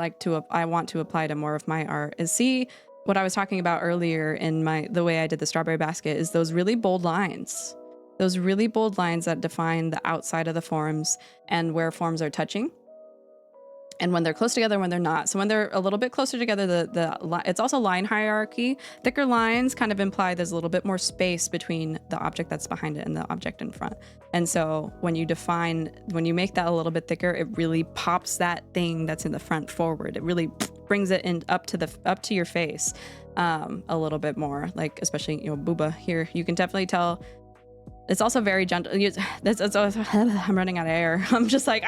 want to apply to more of my art is see what I was talking about earlier in the way I did the strawberry basket is those really bold lines. Those really bold lines that define the outside of the forms and where forms are touching. And when they're close together, when they're not. So when they're a little bit closer together, it's also line hierarchy. Thicker lines kind of imply there's a little bit more space between the object that's behind it and the object in front. And so when you make that a little bit thicker, it really pops that thing that's in the front forward. It really brings it in up to your face a little bit more. Like especially Booba here, you can definitely tell. It's also very gentle. I'm running out of air. I'm just like,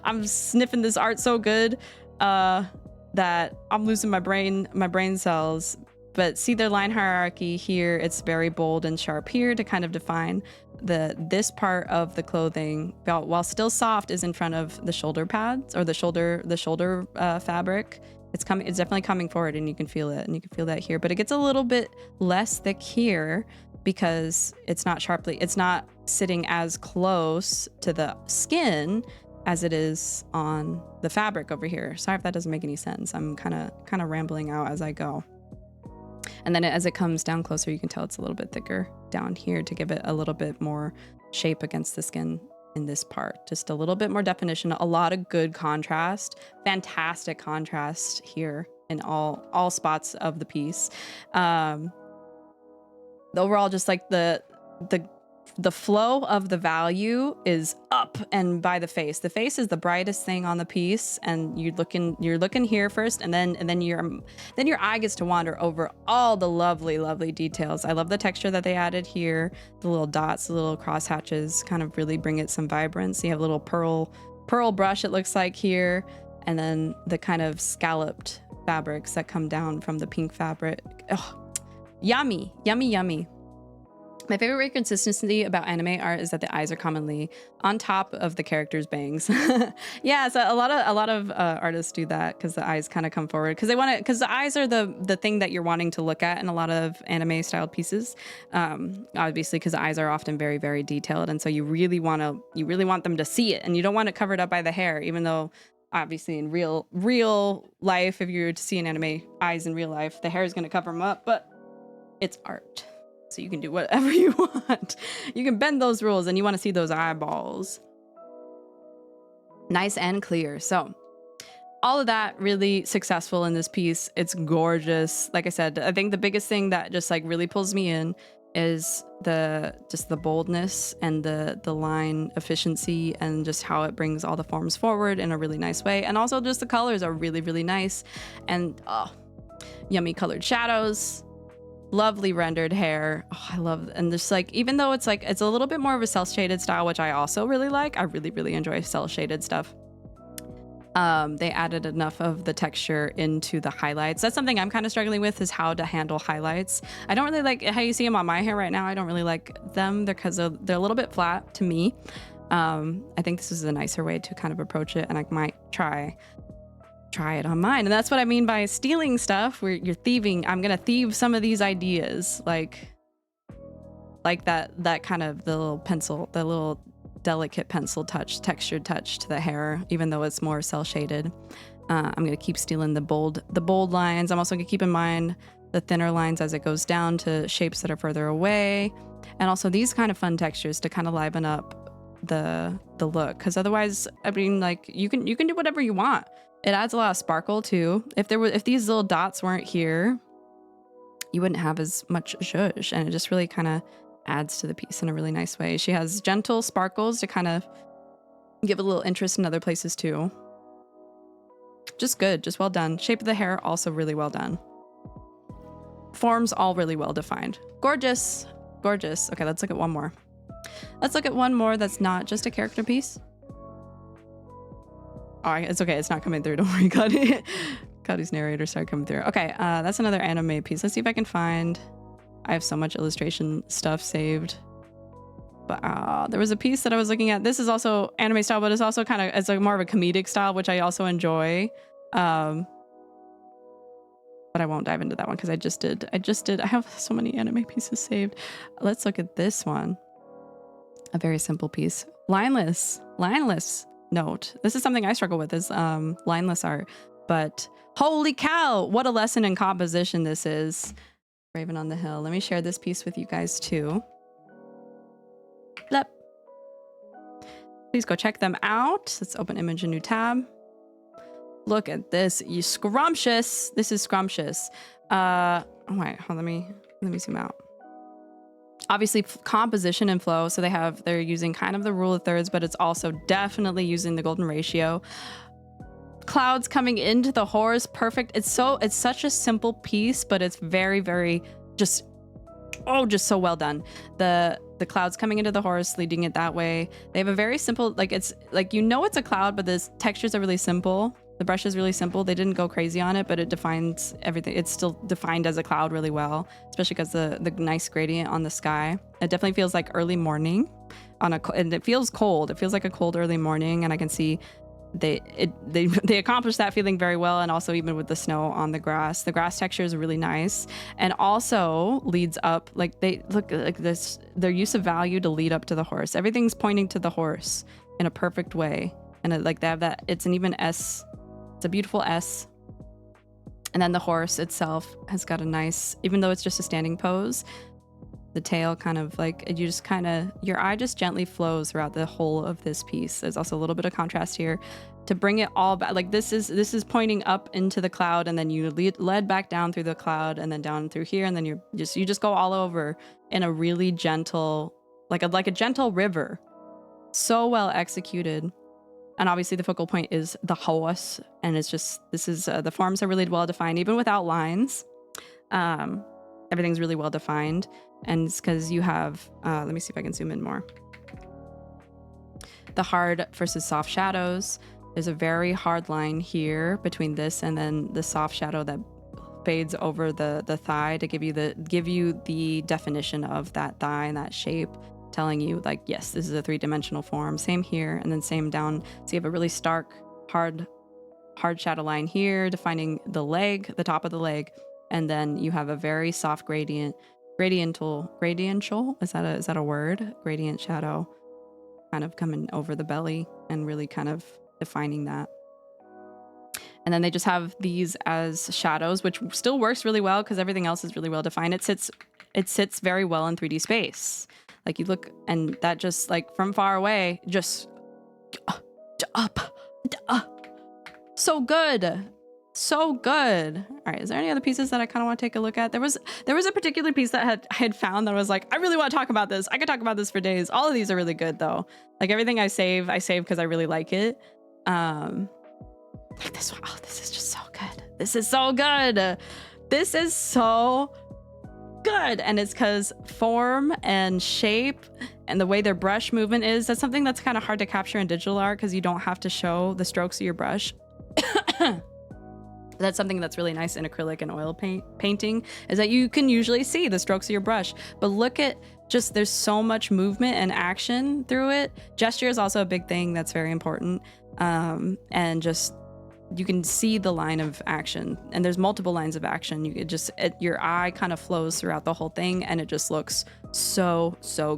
I'm sniffing this art so good that I'm losing my brain cells. But see their line hierarchy here. It's very bold and sharp here to kind of define this part of the clothing, while still soft, is in front of the shoulder pads or the shoulder fabric. It's definitely coming forward, and you can feel it, and you can feel that here. But it gets a little bit less thick here, because it's not sitting as close to the skin as it is on the fabric over here. Sorry if that doesn't make any sense. I'm kind of rambling out as I go. And then as it comes down closer, you can tell it's a little bit thicker down here to give it a little bit more shape against the skin in this part. Just a little bit more definition, a lot of good contrast, fantastic contrast here in all spots of the piece. Overall, just like the flow of the value is up up and by the face. The face is the brightest thing on the piece, and you're looking here first, and then your eye gets to wander over all the lovely details. I love the texture that they added here. The little dots, the little cross hatches kind of really bring it some vibrance. You have a little pearl brush, it looks like here, and then the kind of scalloped fabrics that come down from the pink fabric. Oh, yummy. My favorite consistency about anime art is that the eyes are commonly on top of the character's bangs. Yeah, so a lot of artists do that because the eyes kind of come forward because they want to, because the eyes are the thing that you're wanting to look at in a lot of anime styled pieces. Obviously, because the eyes are often very, very detailed, and so you really want them to see it, and you don't want it covered up by the hair, even though obviously in real life, if you were to see an anime eyes in real life, the hair is going to cover them up, but it's art. So you can do whatever you want. You can bend those rules, and you want to see those eyeballs. Nice and clear. So all of that really successful in this piece. It's gorgeous. Like I said, I think the biggest thing that just like really pulls me in is the boldness and the line efficiency and just how it brings all the forms forward in a really nice way. And also just the colors are really, really nice. And yummy colored shadows. Lovely rendered hair. Oh, I love, and just like, even though it's like, it's a little bit more of a cel shaded style, which I also really like. I really enjoy cel shaded stuff. They added enough of the texture into the highlights. That's something I'm kind of struggling with, is how to handle highlights. I don't really like how you see them on my hair right now. I don't really like them because they're a little bit flat to me. I think this is a nicer way to kind of approach it, and I might try it on mine. And that's what I mean by stealing stuff, where you're thieving. I'm gonna thieve some of these ideas, like that kind of the little pencil, the little delicate pencil touch, textured touch to the hair, even though it's more cel shaded. I'm gonna keep stealing the bold lines. I'm also gonna keep in mind the thinner lines as it goes down to shapes that are further away, and also these kind of fun textures to kind of liven up the look, because otherwise, I mean, like, you can do whatever you want. It adds a lot of sparkle too. If these little dots weren't here, you wouldn't have as much zhuzh, and it just really kind of adds to the piece in a really nice way. She has gentle sparkles to kind of give a little interest in other places too. Just good, just well done. Shape of the hair, also really well done. Forms, all really well defined. Gorgeous. Okay, let's look at one more. Let's look at one more that's not just a character piece. Oh, it's okay. It's not coming through. Don't worry, Cuddy. Cuddy's narrator started coming through. Okay, that's another anime piece. Let's see if I can find. I have so much illustration stuff saved. But there was a piece that I was looking at. This is also anime style, but it's also it's like more of a comedic style, which I also enjoy. But I won't dive into that one because I just did. I have so many anime pieces saved. Let's look at this one. A very simple piece. Lineless note. This is something I struggle with, is lineless art, but holy cow, what a lesson in composition this is. Raven on the Hill. Let me share this piece with you guys too. Blep. Please go check them out. Let's open image, a new tab. Look at this. You scrumptious. This is scrumptious. Oh wait, hold on, let me zoom out. Obviously composition and flow, so they're using kind of the rule of thirds, but it's also definitely using the golden ratio. Clouds coming into the horse, perfect. It's such a simple piece, but it's very, very just so well done. The clouds coming into the horse, leading it that way. They have a very simple, like, it's like, it's a cloud, but the textures are really simple. The brush is really simple. They didn't go crazy on it, but it defines everything. It's still defined as a cloud really well, especially because the nice gradient on the sky. It definitely feels like early morning and it feels cold. It feels like a cold early morning, and I can see they accomplished that feeling very well. And also even with the snow on the grass texture is really nice, and also leads up, like, they look like this, their use of value to lead up to the horse. Everything's pointing to the horse in a perfect way, and they have that. It's an even S. It's a beautiful S. And then the horse itself has got a nice, even though it's just a standing pose, the tail kind of like, your eye just gently flows throughout the whole of this piece. There's also a little bit of contrast here to bring it all back. Like, this is pointing up into the cloud, and then you led back down through the cloud, and then down through here, and then you just go all over in a really gentle, like a gentle river. So well executed. And obviously the focal point is the horse, and it's just, this is, the forms are really well defined, even without lines. Everything's really well defined, and it's because you have, let me see if I can zoom in more. The hard versus soft shadows. There's a very hard line here between this and then the soft shadow that fades over the thigh to give you the definition of that thigh and that shape, telling you like, yes, this is a three-dimensional form. Same here, and then same down. So you have a really stark, hard shadow line here, defining the leg, the top of the leg, and then you have a very soft gradiential. Is that a word? Gradient shadow, kind of coming over the belly and really kind of defining that. And then they just have these as shadows, which still works really well because everything else is really well defined. It sits very well in 3D space. Like you look, and that just like from far away, just up. So good. So good. All right, is there any other pieces that I kind of want to take a look at? There was a particular piece that I had found that I was like, I really want to talk about this. I could talk about this for days. All of these are really good though. Like everything I save because I really like it. Like this one. Oh, this is just so good. This is so good. This is so good. And it's because form and shape and the way their brush movement is, that's something that's kind of hard to capture in digital art because you don't have to show the strokes of your brush. That's something that's really nice in acrylic and oil painting, is that you can usually see the strokes of your brush. But look at just, there's so much movement and action through it. Gesture is also a big thing that's very important. And just, you can see the line of action, and there's multiple lines of action. You could just, your eye kind of flows throughout the whole thing, and it just looks so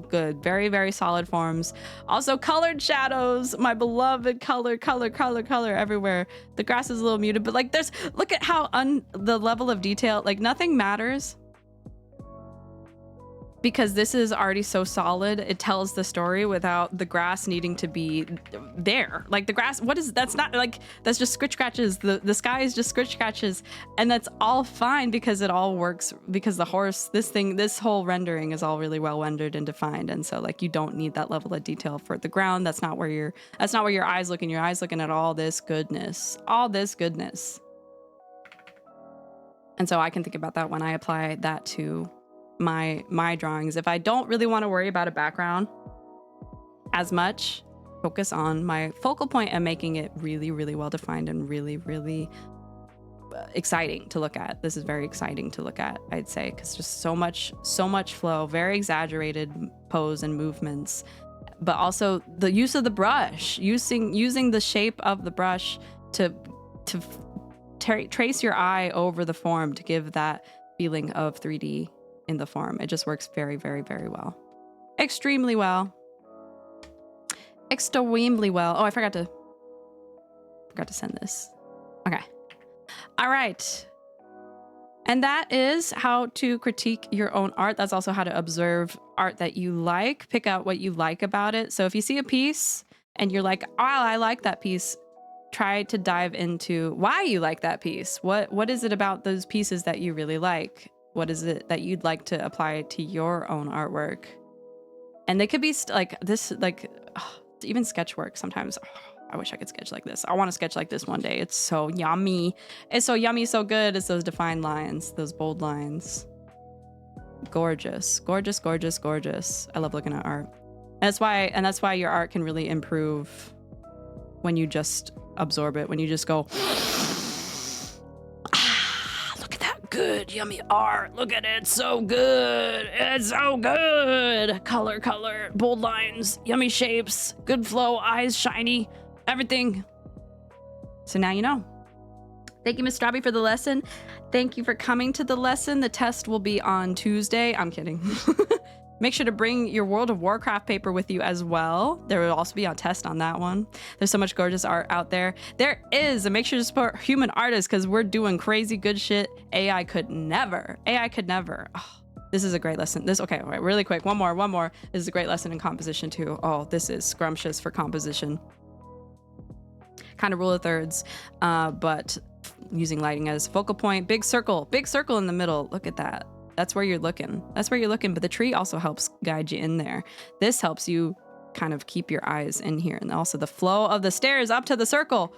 good. Very, very solid forms. Also colored shadows, my beloved color everywhere. The grass is a little muted, but like look at how the level of detail, like nothing matters because this is already so solid. It tells the story without the grass needing to be there. Like the grass, that's not like, that's just scratch scratches. The sky is just scratch scratches, and that's all fine because it all works, because the horse, this whole rendering is all really well rendered and defined. And so like, you don't need that level of detail for the ground. That's not where your eyes looking. Your eyes looking at all this goodness. And so I can think about that when I apply that to my drawings. If I don't really want to worry about a background as much, focus on my focal point and making it really, really well defined and really, really exciting to look at. This is very exciting to look at, I'd say, because just so much flow, very exaggerated pose and movements, but also the use of the brush, using the shape of the brush to trace your eye over the form to give that feeling of 3D in the form. It just works very, very, very well. Extremely well. Oh, I forgot to send this. Okay. All right. And that is how to critique your own art. That's also how to observe art that you like. Pick out what you like about it. So if you see a piece and you're like, oh, I like that piece, try to dive into why you like that piece. What is it about those pieces that you really like? What is it that you'd like to apply to your own artwork? And they could be like this, like even sketch work sometimes. I wish I could sketch like this. I want to sketch like this one day. It's so yummy. It's so yummy, so good. It's those defined lines, those bold lines. Gorgeous, gorgeous, gorgeous, gorgeous. I love looking at art. And that's why your art can really improve when you just absorb it, when you just go, good, yummy art. Look at it. So good. It's so good. Color, bold lines, yummy shapes, good flow, eyes shiny, everything. So now you know. Thank you, Miss Strawby, for the lesson. Thank you for coming to the lesson. The test will be on Tuesday. I'm kidding. Make sure to bring your World of Warcraft paper with you as well. There will also be a test on that one. There's so much gorgeous art out there. There is, and make sure to support human artists because we're doing crazy good shit. AI could never. Oh, this is a great lesson. Okay, all right, really quick. One more. This is a great lesson in composition too. Oh, this is scrumptious for composition. Kind of rule of thirds, but using lighting as focal point. Big circle in the middle. Look at that. That's where you're looking. But the tree also helps guide you in there. This helps you kind of keep your eyes in here. And also the flow of the stairs up to the circle.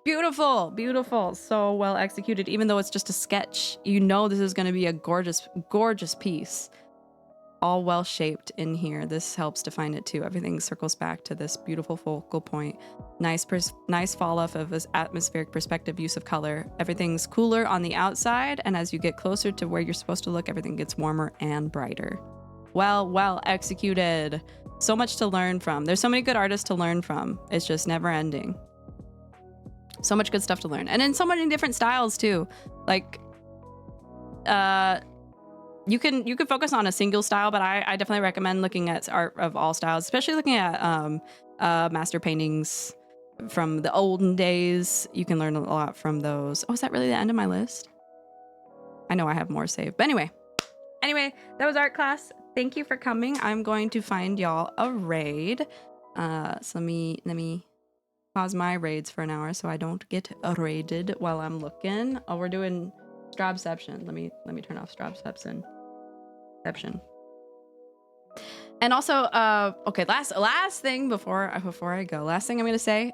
Beautiful, beautiful. So well executed. Even though it's just a sketch, you know this is going to be a gorgeous, gorgeous piece. All well shaped in here. This helps define it too. Everything circles back to this beautiful focal point. Nice fall off of this atmospheric perspective, use of color. Everything's cooler on the outside, and as you get closer to where you're supposed to look, everything gets warmer and brighter. Well executed. So much to learn from. There's so many good artists to learn from. It's just never ending. So much good stuff to learn. And in so many different styles too. Like, you can focus on a single style, but I definitely recommend looking at art of all styles, especially looking at master paintings from the olden days. You can learn a lot from those. Oh, is that really the end of my list? I know I have more saved, but anyway, that was art class. Thank you for coming. I'm going to find y'all a raid. So let me pause my raids for an hour so I don't get raided while I'm looking. Oh, we're doing Strabception. Let me turn off Strabception. And also, okay, last thing before I go. Last thing I'm gonna say.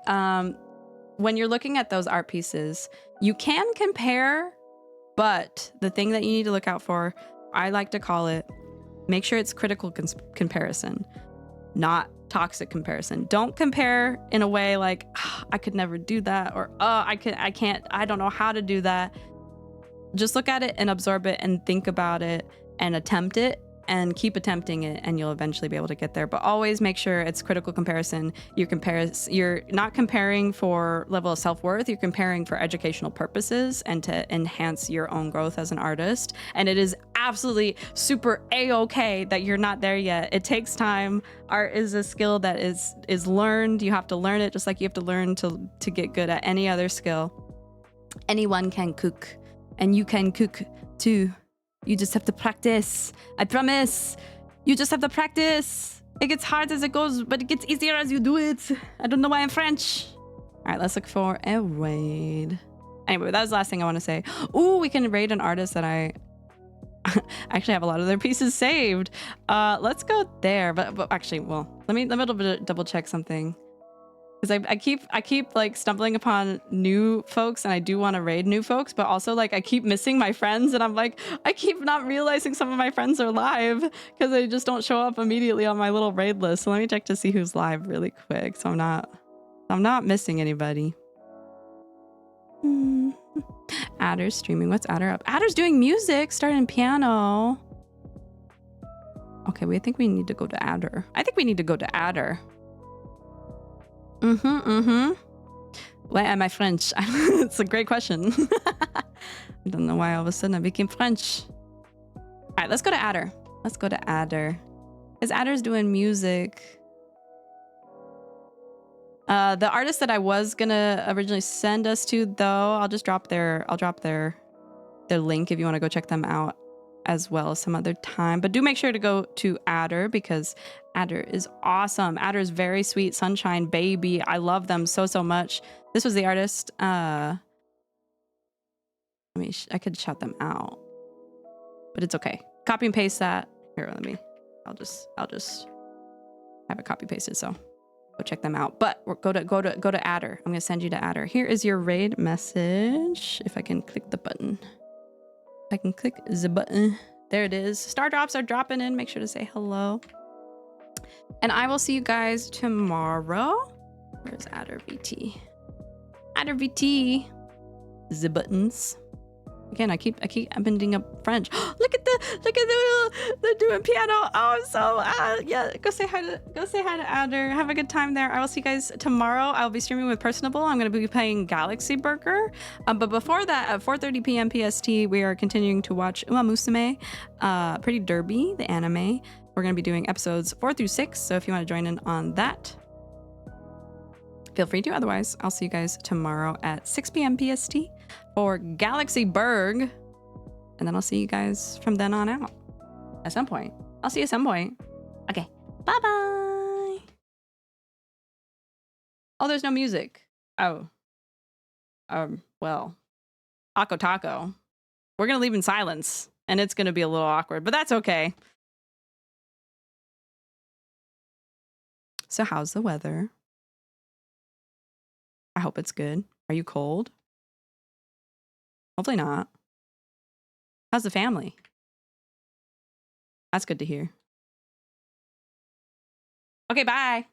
When you're looking at those art pieces, you can compare, but the thing that you need to look out for, I like to call it, make sure it's critical comparison, not toxic comparison. Don't compare in a way like, oh, I could never do that, or oh, I can't, I don't know how to do that. Just look at it and absorb it and think about it and attempt it and keep attempting it, and you'll eventually be able to get there. But always make sure it's critical comparison. You're not comparing for level of self-worth, you're comparing for educational purposes and to enhance your own growth as an artist. And it is absolutely super a-okay that you're not there yet. It takes time. Art is a skill that is learned. You have to learn it just like you have to learn to get good at any other skill. Anyone can cook, and you can cook too. You just have to practice. I promise. You just have to practice. It gets hard as it goes, but it gets easier as you do it. I don't know why I'm French. All right, let's look for a raid. Anyway, that was the last thing I want to say. Ooh, we can raid an artist that I actually have a lot of their pieces saved. Let's go there. But actually, well, let me double check something. Because I keep like stumbling upon new folks, and I do want to raid new folks, but also like I keep missing my friends, and I'm like, I keep not realizing some of my friends are live because they just don't show up immediately on my little raid list. So let me check to see who's live really quick, so I'm not missing anybody. Adder's streaming. What's Adder up? Adder's doing music, starting piano. Okay, I think we need to go to Adder. I think we need to go to Adder. Why am I French? It's a great question. I don't know why all of a sudden I became French. All right, let's go to Adder. Let's go to Adder. Because Adder's doing music. The artist that I was gonna originally send us to, though, I'll drop their link if you want to go check them out as well some other time. But do make sure to go to Adder, because Adder is awesome. Adder is very sweet. Sunshine baby. I love them so much. This was the artist. I could shout them out, but it's okay. Copy and paste that. Here, I'll just have it copy pasted, so go check them out. But go to Adder. I'm gonna send you to Adder. Here is your raid message. If I can click the button. I can click the button. There it is. Star drops are dropping in. Make sure to say hello. And I will see you guys tomorrow. Where's Adder VT? Adder VT. The buttons. Again, I keep ending up French. Look at they're doing piano. Oh, so yeah, go say hi to Adder. Have a good time there. I will see you guys tomorrow. I'll be streaming with Personable. I'm going to be playing Galaxy Burger. But before that, at 4:30 p.m. PST, we are continuing to watch Uma Musume, Pretty Derby, the anime. We're going to be doing episodes 4 through 6. So if you want to join in on that, feel free to. Otherwise, I'll see you guys tomorrow at 6 p.m. PST for Galaxy Burg. And then I'll see you guys from then on out. At some point. I'll see you at some point. Okay. Bye-bye. Oh, there's no music. Oh. Well. Ako Taco. We're going to leave in silence. And it's going to be a little awkward, but that's okay. So how's the weather? I hope it's good. Are you cold? Hopefully not. How's the family? That's good to hear. Okay, bye.